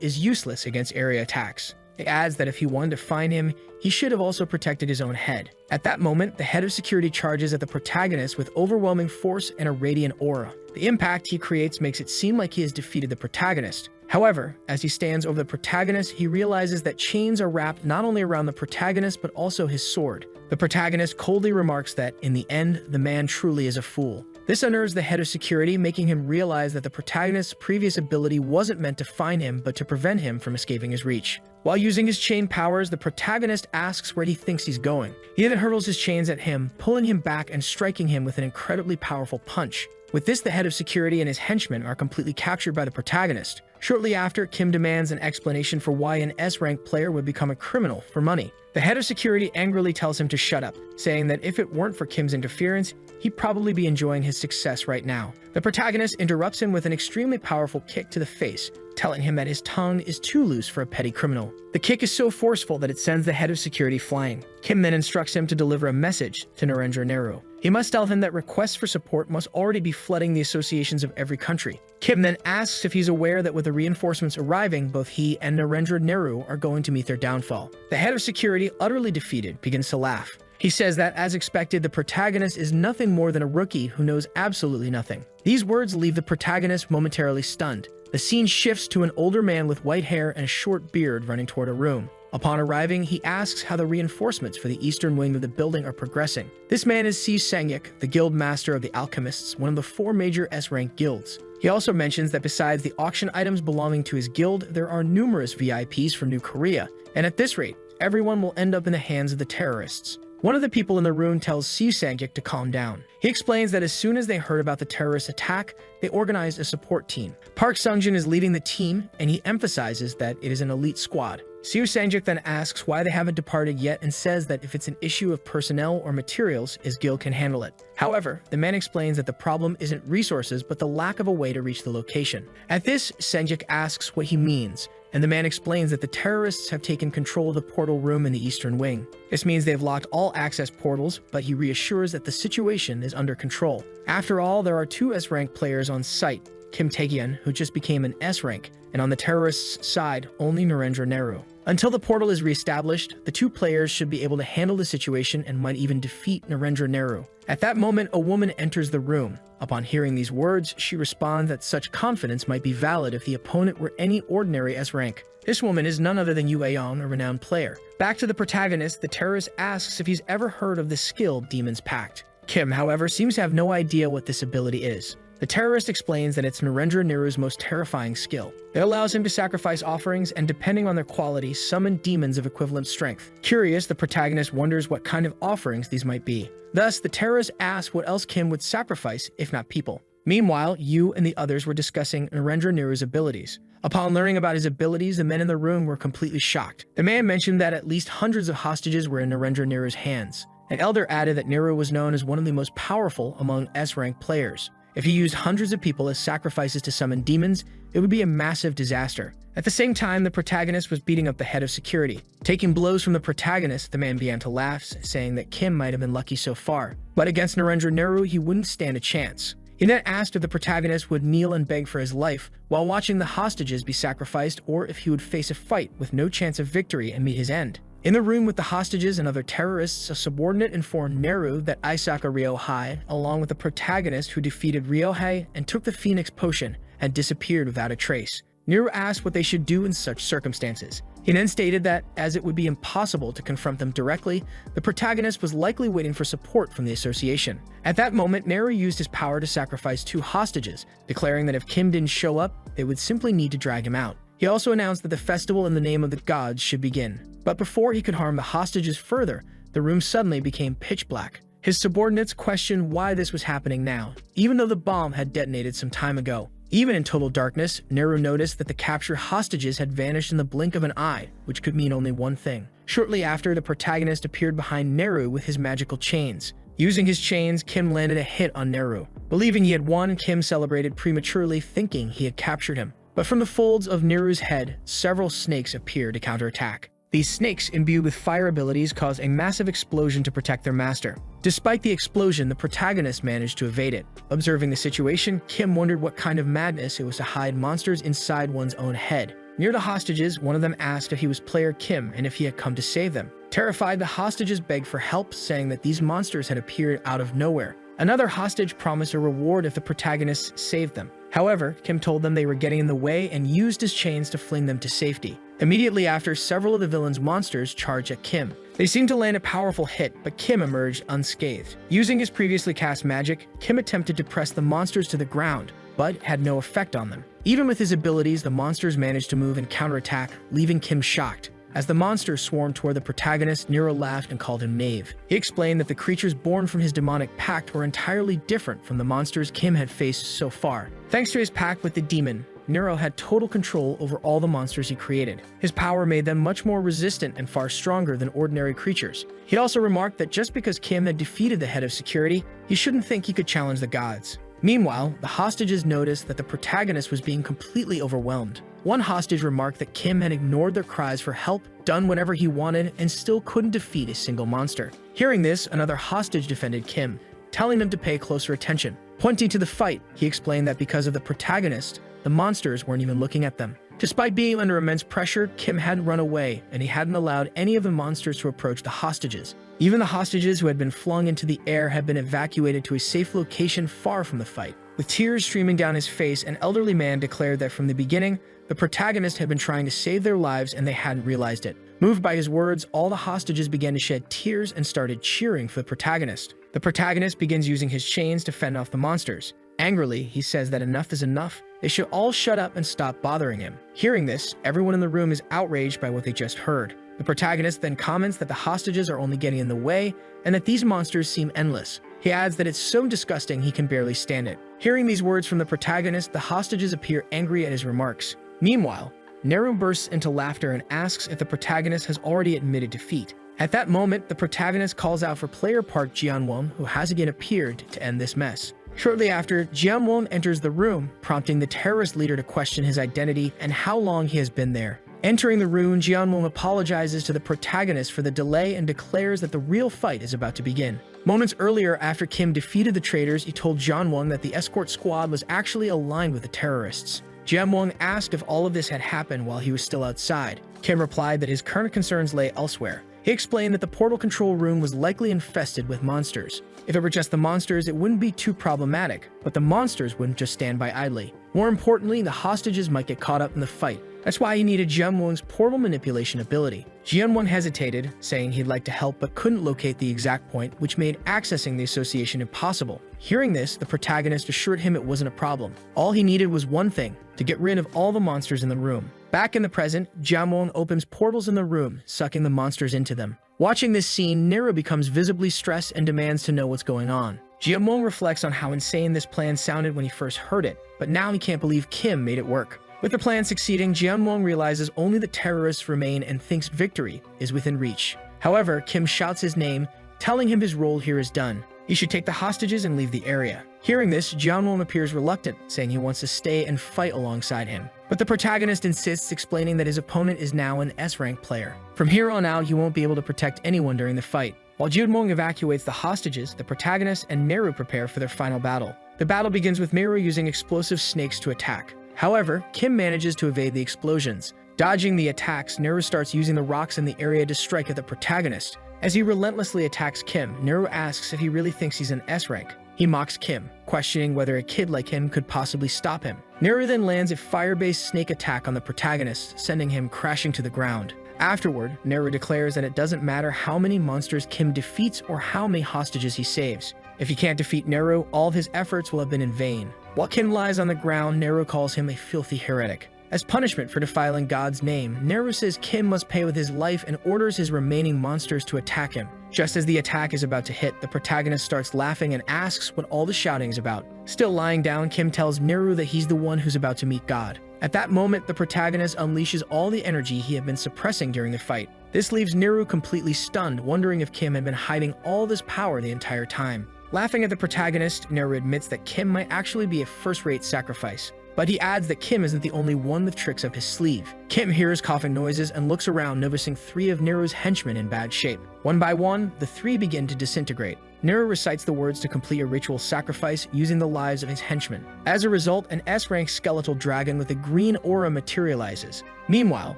is useless against area attacks. It adds that if he wanted to find him, he should have also protected his own head. At that moment, the head of security charges at the protagonist with overwhelming force and a radiant aura. The impact he creates makes it seem like he has defeated the protagonist. However, as he stands over the protagonist, he realizes that chains are wrapped not only around the protagonist but also his sword. The protagonist coldly remarks that, in the end, the man truly is a fool. This unnerves the head of security, making him realize that the protagonist's previous ability wasn't meant to find him, but to prevent him from escaping his reach. While using his chain powers, the protagonist asks where he thinks he's going. He then hurls his chains at him, pulling him back and striking him with an incredibly powerful punch. With this, the head of security and his henchmen are completely captured by the protagonist. Shortly after, Kim demands an explanation for why an S-rank player would become a criminal for money. The head of security angrily tells him to shut up, saying that if it weren't for Kim's interference, he'd probably be enjoying his success right now. The protagonist interrupts him with an extremely powerful kick to the face, telling him that his tongue is too loose for a petty criminal. The kick is so forceful that it sends the head of security flying. Kim then instructs him to deliver a message to Narendra Nehru. He must tell him that requests for support must already be flooding the associations of every country. Kim then asks if he's aware that with the reinforcements arriving, both he and Narendra Nehru are going to meet their downfall. The head of security, utterly defeated, begins to laugh. He says that, as expected, the protagonist is nothing more than a rookie who knows absolutely nothing. These words leave the protagonist momentarily stunned. The scene shifts to an older man with white hair and a short beard running toward a room. Upon arriving, he asks how the reinforcements for the eastern wing of the building are progressing. This man is Si Sang-yik, the guild master of the alchemists, one of the 4 major S-rank guilds. He also mentions that besides the auction items belonging to his guild, there are numerous VIPs from New Korea, and at this rate, everyone will end up in the hands of the terrorists. One of the people in the room tells Si Sang-yik to calm down. He explains that as soon as they heard about the terrorist attack, they organized a support team. Park Sung-jin is leading the team, and he emphasizes that it is an elite squad. Si Sang-yik then asks why they haven't departed yet and says that if it's an issue of personnel or materials, his guild can handle it. However, the man explains that the problem isn't resources but the lack of a way to reach the location. At this, Sang-yik asks what he means, and the man explains that the terrorists have taken control of the portal room in the eastern wing. This means they've locked all access portals, but he reassures that the situation is under control. After all, there are 2 S-rank players on site, Kim Tae-gyun, who just became an S-rank, and on the terrorists' side, only Narendra Nehru. Until the portal is reestablished, the 2 players should be able to handle the situation and might even defeat Narendra Nehru. At that moment, a woman enters the room. Upon hearing these words, she responds that such confidence might be valid if the opponent were any ordinary S-rank. This woman is none other than Yu Aeon, a renowned player. Back to the protagonist, the terrorist asks if he's ever heard of the skill Demon's Pact. Kim, however, seems to have no idea what this ability is. The terrorist explains that it's Narendra Nehru's most terrifying skill. It allows him to sacrifice offerings and, depending on their quality, summon demons of equivalent strength. Curious, the protagonist wonders what kind of offerings these might be. Thus, the terrorist asks what else Kim would sacrifice, if not people. Meanwhile, Yu and the others were discussing Narendra Nehru's abilities. Upon learning about his abilities, the men in the room were completely shocked. The man mentioned that at least hundreds of hostages were in Narendra Nehru's hands. An elder added that Nehru was known as one of the most powerful among S-rank players. If he used hundreds of people as sacrifices to summon demons, it would be a massive disaster. At the same time, the protagonist was beating up the head of security. Taking blows from the protagonist, the man began to laugh, saying that Kim might have been lucky so far. But against Narendra Nehru, he wouldn't stand a chance. He then asked if the protagonist would kneel and beg for his life while watching the hostages be sacrificed, or if he would face a fight with no chance of victory and meet his end. In the room with the hostages and other terrorists, a subordinate informed Nehru that Isaka Ryohei, along with the protagonist who defeated Ryohei and took the Phoenix Potion, had disappeared without a trace. Nehru asked what they should do in such circumstances. He then stated that, as it would be impossible to confront them directly, the protagonist was likely waiting for support from the association. At that moment, Nehru used his power to sacrifice 2 hostages, declaring that if Kim didn't show up, they would simply need to drag him out. He also announced that the festival in the name of the gods should begin. But before he could harm the hostages further, the room suddenly became pitch black. His subordinates questioned why this was happening now, even though the bomb had detonated some time ago. Even in total darkness, Nehru noticed that the captured hostages had vanished in the blink of an eye, which could mean only one thing. Shortly after, the protagonist appeared behind Nehru with his magical chains. Using his chains, Kim landed a hit on Nehru. Believing he had won, Kim celebrated prematurely, thinking he had captured him. But from the folds of Nehru's head, several snakes appeared to counterattack. These snakes, imbued with fire abilities, caused a massive explosion to protect their master. Despite the explosion, the protagonist managed to evade it. Observing the situation, Kim wondered what kind of madness it was to hide monsters inside one's own head. Near the hostages, one of them asked if he was player Kim and if he had come to save them. Terrified, the hostages begged for help, saying that these monsters had appeared out of nowhere. Another hostage promised a reward if the protagonist saved them. However, Kim told them they were getting in the way and used his chains to fling them to safety. Immediately after, several of the villain's monsters charged at Kim. They seemed to land a powerful hit, but Kim emerged unscathed. Using his previously cast magic, Kim attempted to press the monsters to the ground, but had no effect on them. Even with his abilities, the monsters managed to move and counterattack, leaving Kim shocked. As the monsters swarmed toward the protagonist, Nero laughed and called him knave. He explained that the creatures born from his demonic pact were entirely different from the monsters Kim had faced so far. Thanks to his pact with the demon, Nero had total control over all the monsters he created. His power made them much more resistant and far stronger than ordinary creatures. He also remarked that just because Kim had defeated the head of security, he shouldn't think he could challenge the gods. Meanwhile, the hostages noticed that the protagonist was being completely overwhelmed. One hostage remarked that Kim had ignored their cries for help, done whatever he wanted, and still couldn't defeat a single monster. Hearing this, another hostage defended Kim, telling them to pay closer attention. Pointing to the fight, he explained that because of the protagonist, the monsters weren't even looking at them. Despite being under immense pressure, Kim hadn't run away, and he hadn't allowed any of the monsters to approach the hostages. Even the hostages who had been flung into the air had been evacuated to a safe location far from the fight. With tears streaming down his face, an elderly man declared that from the beginning, the protagonist had been trying to save their lives and they hadn't realized it. Moved by his words, all the hostages began to shed tears and started cheering for the protagonist. The protagonist begins using his chains to fend off the monsters. Angrily, he says that enough is enough. They should all shut up and stop bothering him. Hearing this, everyone in the room is outraged by what they just heard. The protagonist then comments that the hostages are only getting in the way and that these monsters seem endless. He adds that it's so disgusting he can barely stand it. Hearing these words from the protagonist, the hostages appear angry at his remarks. Meanwhile, Neru bursts into laughter and asks if the protagonist has already admitted defeat. At that moment, the protagonist calls out for player part Jianwon, who has again appeared to end this mess. Shortly after, Jianwon enters the room, prompting the terrorist leader to question his identity and how long he has been there. Entering the room, Jianwon apologizes to the protagonist for the delay and declares that the real fight is about to begin. Moments earlier, after Kim defeated the traitors, he told Jianwon that the escort squad was actually aligned with the terrorists. Jianwon asked if all of this had happened while he was still outside. Kim replied that his current concerns lay elsewhere. He explained that the portal control room was likely infested with monsters. If it were just the monsters, it wouldn't be too problematic, but the monsters wouldn't just stand by idly. More importantly, the hostages might get caught up in the fight. That's why he needed Jianwon's portal manipulation ability. Jianwon hesitated, saying he'd like to help but couldn't locate the exact point, which made accessing the association impossible. Hearing this, the protagonist assured him it wasn't a problem. All he needed was one thing: to get rid of all the monsters in the room. Back in the present, Jianwon opens portals in the room, sucking the monsters into them. Watching this scene, Neru becomes visibly stressed and demands to know what's going on. Jianwon reflects on how insane this plan sounded when he first heard it, but now he can't believe Kim made it work. With the plan succeeding, Jianwon realizes only the terrorists remain and thinks victory is within reach. However, Kim shouts his name, telling him his role here is done. He should take the hostages and leave the area. Hearing this, Jianwon appears reluctant, saying he wants to stay and fight alongside him. But the protagonist insists, explaining that his opponent is now an S-rank player. From here on out, he won't be able to protect anyone during the fight. While Jianwon evacuates the hostages, the protagonist and Neru prepare for their final battle. The battle begins with Neru using explosive snakes to attack. However, Kim manages to evade the explosions. Dodging the attacks, Neru starts using the rocks in the area to strike at the protagonist. As he relentlessly attacks Kim, Neru asks if he really thinks he's an S-rank. He mocks Kim, questioning whether a kid like him could possibly stop him. Neru then lands a fire-based snake attack on the protagonist, sending him crashing to the ground. Afterward, Neru declares that it doesn't matter how many monsters Kim defeats or how many hostages he saves. If he can't defeat Neru, all of his efforts will have been in vain. While Kim lies on the ground, Neru calls him a filthy heretic. As punishment for defiling God's name, Neru says Kim must pay with his life and orders his remaining monsters to attack him. Just as the attack is about to hit, the protagonist starts laughing and asks what all the shouting is about. Still lying down, Kim tells Neru that he's the one who's about to meet God. At that moment, the protagonist unleashes all the energy he had been suppressing during the fight. This leaves Neru completely stunned, wondering if Kim had been hiding all this power the entire time. Laughing at the protagonist, Neru admits that Kim might actually be a first-rate sacrifice. But he adds that Kim isn't the only one with tricks up his sleeve. Kim hears coughing noises and looks around, noticing 3 of Neru's henchmen in bad shape. One by one, the 3 begin to disintegrate. Neru recites the words to complete a ritual sacrifice using the lives of his henchmen. As a result, an S-rank skeletal dragon with a green aura materializes. Meanwhile,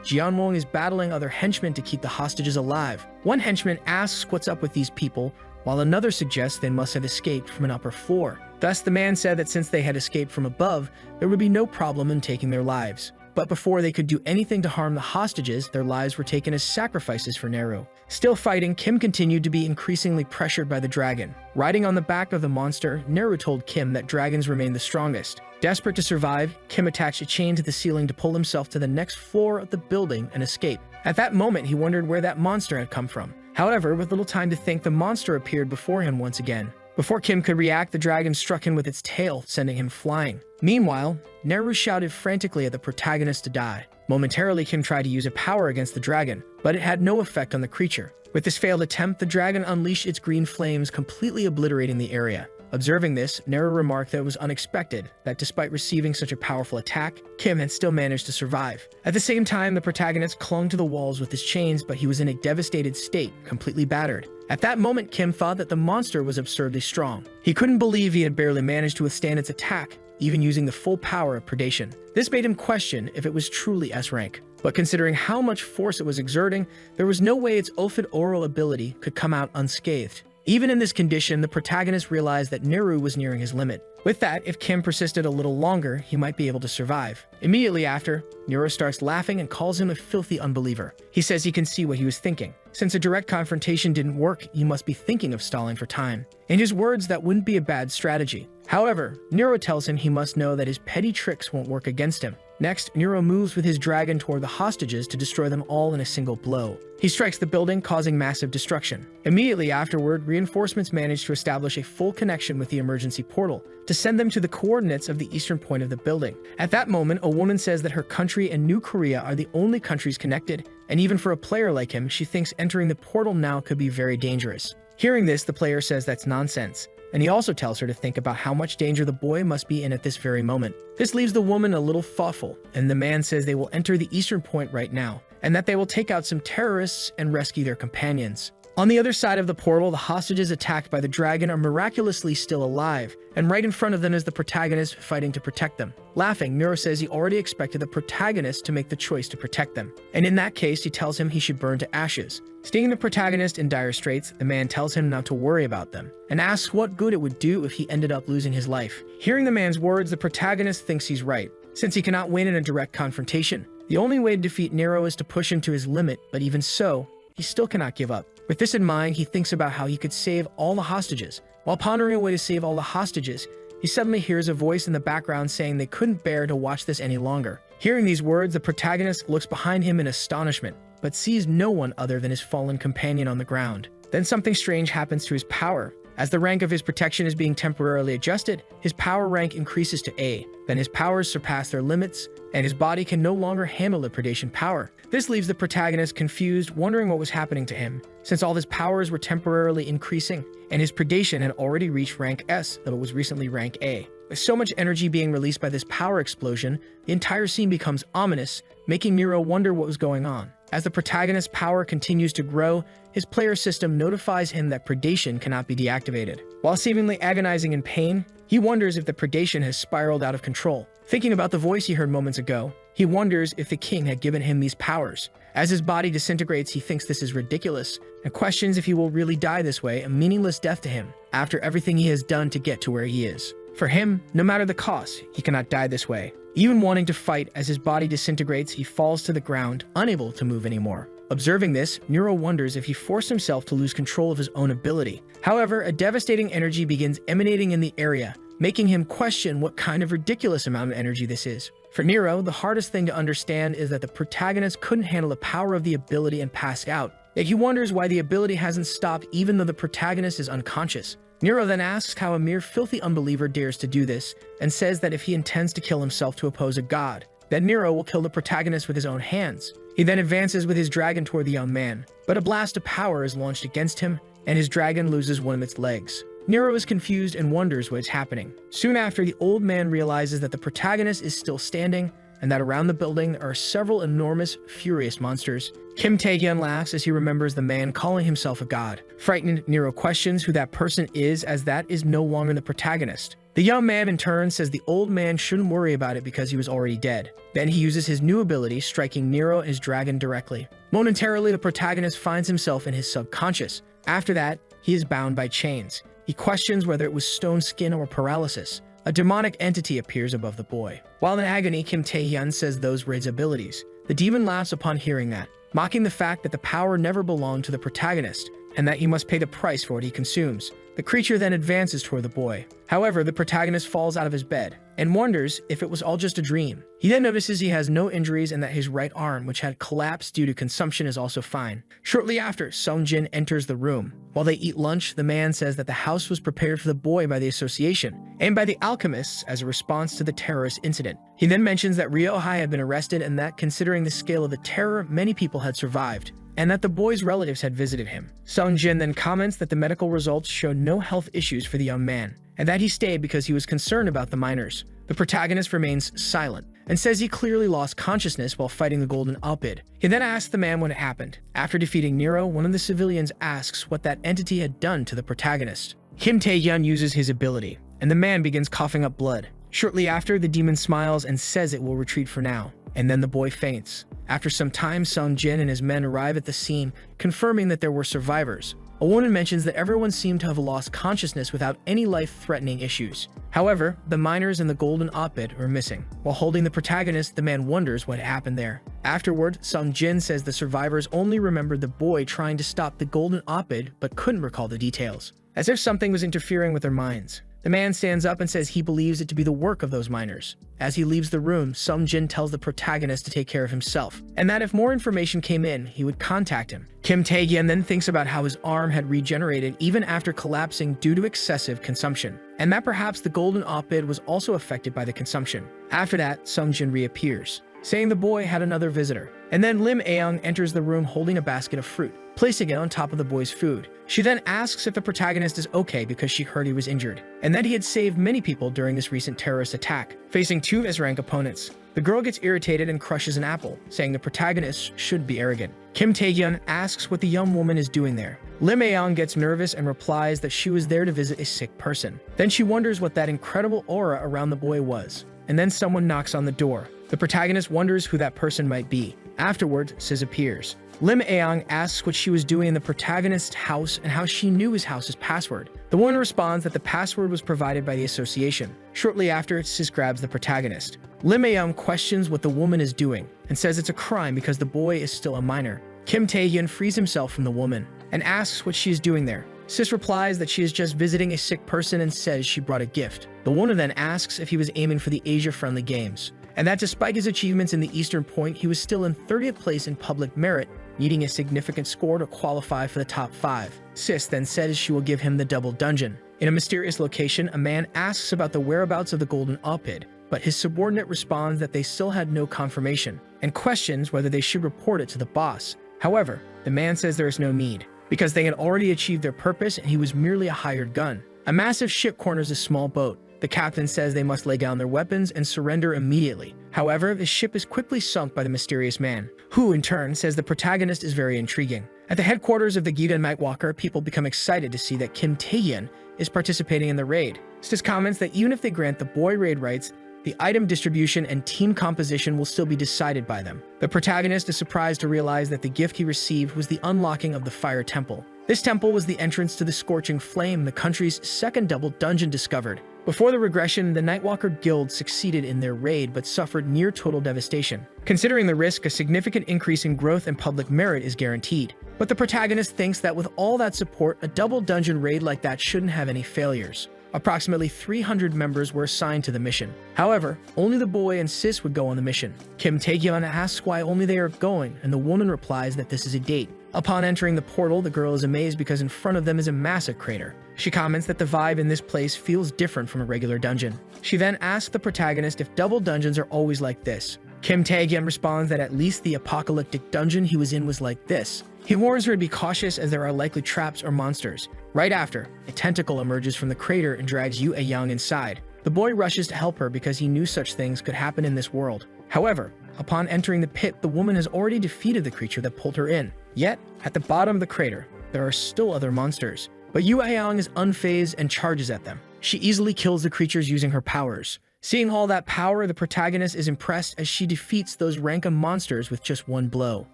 Jianwon is battling other henchmen to keep the hostages alive. One henchman asks what's up with these people, while another suggests they must have escaped from an upper floor. Thus, the man said that since they had escaped from above, there would be no problem in taking their lives. But before they could do anything to harm the hostages, their lives were taken as sacrifices for Neru. Still fighting, Kim continued to be increasingly pressured by the dragon. Riding on the back of the monster, Neru told Kim that dragons remain the strongest. Desperate to survive, Kim attached a chain to the ceiling to pull himself to the next floor of the building and escape. At that moment, he wondered where that monster had come from. However, with little time to think, the monster appeared before him once again. Before Kim could react, the dragon struck him with its tail, sending him flying. Meanwhile, Neru shouted frantically at the protagonist to die. Momentarily, Kim tried to use a power against the dragon, but it had no effect on the creature. With this failed attempt, the dragon unleashed its green flames, completely obliterating the area. Observing this, Neru remarked that it was unexpected that despite receiving such a powerful attack, Kim had still managed to survive. At the same time, the protagonist clung to the walls with his chains, but he was in a devastated state, completely battered. At that moment, Kim thought that the monster was absurdly strong. He couldn't believe he had barely managed to withstand its attack, even using the full power of predation. This made him question if it was truly S-rank. But considering how much force it was exerting, there was no way its Ophid oral ability could come out unscathed. Even in this condition, the protagonist realized that Nero was nearing his limit. With that, if Kim persisted a little longer, he might be able to survive. Immediately after, Nero starts laughing and calls him a filthy unbeliever. He says he can see what he was thinking. Since a direct confrontation didn't work, he must be thinking of stalling for time. In his words, that wouldn't be a bad strategy. However, Nero tells him he must know that his petty tricks won't work against him. Next, Nero moves with his dragon toward the hostages to destroy them all in a single blow. He strikes the building, causing massive destruction. Immediately afterward, reinforcements manage to establish a full connection with the emergency portal to send them to the coordinates of the eastern point of the building. At that moment, a woman says that her country and New Korea are the only countries connected, and even for a player like him, she thinks entering the portal now could be very dangerous. Hearing this, the player says that's nonsense. And he also tells her to think about how much danger the boy must be in at this very moment. This leaves the woman a little thoughtful, and the man says they will enter the eastern point right now, and that they will take out some terrorists and rescue their companions. On the other side of the portal, the hostages attacked by the dragon are miraculously still alive, and right in front of them is the protagonist fighting to protect them. Laughing, Nero says he already expected the protagonist to make the choice to protect them, and in that case, he tells him he should burn to ashes. Seeing the protagonist in dire straits, the man tells him not to worry about them, and asks what good it would do if he ended up losing his life. Hearing the man's words, the protagonist thinks he's right. Since he cannot win in a direct confrontation, the only way to defeat Nero is to push him to his limit, but even so, he still cannot give up. With this in mind, he thinks about how he could save all the hostages. While pondering a way to save all the hostages, he suddenly hears a voice in the background saying they couldn't bear to watch this any longer. Hearing these words, the protagonist looks behind him in astonishment, but sees no one other than his fallen companion on the ground. Then something strange happens to his power. As the rank of his protection is being temporarily adjusted, his power rank increases to A. Then his powers surpass their limits, and his body can no longer handle the predation power. This leaves the protagonist confused, wondering what was happening to him, since all his powers were temporarily increasing, and his predation had already reached rank S, though it was recently rank A. With so much energy being released by this power explosion, the entire scene becomes ominous, making Nero wonder what was going on. As the protagonist's power continues to grow, his player system notifies him that predation cannot be deactivated. While seemingly agonizing in pain, he wonders if the predation has spiraled out of control. Thinking about the voice he heard moments ago, he wonders if the king had given him these powers. As his body disintegrates, he thinks this is ridiculous, and questions if he will really die this way, a meaningless death to him, after everything he has done to get to where he is. For him, no matter the cost, he cannot die this way. Even wanting to fight, as his body disintegrates, he falls to the ground, unable to move anymore. Observing this, Nero wonders if he forced himself to lose control of his own ability. However, a devastating energy begins emanating in the area, making him question what kind of ridiculous amount of energy this is. For Nero, the hardest thing to understand is that the protagonist couldn't handle the power of the ability and passed out. Yet he wonders why the ability hasn't stopped even though the protagonist is unconscious. Nero then asks how a mere filthy unbeliever dares to do this, and says that if he intends to kill himself to oppose a god, then Nero will kill the protagonist with his own hands. He then advances with his dragon toward the young man, but a blast of power is launched against him, and his dragon loses one of its legs. Nero is confused and wonders what is happening. Soon after, the old man realizes that the protagonist is still standing, and that around the building there are several enormous, furious monsters. Kim Tae-hyun laughs as he remembers the man calling himself a god. Frightened, Nero questions who that person is, as that is no longer the protagonist. The young man in turn says the old man shouldn't worry about it because he was already dead. Then he uses his new ability, striking Nero and his dragon directly. Momentarily, the protagonist finds himself in his subconscious. After that, he is bound by chains. He questions whether it was stone skin or paralysis. A demonic entity appears above the boy. While in agony, Kim Tae-hyun says those were his abilities. The demon laughs upon hearing that, mocking the fact that the power never belonged to the protagonist, and that he must pay the price for what he consumes. The creature then advances toward the boy. However, the protagonist falls out of his bed, and wonders if it was all just a dream. He then notices he has no injuries and that his right arm, which had collapsed due to consumption, is also fine. Shortly after, Sung-jin enters the room. While they eat lunch, the man says that the house was prepared for the boy by the association, and by the alchemists as a response to the terrorist incident. He then mentions that Ryo-hai had been arrested and that, considering the scale of the terror, many people had survived, and that the boy's relatives had visited him. Sung-jin then comments that the medical results showed no health issues for the young man, and that he stayed because he was concerned about the minors. The protagonist remains silent, and says he clearly lost consciousness while fighting the Golden Alpid. He then asks the man what had happened. After defeating Nero, one of the civilians asks what that entity had done to the protagonist. Kim Tae-hyun uses his ability, and the man begins coughing up blood. Shortly after, the demon smiles and says it will retreat for now, and then the boy faints. After some time, Sung-jin and his men arrive at the scene, confirming that there were survivors. A woman mentions that everyone seemed to have lost consciousness without any life-threatening issues. However, the miners and the golden op-ed are missing. While holding the protagonist, the man wonders what happened there. Afterward, Sung Jin says the survivors only remembered the boy trying to stop the golden op-ed but couldn't recall the details, as if something was interfering with their minds. The man stands up and says he believes it to be the work of those miners. As he leaves the room, Sung Jin tells the protagonist to take care of himself, and that if more information came in, he would contact him. Kim Tae-gyeon then thinks about how his arm had regenerated even after collapsing due to excessive consumption, and that perhaps the golden op-ed was also affected by the consumption. After that, Sung Jin reappears, saying the boy had another visitor. And then Lim Aeong enters the room holding a basket of fruit, placing it on top of the boy's food. She then asks if the protagonist is okay because she heard he was injured, and that he had saved many people during this recent terrorist attack, facing two S-rank opponents. The girl gets irritated and crushes an apple, saying the protagonist should be arrogant. Kim Tae-gyeon asks what the young woman is doing there. Lim Aeong gets nervous and replies that she was there to visit a sick person. Then she wonders what that incredible aura around the boy was. And then someone knocks on the door. The protagonist wonders who that person might be. Afterward, Sis appears. Lim Aeong asks what she was doing in the protagonist's house and how she knew his house's password. The woman responds that the password was provided by the association. Shortly after, Sis grabs the protagonist. Lim Aeong questions what the woman is doing and says it's a crime because the boy is still a minor. Kim Tae-hyun frees himself from the woman and asks what she is doing there. Sis replies that she is just visiting a sick person and says she brought a gift. The woman then asks if he was aiming for the Asia-friendly games, and that despite his achievements in the Eastern Point, he was still in 30th place in public merit, needing a significant score to qualify for the top 5. Sis then says she will give him the double dungeon. In a mysterious location, a man asks about the whereabouts of the golden op-ed, but his subordinate responds that they still had no confirmation, and questions whether they should report it to the boss. However, the man says there is no need, because they had already achieved their purpose and he was merely a hired gun. A massive ship corners a small boat. The captain says they must lay down their weapons and surrender immediately. However, the ship is quickly sunk by the mysterious man, who in turn says the protagonist is very intriguing. At the headquarters of the Giga Nightwalker, people become excited to see that Kim Tae-hyun is participating in the raid. Sis comments that even if they grant the boy raid rights, the item distribution and team composition will still be decided by them. The protagonist is surprised to realize that the gift he received was the unlocking of the Fire Temple. This temple was the entrance to the Scorching Flame, the country's second double dungeon discovered. Before the regression, the Nightwalker Guild succeeded in their raid but suffered near total devastation. Considering the risk, a significant increase in growth and public merit is guaranteed. But the protagonist thinks that with all that support, a double dungeon raid like that shouldn't have any failures. Approximately 300 members were assigned to the mission. However, only the boy and Sis would go on the mission. Kim Tae-gyeon asks why only they are going, and the woman replies that this is a date. Upon entering the portal, the girl is amazed because in front of them is a massive crater. She comments that the vibe in this place feels different from a regular dungeon. She then asks the protagonist if double dungeons are always like this. Kim Tae-gyeon responds that at least the apocalyptic dungeon he was in was like this. He warns her to be cautious as there are likely traps or monsters. Right after, a tentacle emerges from the crater and drags Yu A-young inside. The boy rushes to help her because he knew such things could happen in this world. However, upon entering the pit, the woman has already defeated the creature that pulled her in. Yet, at the bottom of the crater, there are still other monsters. But Yu A-young is unfazed and charges at them. She easily kills the creatures using her powers. Seeing all that power, the protagonist is impressed as she defeats those Ranka monsters with just one blow.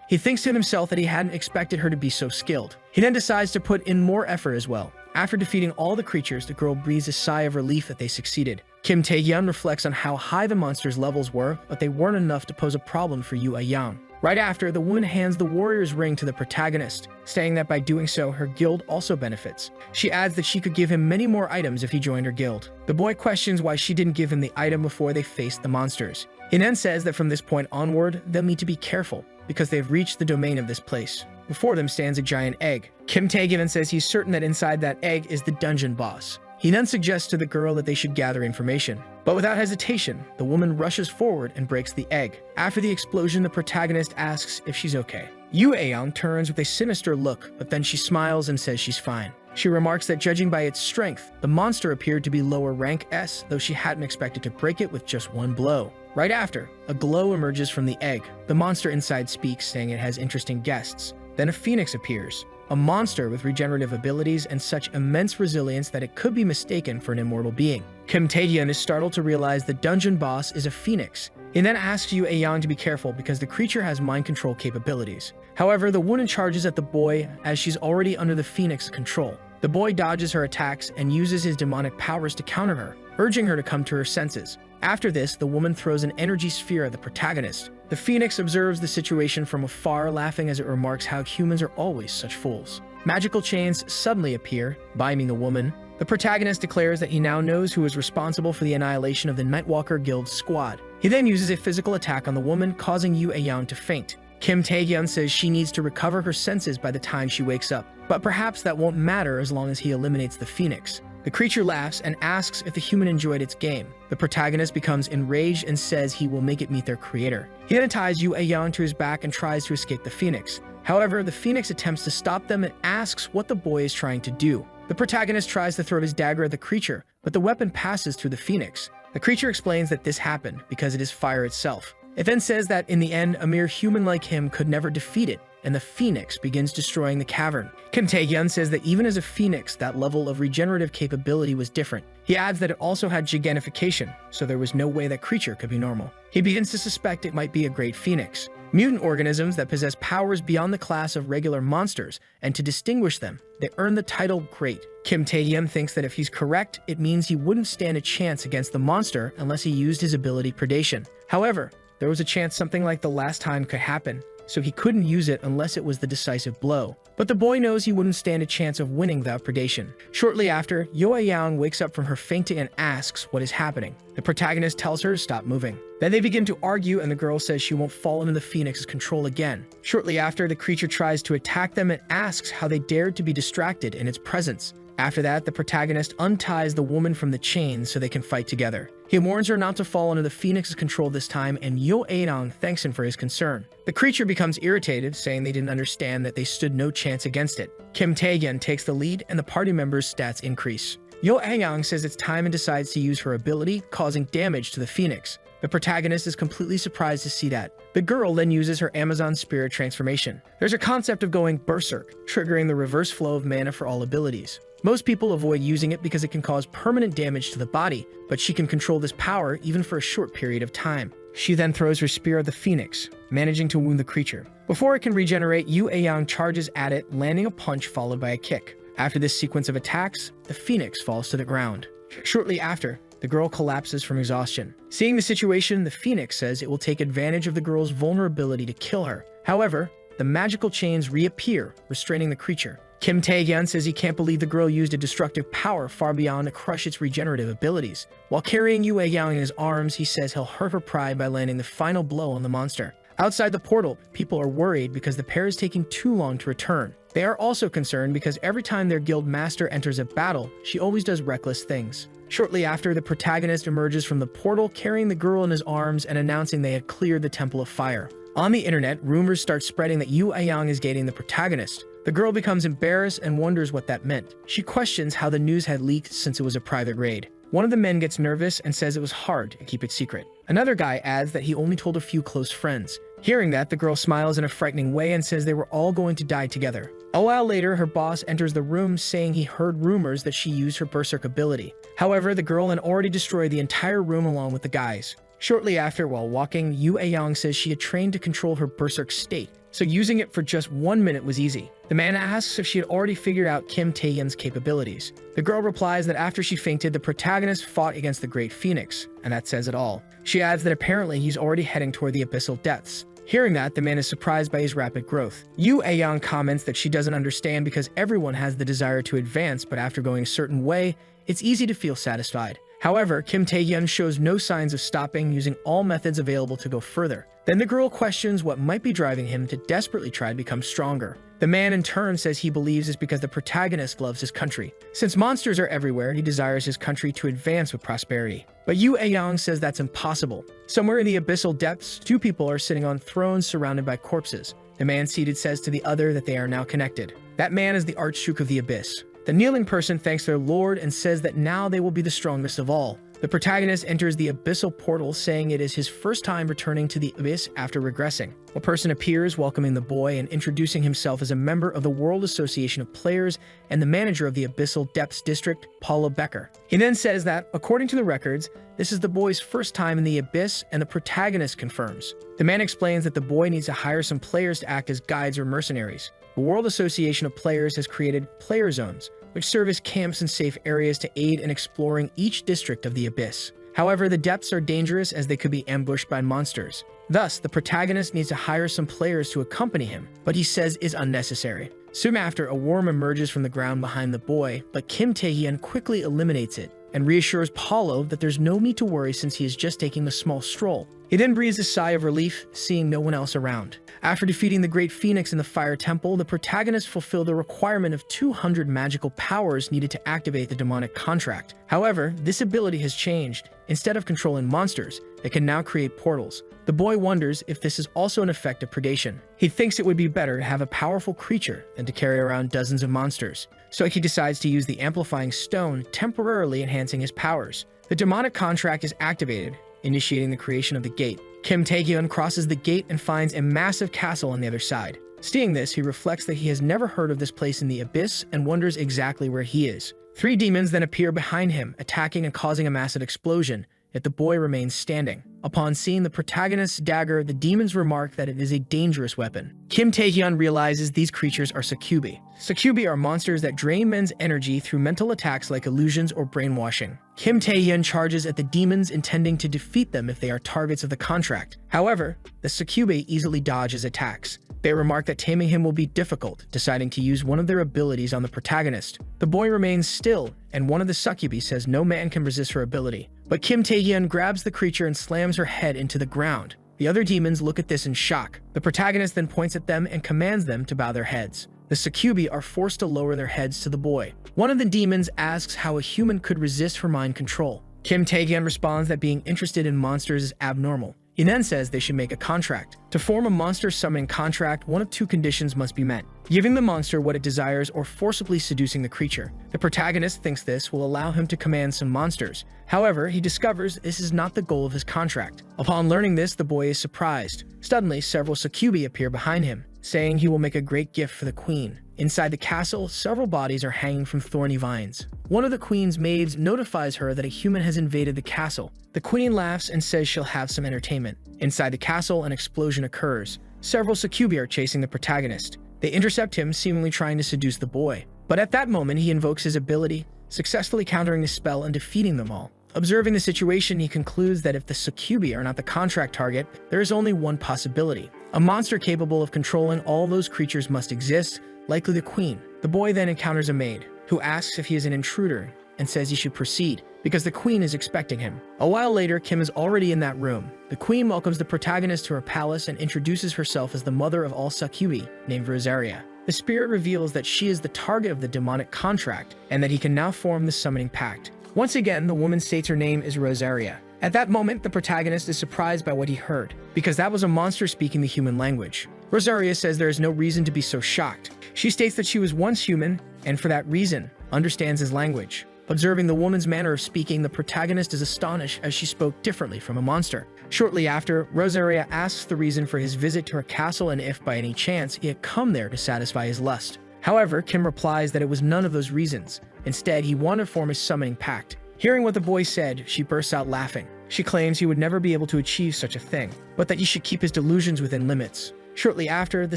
He thinks to himself that he hadn't expected her to be so skilled. He then decides to put in more effort as well. After defeating all the creatures, the girl breathes a sigh of relief that they succeeded. Kim Tae-gyeon reflects on how high the monsters' levels were, but they weren't enough to pose a problem for Yu A-young. Right after, the woman hands the warrior's ring to the protagonist, saying that by doing so, her guild also benefits. She adds that she could give him many more items if he joined her guild. The boy questions why she didn't give him the item before they faced the monsters. He then says that from this point onward, they'll need to be careful, because they've reached the domain of this place. Before them stands a giant egg. Kim Tae-gyeon says he's certain that inside that egg is the dungeon boss. He then suggests to the girl that they should gather information. But without hesitation, the woman rushes forward and breaks the egg. After the explosion, the protagonist asks if she's okay. Yu A-young turns with a sinister look, but then she smiles and says she's fine. She remarks that judging by its strength, the monster appeared to be lower rank S, though she hadn't expected to break it with just one blow. Right after, a glow emerges from the egg. The monster inside speaks, saying it has interesting guests. Then a phoenix appears. a monster with regenerative abilities and such immense resilience that it could be mistaken for an immortal being. Kim Tae-hyun is startled to realize the dungeon boss is a phoenix. He then asks Yoo A-young to be careful because the creature has mind control capabilities. However, the woman charges at the boy as she's already under the phoenix's control. The boy dodges her attacks and uses his demonic powers to counter her, urging her to come to her senses. After this, the woman throws an energy sphere at the protagonist. The phoenix observes the situation from afar, laughing as it remarks how humans are always such fools. Magical chains suddenly appear, binding the woman. The protagonist declares that he now knows who is responsible for the annihilation of the Nightwalker Guild's squad. He then uses a physical attack on the woman, causing Yoo A-young to faint. Kim Tae-hyun says she needs to recover her senses by the time she wakes up, but perhaps that won't matter as long as he eliminates the phoenix. The creature laughs and asks if the human enjoyed its game. The protagonist becomes enraged and says he will make it meet their creator. He then ties Yoo A-young to his back and tries to escape the phoenix. However, the phoenix attempts to stop them and asks what the boy is trying to do. The protagonist tries to throw his dagger at the creature, but the weapon passes through the phoenix. The creature explains that this happened because it is fire itself. It then says that in the end, a mere human like him could never defeat it, and the phoenix begins destroying the cavern. Kim Tae-hyun says that even as a phoenix, that level of regenerative capability was different. He adds that it also had gigantification, so there was no way that creature could be normal. He begins to suspect it might be a great phoenix. Mutant organisms that possess powers beyond the class of regular monsters, and to distinguish them, they earn the title Great. Kim Tae-hyun thinks that if he's correct, it means he wouldn't stand a chance against the monster unless he used his ability Predation. However, there was a chance something like the last time could happen, so he couldn't use it unless it was the decisive blow. But the boy knows he wouldn't stand a chance of winning without predation. Shortly after, Yoo A-young wakes up from her fainting and asks what is happening. The protagonist tells her to stop moving. Then they begin to argue and the girl says she won't fall into the phoenix's control again. Shortly after, the creature tries to attack them and asks how they dared to be distracted in its presence. After that, the protagonist unties the woman from the chains so they can fight together. He warns her not to fall under the phoenix's control this time, and Yoo A-young thanks him for his concern. The creature becomes irritated, saying they didn't understand that they stood no chance against it. Kim Tae-hyun takes the lead, and the party members' stats increase. Yoo A-young says it's time and decides to use her ability, causing damage to the phoenix. The protagonist is completely surprised to see that. The girl then uses her Amazon Spirit transformation. There's a concept of going berserk, triggering the reverse flow of mana for all abilities. Most people avoid using it because it can cause permanent damage to the body, but she can control this power even for a short period of time. She then throws her spear at the phoenix, managing to wound the creature. Before it can regenerate, Yoo A-young charges at it, landing a punch followed by a kick. After this sequence of attacks, the phoenix falls to the ground. Shortly after, the girl collapses from exhaustion. Seeing the situation, the phoenix says it will take advantage of the girl's vulnerability to kill her. However, the magical chains reappear, restraining the creature. Kim Tae-hyun says he can't believe the girl used a destructive power far beyond to crush its regenerative abilities. While carrying Yoo A-young in his arms, he says he'll hurt her pride by landing the final blow on the monster. Outside the portal, people are worried because the pair is taking too long to return. They are also concerned because every time their guild master enters a battle, she always does reckless things. Shortly after, the protagonist emerges from the portal carrying the girl in his arms and announcing they had cleared the Temple of Fire. On the internet, rumors start spreading that Yoo A-young is dating the protagonist. The girl becomes embarrassed and wonders what that meant. She questions how the news had leaked since it was a private raid. One of the men gets nervous and says it was hard to keep it secret. Another guy adds that he only told a few close friends. Hearing that, the girl smiles in a frightening way and says they were all going to die together. A while later, her boss enters the room saying he heard rumors that she used her berserk ability. However, the girl had already destroyed the entire room along with the guys. Shortly after, while walking, Yoo A-young says she had trained to control her berserk state, so using it for just 1 minute was easy. The man asks if she had already figured out Kim Tae-hyun's capabilities. The girl replies that after she fainted, the protagonist fought against the Great Phoenix, and that says it all. She adds that apparently he's already heading toward the abyssal depths. Hearing that, the man is surprised by his rapid growth. Yoo A-young comments that she doesn't understand because everyone has the desire to advance, but after going a certain way, it's easy to feel satisfied. However, Kim Tae-hyun shows no signs of stopping, using all methods available to go further. Then the girl questions what might be driving him to desperately try to become stronger. The man in turn says he believes it's because the protagonist loves his country. Since monsters are everywhere, he desires his country to advance with prosperity. But Yoo A-young says that's impossible. Somewhere in the abyssal depths, two people are sitting on thrones surrounded by corpses. The man seated says to the other that they are now connected. That man is the Archduke of the Abyss. The kneeling person thanks their lord and says that now they will be the strongest of all. The protagonist enters the abyssal portal, saying it is his first time returning to the abyss after regressing. A person appears, welcoming the boy and introducing himself as a member of the World Association of Players and the manager of the Abyssal Depths District, Paula Becker. He then says that, according to the records, this is the boy's first time in the abyss, and the protagonist confirms. The man explains that the boy needs to hire some players to act as guides or mercenaries. The World Association of Players has created player zones, which serve as camps and safe areas to aid in exploring each district of the abyss. However, the depths are dangerous as they could be ambushed by monsters. Thus, the protagonist needs to hire some players to accompany him, but he says is unnecessary. Soon after, a worm emerges from the ground behind the boy, but Kim Tae-hyun quickly eliminates it and reassures Paulo that there's no need to worry since he is just taking a small stroll. He then breathes a sigh of relief, seeing no one else around. After defeating the Great Phoenix in the Fire Temple, the protagonist fulfilled the requirement of 200 magical powers needed to activate the demonic contract. However, this ability has changed. Instead of controlling monsters, it can now create portals. The boy wonders if this is also an effect of predation. He thinks it would be better to have a powerful creature than to carry around dozens of monsters. So he decides to use the amplifying stone, temporarily enhancing his powers. The demonic contract is activated, initiating the creation of the gate. Kim Tae-hyun crosses the gate and finds a massive castle on the other side. Seeing this, he reflects that he has never heard of this place in the abyss and wonders exactly where he is. 3 demons then appear behind him, attacking and causing a massive explosion, yet the boy remains standing. Upon seeing the protagonist's dagger, the demons remark that it is a dangerous weapon. Kim Tae-hyun realizes these creatures are succubi. Succubi are monsters that drain men's energy through mental attacks like illusions or brainwashing. Kim Tae-hyun charges at the demons, intending to defeat them if they are targets of the contract. However, the succubi easily dodge his attacks. They remark that taming him will be difficult, deciding to use one of their abilities on the protagonist. The boy remains still, and one of the succubi says no man can resist her ability. But Kim Tae-hyun grabs the creature and slams her head into the ground. The other demons look at this in shock. The protagonist then points at them and commands them to bow their heads. The succubi are forced to lower their heads to the boy. One of the demons asks how a human could resist her mind control. Kim Tae-hyun responds that being interested in monsters is abnormal. He then says they should make a contract. To form a monster summoning contract, one of 2 conditions must be met: giving the monster what it desires or forcibly seducing the creature. The protagonist thinks this will allow him to command some monsters. However, he discovers this is not the goal of his contract. Upon learning this, the boy is surprised. Suddenly, several succubi appear behind him, saying he will make a great gift for the queen. Inside the castle, several bodies are hanging from thorny vines. One of the queen's maids notifies her that a human has invaded the castle. The queen laughs and says she'll have some entertainment. Inside the castle, an explosion occurs. Several succubi are chasing the protagonist. They intercept him, seemingly trying to seduce the boy. But at that moment, he invokes his ability, successfully countering the spell and defeating them all. Observing the situation, he concludes that if the succubi are not the contract target, there is only one possibility. A monster capable of controlling all those creatures must exist, likely the queen. The boy then encounters a maid, who asks if he is an intruder and says he should proceed, because the queen is expecting him. A while later, Kim is already in that room. The queen welcomes the protagonist to her palace and introduces herself as the mother of all succubi, named Rosaria. The spirit reveals that she is the target of the demonic contract, and that he can now form the summoning pact. Once again, the woman states her name is Rosaria. At that moment, the protagonist is surprised by what he heard, because that was a monster speaking the human language. Rosaria says there is no reason to be so shocked. She states that she was once human, and for that reason, understands his language. Observing the woman's manner of speaking, the protagonist is astonished as she spoke differently from a monster. Shortly after, Rosaria asks the reason for his visit to her castle and if by any chance he had come there to satisfy his lust. However, Kim replies that it was none of those reasons. Instead, he wanted to form a summoning pact. Hearing what the boy said, she bursts out laughing. She claims he would never be able to achieve such a thing, but that he should keep his delusions within limits. Shortly after, the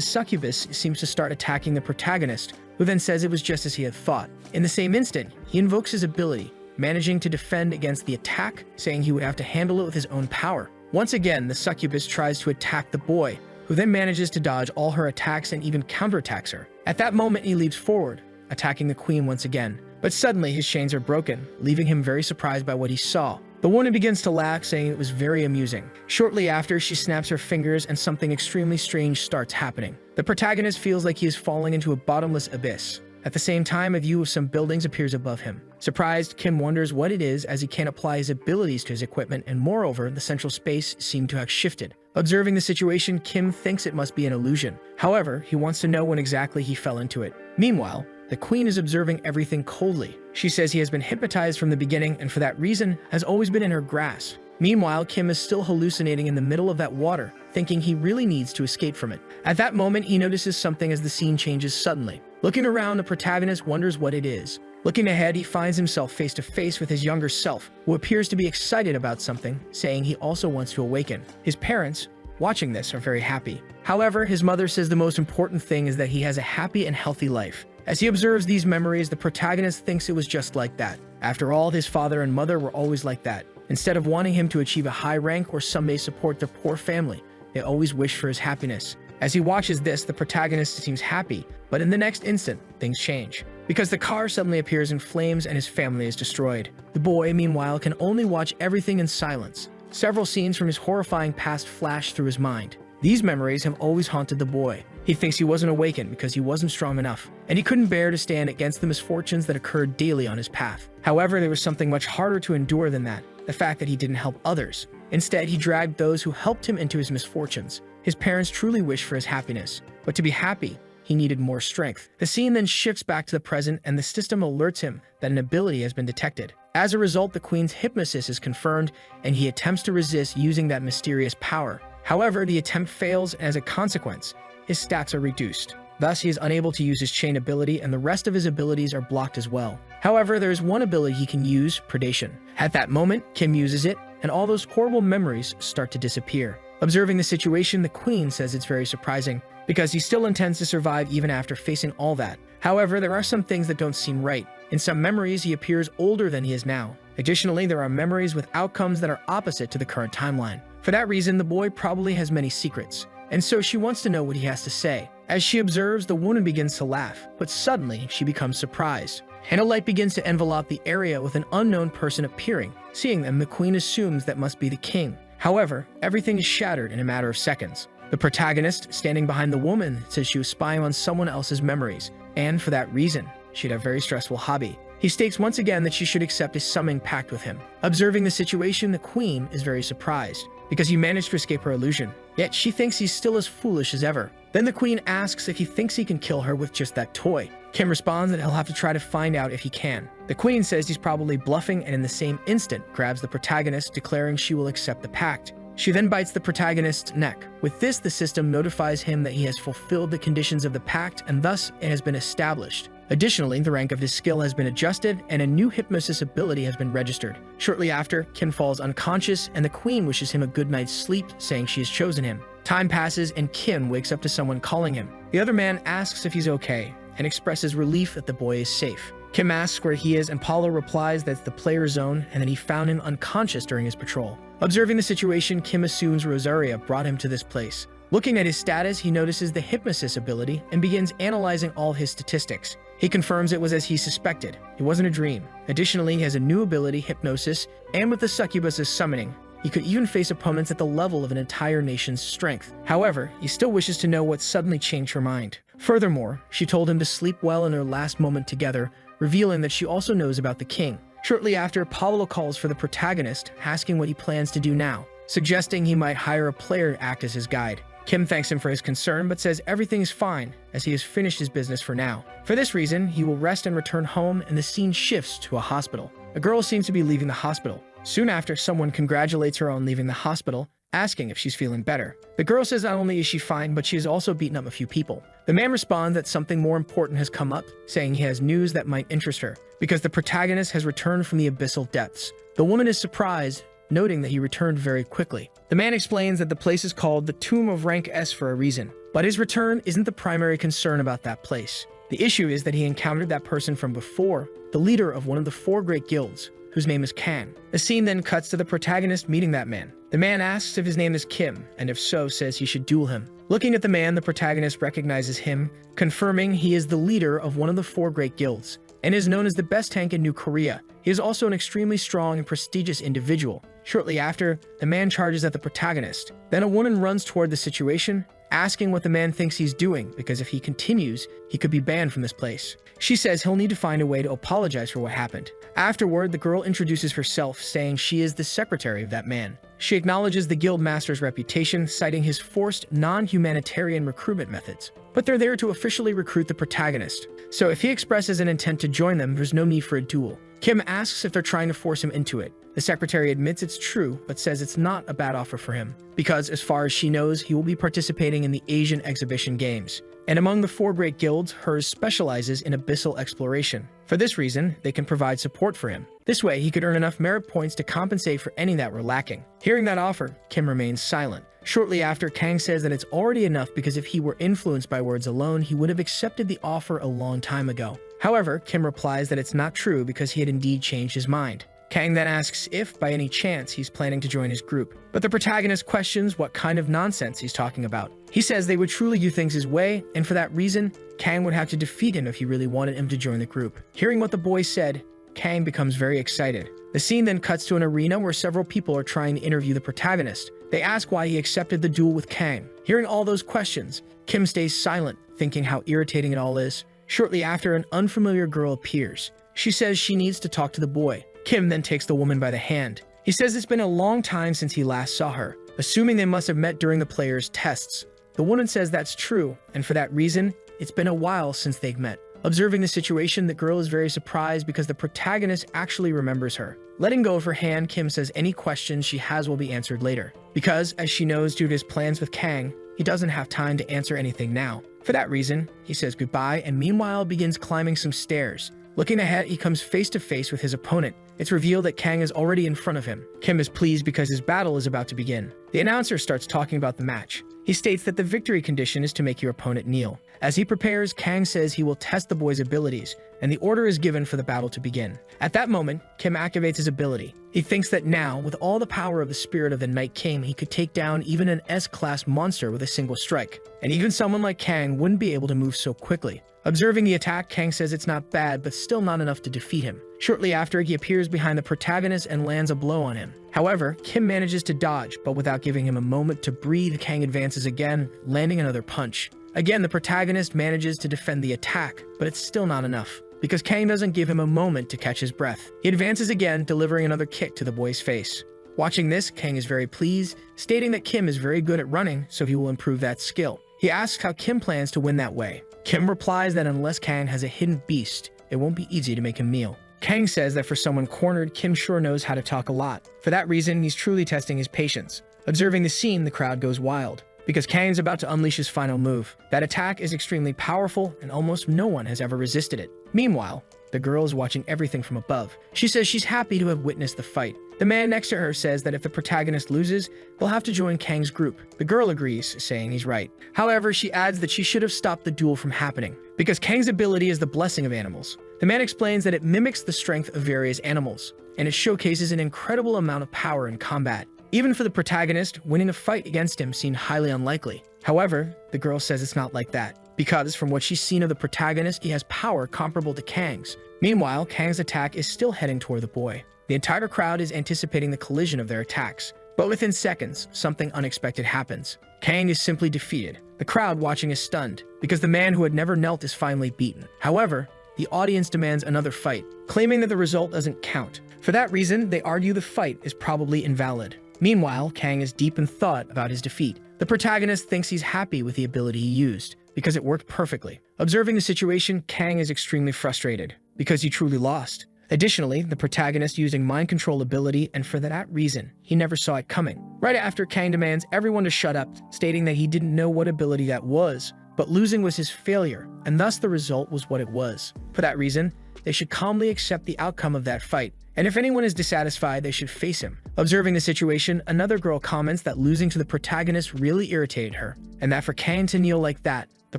succubus seems to start attacking the protagonist, who then says it was just as he had thought. In the same instant, he invokes his ability, managing to defend against the attack, saying he would have to handle it with his own power. Once again, the succubus tries to attack the boy, who then manages to dodge all her attacks and even counterattacks her. At that moment, he leaps forward, attacking the queen once again. But suddenly, his chains are broken, leaving him very surprised by what he saw. The woman begins to laugh, saying it was very amusing. Shortly after, she snaps her fingers and something extremely strange starts happening. The protagonist feels like he is falling into a bottomless abyss. At the same time, a view of some buildings appears above him. Surprised, Kim wonders what it is as he can't apply his abilities to his equipment, and moreover, the central space seemed to have shifted. Observing the situation, Kim thinks it must be an illusion. However, he wants to know when exactly he fell into it. Meanwhile, the queen is observing everything coldly. She says he has been hypnotized from the beginning and for that reason has always been in her grasp. Meanwhile, Kim is still hallucinating in the middle of that water, thinking he really needs to escape from it. At that moment, he notices something as the scene changes suddenly. Looking around, the protagonist wonders what it is. Looking ahead, he finds himself face to face with his younger self, who appears to be excited about something, saying he also wants to awaken. His parents, watching this, are very happy. However, his mother says the most important thing is that he has a happy and healthy life. As he observes these memories, the protagonist thinks it was just like that. After all, his father and mother were always like that. Instead of wanting him to achieve a high rank or someday support their poor family, they always wish for his happiness. As he watches this, the protagonist seems happy, but in the next instant, things change. Because the car suddenly appears in flames and his family is destroyed. The boy, meanwhile, can only watch everything in silence. Several scenes from his horrifying past flash through his mind. These memories have always haunted the boy. He thinks he wasn't awakened because he wasn't strong enough, and he couldn't bear to stand against the misfortunes that occurred daily on his path. However, there was something much harder to endure than that, the fact that he didn't help others. Instead, he dragged those who helped him into his misfortunes. His parents truly wished for his happiness, but to be happy, he needed more strength. The scene then shifts back to the present and the system alerts him that an ability has been detected. As a result, the queen's hypnosis is confirmed and he attempts to resist using that mysterious power. However, the attempt fails and as a consequence, his stats are reduced. Thus, he is unable to use his chain ability and the rest of his abilities are blocked as well. However, there is one ability he can use, predation. At that moment, Kim uses it and all those horrible memories start to disappear. Observing the situation, the queen says it's very surprising because he still intends to survive even after facing all that. However, there are some things that don't seem right. In some memories, he appears older than he is now. Additionally, there are memories with outcomes that are opposite to the current timeline. For that reason, the boy probably has many secrets, and so she wants to know what he has to say. As she observes, the woman begins to laugh, but suddenly she becomes surprised, and a light begins to envelop the area with an unknown person appearing. Seeing them, the queen assumes that must be the king. However, everything is shattered in a matter of seconds. The protagonist, standing behind the woman, says she was spying on someone else's memories, and for that reason, she had a very stressful hobby. He states once again that she should accept a summoning pact with him. Observing the situation, the queen is very surprised, because he managed to escape her illusion. Yet she thinks he's still as foolish as ever. Then the queen asks if he thinks he can kill her with just that toy. Kim responds that he'll have to try to find out if he can. The queen says he's probably bluffing and in the same instant grabs the protagonist, declaring she will accept the pact. She then bites the protagonist's neck. With this, the system notifies him that he has fulfilled the conditions of the pact and thus it has been established. Additionally, the rank of his skill has been adjusted and a new hypnosis ability has been registered. Shortly after, Kim falls unconscious and the queen wishes him a good night's sleep, saying she has chosen him. Time passes and Kim wakes up to someone calling him. The other man asks if he's okay and expresses relief that the boy is safe. Kim asks where he is and Paulo replies that it's the player zone and that he found him unconscious during his patrol. Observing the situation, Kim assumes Rosaria brought him to this place. Looking at his status, he notices the hypnosis ability and begins analyzing all his statistics. He confirms it was as he suspected. It wasn't a dream. Additionally, he has a new ability, hypnosis, and with the succubus's summoning, he could even face opponents at the level of an entire nation's strength. However, he still wishes to know what suddenly changed her mind. Furthermore, she told him to sleep well in their last moment together, revealing that she also knows about the king. Shortly after, Pablo calls for the protagonist, asking what he plans to do now, suggesting he might hire a player to act as his guide. Kim thanks him for his concern, but says everything is fine, as he has finished his business for now. For this reason, he will rest and return home, and the scene shifts to a hospital. A girl seems to be leaving the hospital. Soon after, someone congratulates her on leaving the hospital, asking if she's feeling better. The girl says not only is she fine, but she has also beaten up a few people. The man responds that something more important has come up, saying he has news that might interest her, because the protagonist has returned from the abyssal depths. The woman is surprised, noting that he returned very quickly. The man explains that the place is called the Tomb of Rank S for a reason, but his return isn't the primary concern about that place. The issue is that he encountered that person from before, the leader of one of the 4 great guilds, whose name is Kan. The scene then cuts to the protagonist meeting that man. The man asks if his name is Kim, and if so, says he should duel him. Looking at the man, the protagonist recognizes him, confirming he is the leader of one of the 4 great guilds, and is known as the best tank in New Korea. He is also an extremely strong and prestigious individual. Shortly after, the man charges at the protagonist. Then a woman runs toward the situation, asking what the man thinks he's doing, because if he continues, he could be banned from this place. She says he'll need to find a way to apologize for what happened. Afterward, the girl introduces herself, saying she is the secretary of that man. She acknowledges the guild master's reputation, citing his forced, non-humanitarian recruitment methods. But they're there to officially recruit the protagonist, so if he expresses an intent to join them, there's no need for a duel. Kim asks if they're trying to force him into it. The secretary admits it's true, but says it's not a bad offer for him, because as far as she knows, he will be participating in the Asian exhibition games. And among the 4 great guilds, hers specializes in abyssal exploration. For this reason, they can provide support for him. This way, he could earn enough merit points to compensate for any that were lacking. Hearing that offer, Kim remains silent. Shortly after, Kang says that it's already enough because if he were influenced by words alone, he would have accepted the offer a long time ago. However, Kim replies that it's not true because he had indeed changed his mind. Kang then asks if, by any chance, he's planning to join his group. But the protagonist questions what kind of nonsense he's talking about. He says they would truly do things his way, and for that reason, Kang would have to defeat him if he really wanted him to join the group. Hearing what the boy said, Kang becomes very excited. The scene then cuts to an arena where several people are trying to interview the protagonist. They ask why he accepted the duel with Kang. Hearing all those questions, Kim stays silent, thinking how irritating it all is. Shortly after, an unfamiliar girl appears. She says she needs to talk to the boy. Kim then takes the woman by the hand. He says it's been a long time since he last saw her, assuming they must have met during the players' tests. The woman says that's true, and for that reason, it's been a while since they've met. Observing the situation, the girl is very surprised because the protagonist actually remembers her. Letting go of her hand, Kim says any questions she has will be answered later, because, as she knows due to his plans with Kang, he doesn't have time to answer anything now. For that reason, he says goodbye and meanwhile begins climbing some stairs. Looking ahead, he comes face to face with his opponent. It's revealed that Kang is already in front of him. Kim is pleased because his battle is about to begin. The announcer starts talking about the match. He states that the victory condition is to make your opponent kneel. As he prepares, Kang says he will test the boy's abilities, and the order is given for the battle to begin. At that moment, Kim activates his ability. He thinks that now, with all the power of the spirit of the Night King, he could take down even an S-class monster with a single strike. And even someone like Kang wouldn't be able to move so quickly. Observing the attack, Kang says it's not bad, but still not enough to defeat him. Shortly after, he appears behind the protagonist and lands a blow on him. However, Kim manages to dodge, but without giving him a moment to breathe, Kang advances again, landing another punch. Again, the protagonist manages to defend the attack, but it's still not enough, because Kang doesn't give him a moment to catch his breath. He advances again, delivering another kick to the boy's face. Watching this, Kang is very pleased, stating that Kim is very good at running, so he will improve that skill. He asks how Kim plans to win that way. Kim replies that unless Kang has a hidden beast, it won't be easy to make him kneel. Kang says that for someone cornered, Kim sure knows how to talk a lot. For that reason, he's truly testing his patience. Observing the scene, the crowd goes wild, because Kang's about to unleash his final move. That attack is extremely powerful, and almost no one has ever resisted it. Meanwhile, the girl is watching everything from above. She says she's happy to have witnessed the fight. The man next to her says that if the protagonist loses, they'll have to join Kang's group. The girl agrees, saying he's right. However, she adds that she should have stopped the duel from happening, because Kang's ability is the blessing of animals. The man explains that it mimics the strength of various animals, and it showcases an incredible amount of power in combat. Even for the protagonist, winning a fight against him seemed highly unlikely. However, the girl says it's not like that, because from what she's seen of the protagonist, he has power comparable to Kang's. Meanwhile, Kang's attack is still heading toward the boy. The entire crowd is anticipating the collision of their attacks, but within seconds, something unexpected happens. Kang is simply defeated. The crowd watching is stunned, because the man who had never knelt is finally beaten. However, the audience demands another fight, claiming that the result doesn't count. For that reason, they argue the fight is probably invalid. Meanwhile, Kang is deep in thought about his defeat. The protagonist thinks he's happy with the ability he used, because it worked perfectly. Observing the situation, Kang is extremely frustrated, because he truly lost. Additionally, the protagonist using mind control ability, and for that reason, he never saw it coming. Right after, Kang demands everyone to shut up, stating that he didn't know what ability that was, but losing was his failure, and thus the result was what it was. For that reason, they should calmly accept the outcome of that fight, and if anyone is dissatisfied, they should face him. Observing the situation, another girl comments that losing to the protagonist really irritated her, and that for Kang to kneel like that, the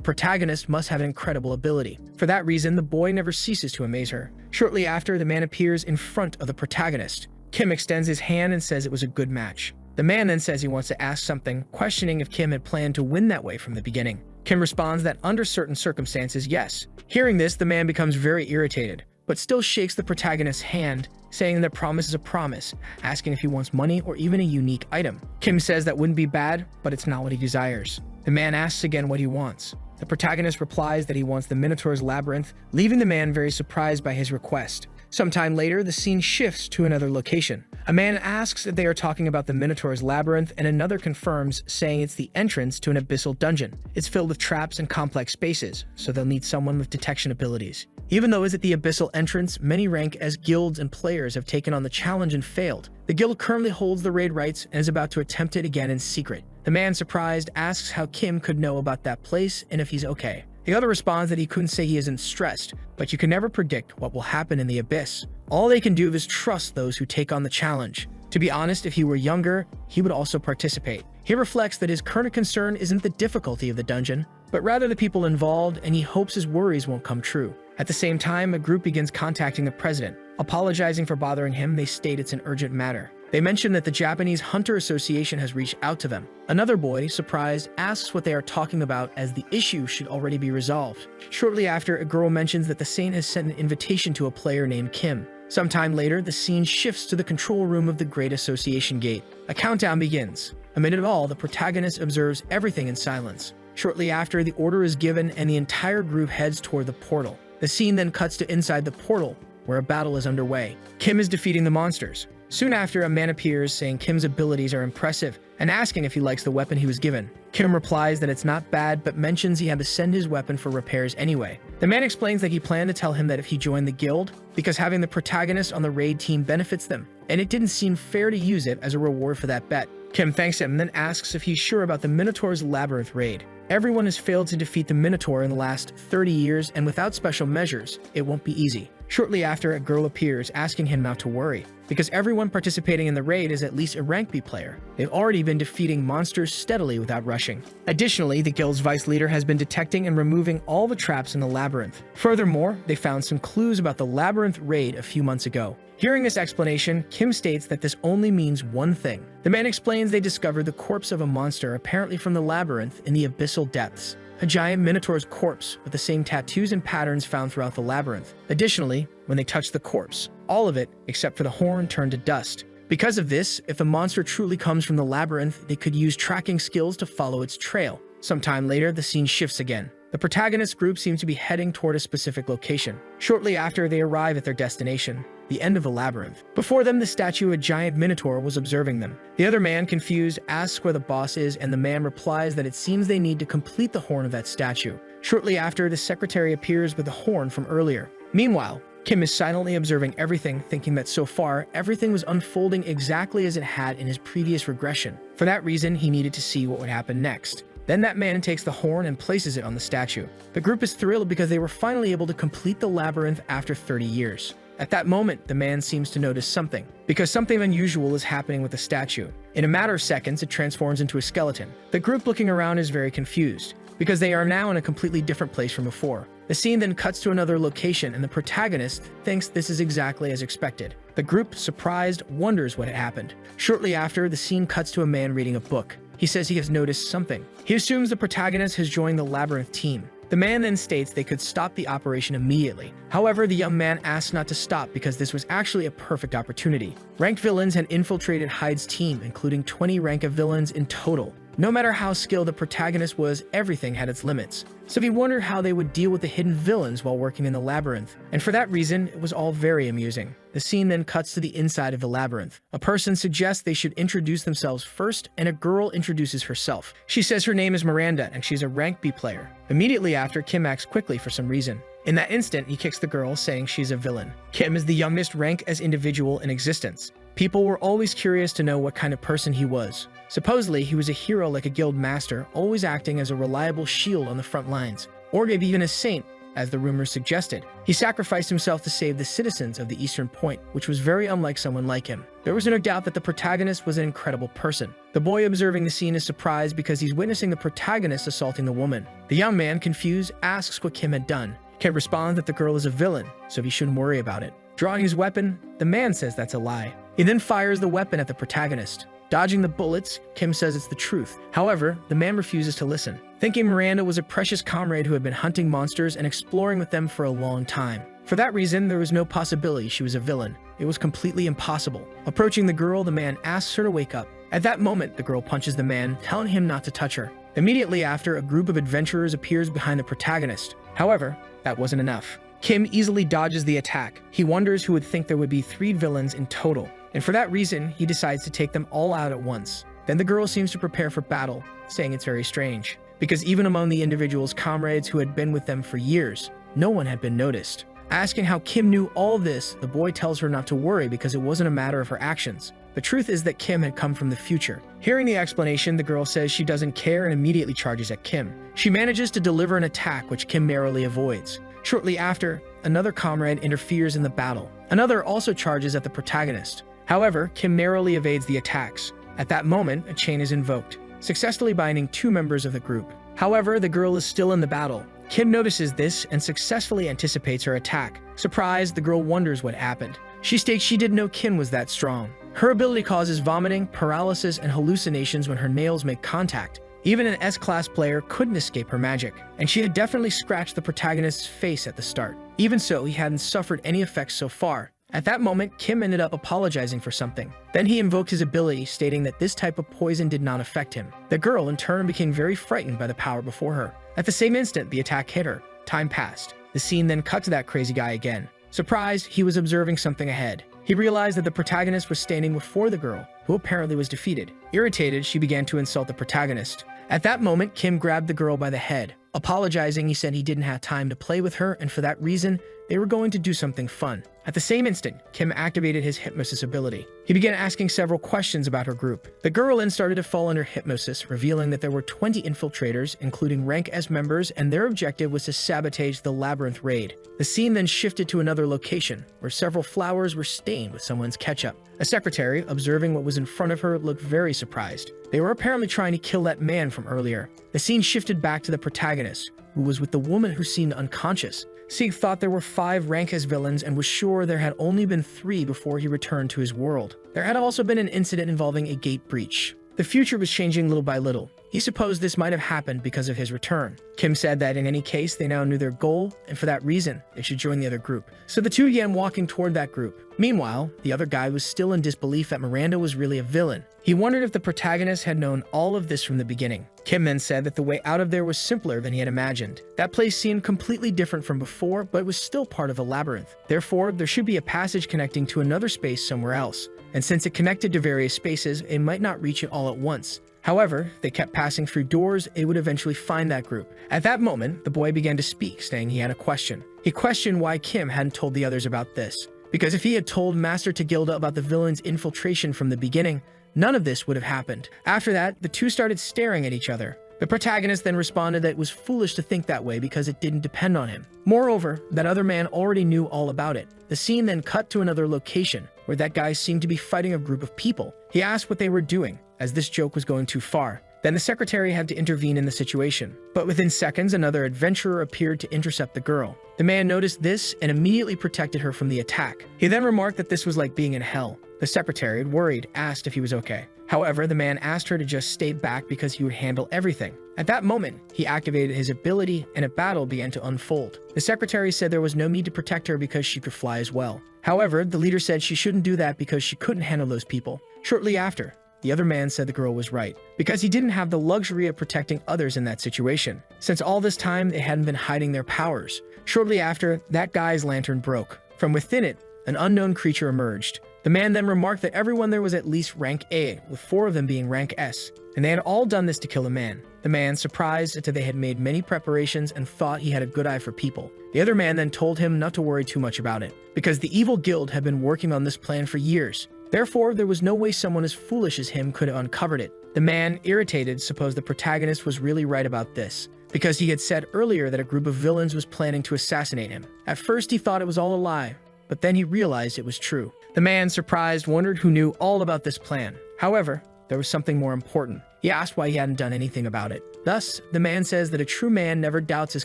protagonist must have an incredible ability. For that reason, the boy never ceases to amaze her. Shortly after, the man appears in front of the protagonist. Kim extends his hand and says it was a good match. The man then says he wants to ask something, questioning if Kim had planned to win that way from the beginning. Kim responds that under certain circumstances, yes. Hearing this, the man becomes very irritated, but still shakes the protagonist's hand, saying that a promise is a promise, asking if he wants money or even a unique item. Kim says that wouldn't be bad, but it's not what he desires. The man asks again what he wants. The protagonist replies that he wants the Minotaur's labyrinth, leaving the man very surprised by his request. Sometime later, the scene shifts to another location. A man asks if they are talking about the Minotaur's labyrinth, and another confirms, saying it's the entrance to an abyssal dungeon. It's filled with traps and complex spaces, so they'll need someone with detection abilities. Even though it's at the abyssal entrance, many rank as guilds and players have taken on the challenge and failed. The guild currently holds the raid rights and is about to attempt it again in secret. The man, surprised, asks how Kim could know about that place and if he's okay. The other responds that he couldn't say he isn't stressed, but you can never predict what will happen in the abyss. All they can do is trust those who take on the challenge. To be honest, if he were younger, he would also participate. He reflects that his current concern isn't the difficulty of the dungeon, but rather the people involved, and he hopes his worries won't come true. At the same time, a group begins contacting the president. Apologizing for bothering him, they state it's an urgent matter. They mention that the Japanese Hunter Association has reached out to them. Another boy, surprised, asks what they are talking about, as the issue should already be resolved. Shortly after, a girl mentions that the saint has sent an invitation to a player named Kim. Sometime later, the scene shifts to the control room of the Great Association Gate. A countdown begins. Amid it all, the protagonist observes everything in silence. Shortly after, the order is given and the entire group heads toward the portal. The scene then cuts to inside the portal, where a battle is underway. Kim is defeating the monsters. Soon after, a man appears saying Kim's abilities are impressive and asking if he likes the weapon he was given. Kim replies that it's not bad, but mentions he had to send his weapon for repairs anyway. The man explains that he planned to tell him that if he joined the guild, because having the protagonist on the raid team benefits them, and it didn't seem fair to use it as a reward for that bet. Kim thanks him and then asks if he's sure about the Minotaur's labyrinth raid. Everyone has failed to defeat the Minotaur in the last 30 years, and without special measures, it won't be easy. Shortly after, a girl appears, asking him not to worry, because everyone participating in the raid is at least a rank B player. They've already been defeating monsters steadily without rushing. Additionally, the guild's vice leader has been detecting and removing all the traps in the labyrinth. Furthermore, they found some clues about the labyrinth raid a few months ago. Hearing this explanation, Kim states that this only means one thing. The man explains they discovered the corpse of a monster, apparently from the labyrinth, in the abyssal depths. A giant Minotaur's corpse with the same tattoos and patterns found throughout the labyrinth. Additionally, when they touched the corpse, all of it, except for the horn, turned to dust. Because of this, if the monster truly comes from the labyrinth, they could use tracking skills to follow its trail. Sometime later, the scene shifts again. The protagonist group seems to be heading toward a specific location. Shortly after, they arrive at their destination, the end of the labyrinth. Before them, the statue of a giant Minotaur was observing them. The other man, confused, asks where the boss is, and the man replies that it seems they need to complete the horn of that statue. Shortly after, the secretary appears with the horn from earlier. Meanwhile, Kim is silently observing everything, thinking that so far, everything was unfolding exactly as it had in his previous regression. For that reason, he needed to see what would happen next. Then that man takes the horn and places it on the statue. The group is thrilled because they were finally able to complete the labyrinth after 30 years. At that moment, the man seems to notice something, because something unusual is happening with the statue. In a matter of seconds, it transforms into a skeleton. The group looking around is very confused, because they are now in a completely different place from before. The scene then cuts to another location, and the protagonist thinks this is exactly as expected. The group, surprised, wonders what had happened. Shortly after, the scene cuts to a man reading a book. He says he has noticed something. He assumes the protagonist has joined the labyrinth team. The man then states they could stop the operation immediately. However, the young man asks not to stop because this was actually a perfect opportunity. Ranked villains had infiltrated Hyde's team, including 20 rank of villains in total. No matter how skilled the protagonist was, everything had its limits. So he wondered how they would deal with the hidden villains while working in the labyrinth. And for that reason, it was all very amusing. The scene then cuts to the inside of the labyrinth. A person suggests they should introduce themselves first, and a girl introduces herself. She says her name is Miranda, and she's a rank B player. Immediately after, Kim acts quickly for some reason. In that instant, he kicks the girl, saying she's a villain. Kim is the youngest rank as individual in existence. People were always curious to know what kind of person he was. Supposedly, he was a hero like a guild master, always acting as a reliable shield on the front lines, or maybe even a saint, as the rumors suggested. He sacrificed himself to save the citizens of the Eastern Point, which was very unlike someone like him. There was no doubt that the protagonist was an incredible person. The boy observing the scene is surprised because he's witnessing the protagonist assaulting the woman. The young man, confused, asks what Kim had done. Kim responds that the girl is a villain, so he shouldn't worry about it. Drawing his weapon, the man says that's a lie. He then fires the weapon at the protagonist. Dodging the bullets, Kim says it's the truth. However, the man refuses to listen, thinking Miranda was a precious comrade who had been hunting monsters and exploring with them for a long time. For that reason, there was no possibility she was a villain. It was completely impossible. Approaching the girl, the man asks her to wake up. At that moment, the girl punches the man, telling him not to touch her. Immediately after, a group of adventurers appears behind the protagonist. However, that wasn't enough. Kim easily dodges the attack. He wonders who would think there would be 3 villains in total. and for that reason, he decides to take them all out at once. Then the girl seems to prepare for battle, saying it's very strange, because even among the individual's comrades who had been with them for years, no one had been noticed. Asking how Kim knew all this, the boy tells her not to worry because it wasn't a matter of her actions. The truth is that Kim had come from the future. Hearing the explanation, the girl says she doesn't care and immediately charges at Kim. She manages to deliver an attack which Kim narrowly avoids. Shortly after, another comrade interferes in the battle. Another also charges at the protagonist. However, Kim narrowly evades the attacks. At that moment, a chain is invoked, successfully binding 2 members of the group. However, the girl is still in the battle. Kim notices this and successfully anticipates her attack. Surprised, the girl wonders what happened. She states she didn't know Kim was that strong. Her ability causes vomiting, paralysis, and hallucinations when her nails make contact. Even an S-class player couldn't escape her magic, and she had definitely scratched the protagonist's face at the start. Even so, he hadn't suffered any effects so far. At that moment, Kim ended up apologizing for something. Then he invoked his ability, stating that this type of poison did not affect him. The girl, in turn, became very frightened by the power before her. At the same instant, the attack hit her. Time passed. The scene then cut to that crazy guy again. Surprised, he was observing something ahead. He realized that the protagonist was standing before the girl, who apparently was defeated. Irritated, she began to insult the protagonist. At that moment, Kim grabbed the girl by the head. Apologizing, he said he didn't have time to play with her, and for that reason, they were going to do something fun. At the same instant, Kim activated his hypnosis ability. He began asking several questions about her group. The girl then started to fall under hypnosis, revealing that there were 20 infiltrators, including Rank S members, and their objective was to sabotage the Labyrinth raid. The scene then shifted to another location, where several flowers were stained with someone's ketchup. A secretary, observing what was in front of her, looked very surprised. They were apparently trying to kill that man from earlier. The scene shifted back to the protagonist, who was with the woman who seemed unconscious. Sieg thought there were 5 Rank S villains and was sure there had only been 3 before he returned to his world. There had also been an incident involving a gate breach. The future was changing little by little. He supposed this might have happened because of his return. Kim said that in any case, they now knew their goal, and for that reason, they should join the other group. So the two began walking toward that group. Meanwhile, the other guy was still in disbelief that Miranda was really a villain. He wondered if the protagonist had known all of this from the beginning. Kim then said that the way out of there was simpler than he had imagined. That place seemed completely different from before, but was still part of a labyrinth. Therefore, there should be a passage connecting to another space somewhere else. And since it connected to various spaces, it might not reach it all at once. However, they kept passing through doors, it would eventually find that group. At that moment, the boy began to speak, saying he had a question. He questioned why Kim hadn't told the others about this. Because if he had told Master Tagilda about the villain's infiltration from the beginning, none of this would have happened. After that, the two started staring at each other. The protagonist then responded that it was foolish to think that way because it didn't depend on him. Moreover, that other man already knew all about it. The scene then cut to another location, where that guy seemed to be fighting a group of people. He asked what they were doing, as this joke was going too far. Then the secretary had to intervene in the situation. But within seconds, another adventurer appeared to intercept the girl. The man noticed this and immediately protected her from the attack. He then remarked that this was like being in hell. The secretary, worried, asked if he was okay. However, the man asked her to just stay back because he would handle everything. At that moment, he activated his ability and a battle began to unfold. The secretary said there was no need to protect her because she could fly as well. However, the leader said she shouldn't do that because she couldn't handle those people. Shortly after, the other man said the girl was right, because he didn't have the luxury of protecting others in that situation, since all this time they hadn't been hiding their powers. Shortly after, that guy's lantern broke. From within it, an unknown creature emerged. The man then remarked that everyone there was at least rank A, with 4 of them being rank S, and they had all done this to kill a man. The man, surprised that they had made many preparations and thought he had a good eye for people. The other man then told him not to worry too much about it, because the evil guild had been working on this plan for years. Therefore, there was no way someone as foolish as him could have uncovered it. The man, irritated, supposed the protagonist was really right about this, because he had said earlier that a group of villains was planning to assassinate him. At first, he thought it was all a lie, but then he realized it was true. The man, surprised, wondered who knew all about this plan. However, there was something more important. He asked why he hadn't done anything about it. Thus, the man says that a true man never doubts his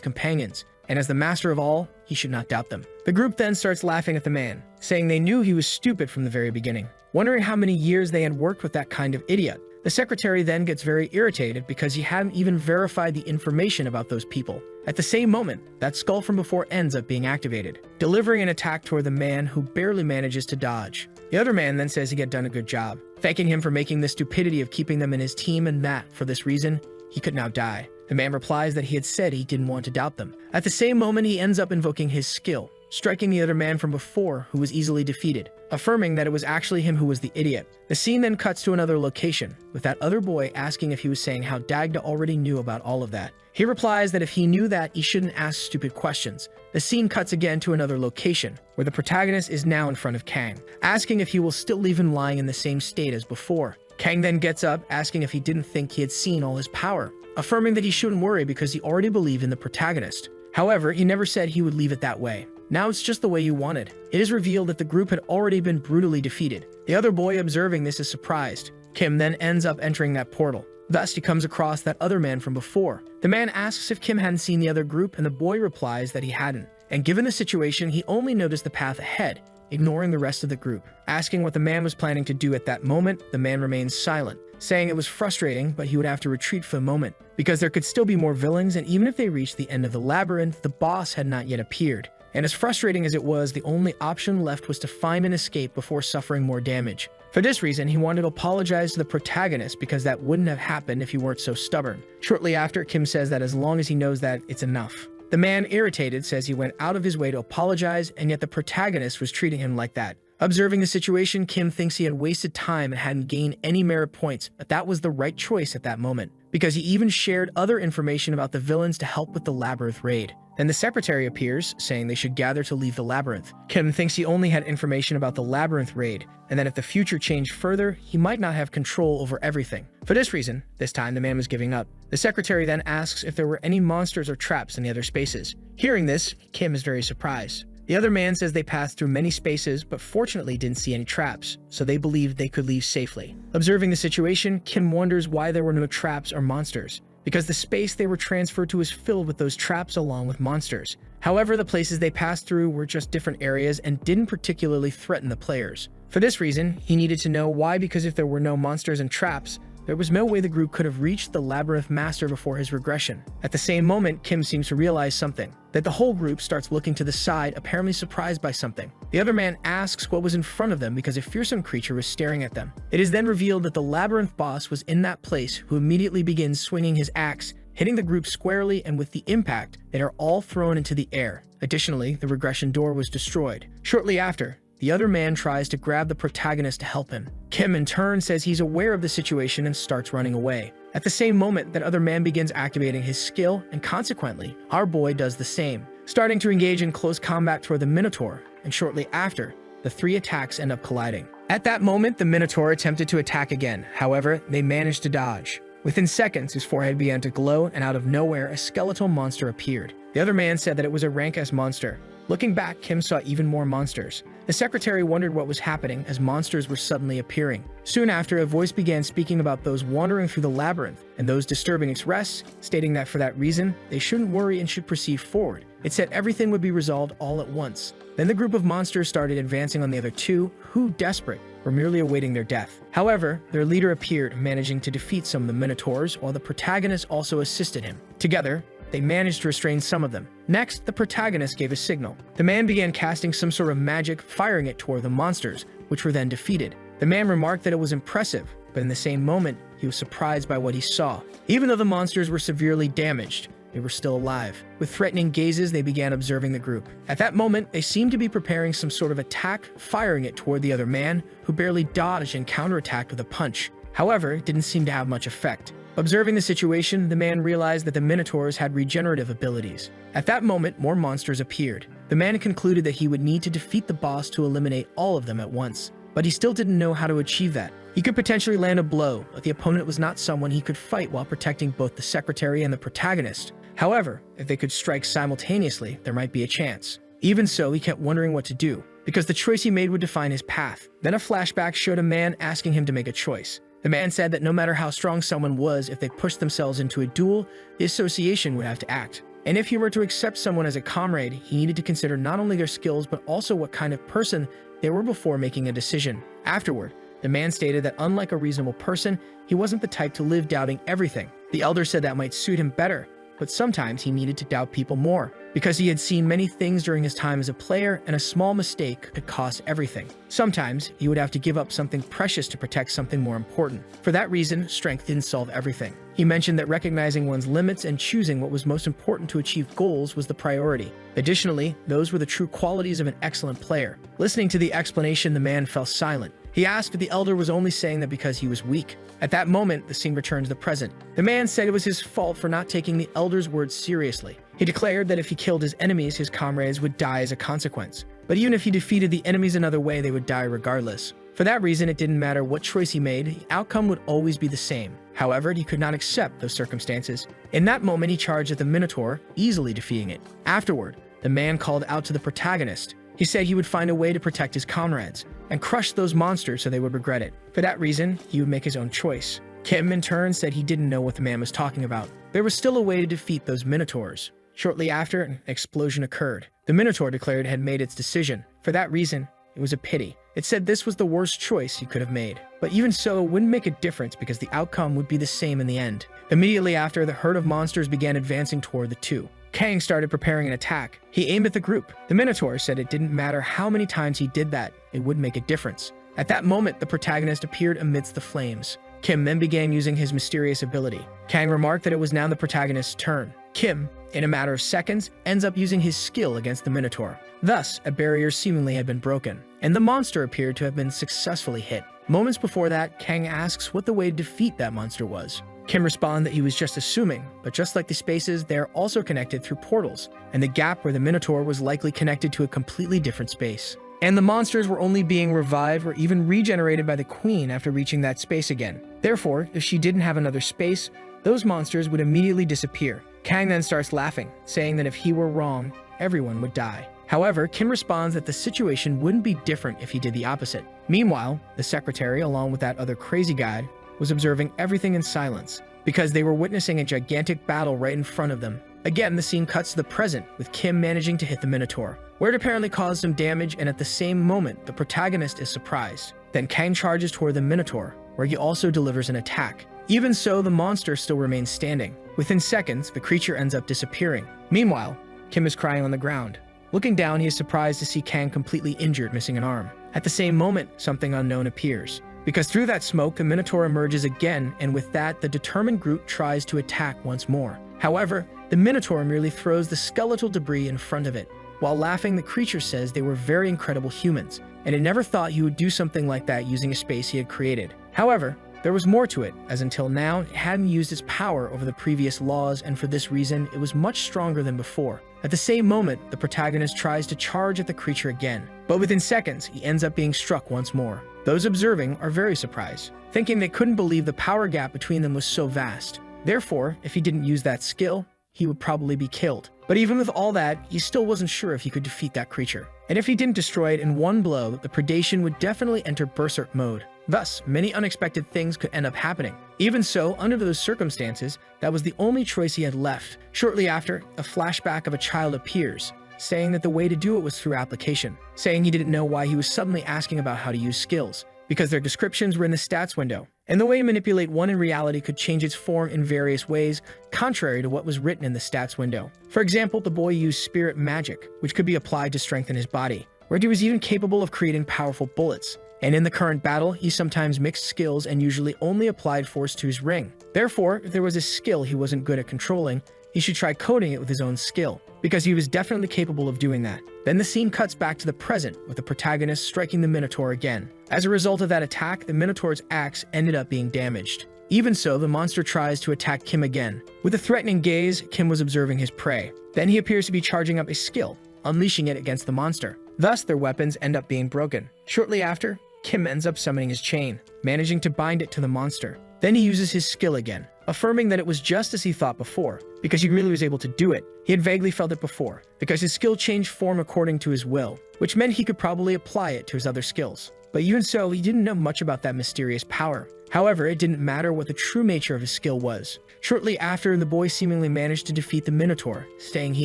companions, and as the master of all, he should not doubt them. The group then starts laughing at the man, saying they knew he was stupid from the very beginning, wondering how many years they had worked with that kind of idiot. The secretary then gets very irritated because he hadn't even verified the information about those people. At the same moment, that skull from before ends up being activated, delivering an attack toward the man who barely manages to dodge. The other man then says he had done a good job, thanking him for making the stupidity of keeping them in his team and that, for this reason, he could now die. The man replies that he had said he didn't want to doubt them. At the same moment, he ends up invoking his skill, striking the other man from before who was easily defeated, affirming that it was actually him who was the idiot. The scene then cuts to another location, with that other boy asking if he was saying how Dagda already knew about all of that. He replies that if he knew that, he shouldn't ask stupid questions. The scene cuts again to another location, where the protagonist is now in front of Kang, asking if he will still leave him lying in the same state as before. Kang then gets up, asking if he didn't think he had seen all his power, affirming that he shouldn't worry because he already believed in the protagonist. However, he never said he would leave it that way. Now it's just the way he wanted. It is revealed that the group had already been brutally defeated. The other boy observing this is surprised. Kim then ends up entering that portal. Thus, he comes across that other man from before. The man asks if Kim hadn't seen the other group, and the boy replies that he hadn't. And given the situation, he only noticed the path ahead, ignoring the rest of the group. Asking what the man was planning to do at that moment, the man remains silent, saying it was frustrating, but he would have to retreat for the moment, because there could still be more villains, and even if they reached the end of the labyrinth, the boss had not yet appeared. And as frustrating as it was, the only option left was to find an escape before suffering more damage. For this reason, he wanted to apologize to the protagonist because that wouldn't have happened if he weren't so stubborn. Shortly after, Kim says that as long as he knows that, it's enough. The man, irritated, says he went out of his way to apologize, and yet the protagonist was treating him like that. Observing the situation, Kim thinks he had wasted time and hadn't gained any merit points, but that was the right choice at that moment, because he even shared other information about the villains to help with the labyrinth raid. Then the secretary appears, saying they should gather to leave the labyrinth. Kim thinks he only had information about the labyrinth raid, and that if the future changed further, he might not have control over everything. For this reason, this time the man was giving up. The secretary then asks if there were any monsters or traps in the other spaces. Hearing this, Kim is very surprised. The other man says they passed through many spaces, but fortunately didn't see any traps, so they believed they could leave safely. Observing the situation, Kim wonders why there were no traps or monsters, because the space they were transferred to is filled with those traps along with monsters. However, the places they passed through were just different areas and didn't particularly threaten the players. For this reason, he needed to know why, because if there were no monsters and traps, there was no way the group could have reached the Labyrinth Master before his regression. At the same moment, Kim seems to realize something, that the whole group starts looking to the side, apparently surprised by something. The other man asks what was in front of them because a fearsome creature was staring at them. It is then revealed that the Labyrinth boss was in that place, who immediately begins swinging his axe, hitting the group squarely, and with the impact, they are all thrown into the air. Additionally, the regression door was destroyed. Shortly after, the other man tries to grab the protagonist to help him. Kim, in turn, says he's aware of the situation and starts running away. At the same moment, that other man begins activating his skill, and consequently, our boy does the same, starting to engage in close combat toward the Minotaur, and shortly after, the three attacks end up colliding. At that moment, the Minotaur attempted to attack again. However, they managed to dodge. Within seconds, his forehead began to glow, and out of nowhere, a skeletal monster appeared. The other man said that it was a rank S monster. Looking back, Kim saw even more monsters. The secretary wondered what was happening as monsters were suddenly appearing. Soon after, a voice began speaking about those wandering through the labyrinth and those disturbing its rest, stating that for that reason, they shouldn't worry and should proceed forward. It said everything would be resolved all at once. Then the group of monsters started advancing on the other two, who, desperate, were merely awaiting their death. However, their leader appeared, managing to defeat some of the Minotaurs, while the protagonist also assisted him. Together, they managed to restrain some of them. Next, the protagonist gave a signal. The man began casting some sort of magic, firing it toward the monsters, which were then defeated. The man remarked that it was impressive, but in the same moment, he was surprised by what he saw. Even though the monsters were severely damaged, they were still alive. With threatening gazes, they began observing the group. At that moment, they seemed to be preparing some sort of attack, firing it toward the other man, who barely dodged and counterattacked with a punch. However, it didn't seem to have much effect. Observing the situation, the man realized that the Minotaurs had regenerative abilities. At that moment, more monsters appeared. The man concluded that he would need to defeat the boss to eliminate all of them at once, but he still didn't know how to achieve that. He could potentially land a blow, but the opponent was not someone he could fight while protecting both the secretary and the protagonist. However, if they could strike simultaneously, there might be a chance. Even so, he kept wondering what to do, because the choice he made would define his path. Then a flashback showed a man asking him to make a choice. The man said that no matter how strong someone was, if they pushed themselves into a duel, the association would have to act. And if he were to accept someone as a comrade, he needed to consider not only their skills, but also what kind of person they were before making a decision. Afterward, the man stated that unlike a reasonable person, he wasn't the type to live doubting everything. The elder said that might suit him better, but sometimes he needed to doubt people more. because he had seen many things during his time as a player, and a small mistake could cost everything. Sometimes, he would have to give up something precious to protect something more important. For that reason, strength didn't solve everything. He mentioned that recognizing one's limits and choosing what was most important to achieve goals was the priority. Additionally, those were the true qualities of an excellent player. Listening to the explanation, the man fell silent. He asked if the elder was only saying that because he was weak. At that moment, the scene returned to the present. The man said it was his fault for not taking the elder's words seriously. He declared that if he killed his enemies, his comrades would die as a consequence. But even if he defeated the enemies another way, they would die regardless. For that reason, it didn't matter what choice he made, the outcome would always be the same. However, he could not accept those circumstances. In that moment, he charged at the Minotaur, easily defeating it. Afterward, the man called out to the protagonist. He said he would find a way to protect his comrades and crush those monsters so they would regret it. For that reason, he would make his own choice. Kim, in turn, said he didn't know what the man was talking about. There was still a way to defeat those Minotaurs. Shortly after, an explosion occurred. The Minotaur declared it had made its decision. For that reason, it was a pity. It said this was the worst choice he could have made. But even so, it wouldn't make a difference because the outcome would be the same in the end. Immediately after, the herd of monsters began advancing toward the two. Kang started preparing an attack. He aimed at the group. The Minotaur said it didn't matter how many times he did that, it would make a difference. At that moment, the protagonist appeared amidst the flames. Kim then began using his mysterious ability. Kang remarked that it was now the protagonist's turn. Kim, in a matter of seconds, ends up using his skill against the Minotaur. Thus, a barrier seemingly had been broken, and the monster appeared to have been successfully hit. Moments before that, Kang asks what the way to defeat that monster was. Kim responds that he was just assuming, but just like the spaces, they are also connected through portals, and the gap where the Minotaur was likely connected to a completely different space. And the monsters were only being revived or even regenerated by the Queen after reaching that space again. Therefore, if she didn't have another space, those monsters would immediately disappear. Kang then starts laughing, saying that if he were wrong, everyone would die. However, Kim responds that the situation wouldn't be different if he did the opposite. Meanwhile, the secretary, along with that other crazy guy, was observing everything in silence, because they were witnessing a gigantic battle right in front of them. Again, the scene cuts to the present, with Kim managing to hit the Minotaur, where it apparently caused some damage, and at the same moment, the protagonist is surprised. Then Kang charges toward the Minotaur, where he also delivers an attack. Even so, the monster still remains standing. Within seconds, the creature ends up disappearing. Meanwhile, Kim is crying on the ground. Looking down, he is surprised to see Kang completely injured, missing an arm. At the same moment, something unknown appears. Because through that smoke, the Minotaur emerges again, and with that, the determined group tries to attack once more. However, the Minotaur merely throws the skeletal debris in front of it. While laughing, the creature says they were very incredible humans, and it never thought he would do something like that using a space he had created. However, there was more to it, as until now, it hadn't used its power over the previous laws, and for this reason, it was much stronger than before. At the same moment, the protagonist tries to charge at the creature again, but within seconds, he ends up being struck once more. Those observing are very surprised, thinking they couldn't believe the power gap between them was so vast. Therefore, if he didn't use that skill, he would probably be killed. But even with all that, he still wasn't sure if he could defeat that creature. And if he didn't destroy it in one blow, the predation would definitely enter berserk mode. Thus, many unexpected things could end up happening. Even so, under those circumstances, that was the only choice he had left. Shortly after, a flashback of a child appears, saying that the way to do it was through application, saying he didn't know why he was suddenly asking about how to use skills, because their descriptions were in the stats window, and the way to manipulate one in reality could change its form in various ways, contrary to what was written in the stats window. For example, the boy used spirit magic, which could be applied to strengthen his body, where he was even capable of creating powerful bullets. And in the current battle, he sometimes mixed skills and usually only applied force to his ring. Therefore, if there was a skill he wasn't good at controlling, he should try coding it with his own skill, because he was definitely capable of doing that. Then the scene cuts back to the present, with the protagonist striking the Minotaur again. As a result of that attack, the Minotaur's axe ended up being damaged. Even so, the monster tries to attack Kim again. With a threatening gaze, Kim was observing his prey. Then he appears to be charging up a skill, unleashing it against the monster. Thus, their weapons end up being broken. Shortly after, Kim ends up summoning his chain, managing to bind it to the monster. Then he uses his skill again, affirming that it was just as he thought before, because he really was able to do it. He had vaguely felt it before, because his skill changed form according to his will, which meant he could probably apply it to his other skills. But even so, he didn't know much about that mysterious power. However, it didn't matter what the true nature of his skill was. Shortly after, the boy seemingly managed to defeat the Minotaur, saying he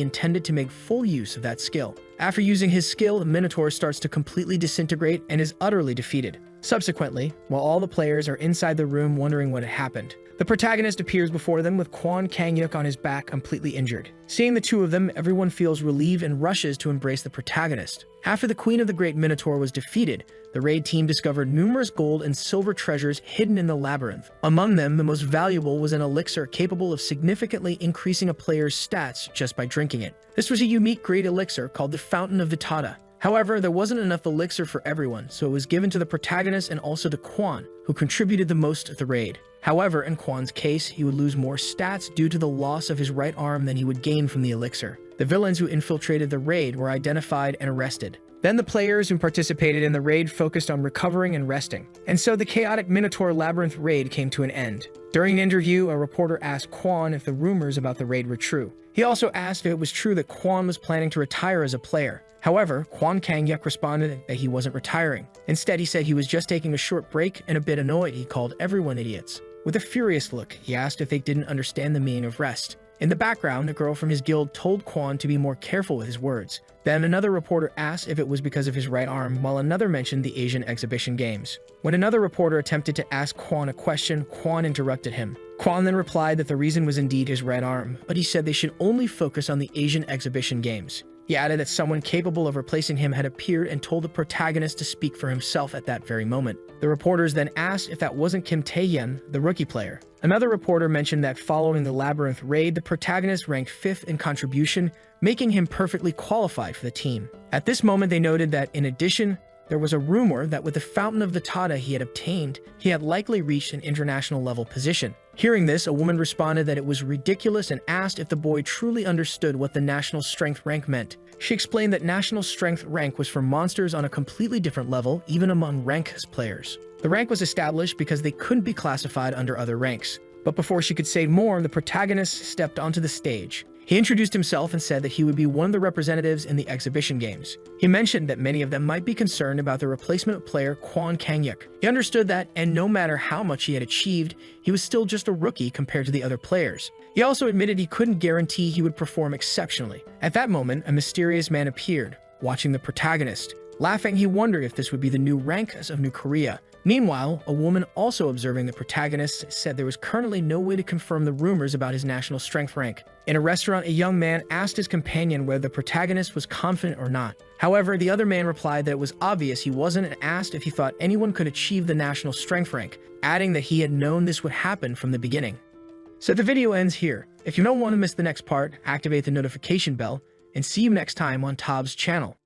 intended to make full use of that skill. After using his skill, the Minotaur starts to completely disintegrate and is utterly defeated. Subsequently, while all the players are inside the room wondering what had happened, The protagonist appears before them with Kwon Kang-yuk on his back, completely injured. Seeing the two of them, everyone feels relieved and rushes to embrace the protagonist. After the Queen of the Great Minotaur was defeated, the raid team discovered numerous gold and silver treasures hidden in the labyrinth. Among them, the most valuable was an elixir capable of significantly increasing a player's stats just by drinking it. This was a unique great elixir called the Fountain of Vitata. However, there wasn't enough elixir for everyone, so it was given to the protagonist and also to Kwon, who contributed the most to the raid. However, in Kwon's case, he would lose more stats due to the loss of his right arm than he would gain from the elixir. The villains who infiltrated the raid were identified and arrested. Then the players who participated in the raid focused on recovering and resting. And so the chaotic Minotaur Labyrinth raid came to an end. During an interview, a reporter asked Kwon if the rumors about the raid were true. He also asked if it was true that Kwon was planning to retire as a player. However, Kwon Kang-yuk responded that he wasn't retiring. Instead, he said he was just taking a short break, and a bit annoyed, he called everyone idiots. With a furious look, he asked if they didn't understand the meaning of rest. In the background, a girl from his guild told Kwon to be more careful with his words. Then another reporter asked if it was because of his right arm, while another mentioned the Asian exhibition games. When another reporter attempted to ask Kwon a question, Kwon interrupted him. Kwon then replied that the reason was indeed his right arm, but he said they should only focus on the Asian exhibition games. He added that someone capable of replacing him had appeared and told the protagonist to speak for himself at that very moment. The reporters then asked if that wasn't Kim Tae-hyun, the rookie player. Another reporter mentioned that following the Labyrinth raid, the protagonist ranked 5th in contribution, making him perfectly qualified for the team. At this moment, they noted that, in addition, there was a rumor that with the Fountain of Vitata he had obtained, he had likely reached an international level position. Hearing this, a woman responded that it was ridiculous and asked if the boy truly understood what the national strength rank meant. She explained that national strength rank was for monsters on a completely different level, even among rank players. The rank was established because they couldn't be classified under other ranks. But before she could say more, the protagonist stepped onto the stage. He introduced himself and said that he would be one of the representatives in the exhibition games. He mentioned that many of them might be concerned about the replacement player Kwon Kang-yuk. He understood that, and no matter how much he had achieved, he was still just a rookie compared to the other players. He also admitted he couldn't guarantee he would perform exceptionally. At that moment, a mysterious man appeared, watching the protagonist. Laughing, he wondered if this would be the new rank of New Korea. Meanwhile, a woman also observing the protagonist said there was currently no way to confirm the rumors about his national strength rank. In a restaurant, a young man asked his companion whether the protagonist was confident or not. However, the other man replied that it was obvious he wasn't and asked if he thought anyone could achieve the national strength rank, adding that he had known this would happen from the beginning. So the video ends here. If you don't want to miss the next part, activate the notification bell, and see you next time on Tob's channel.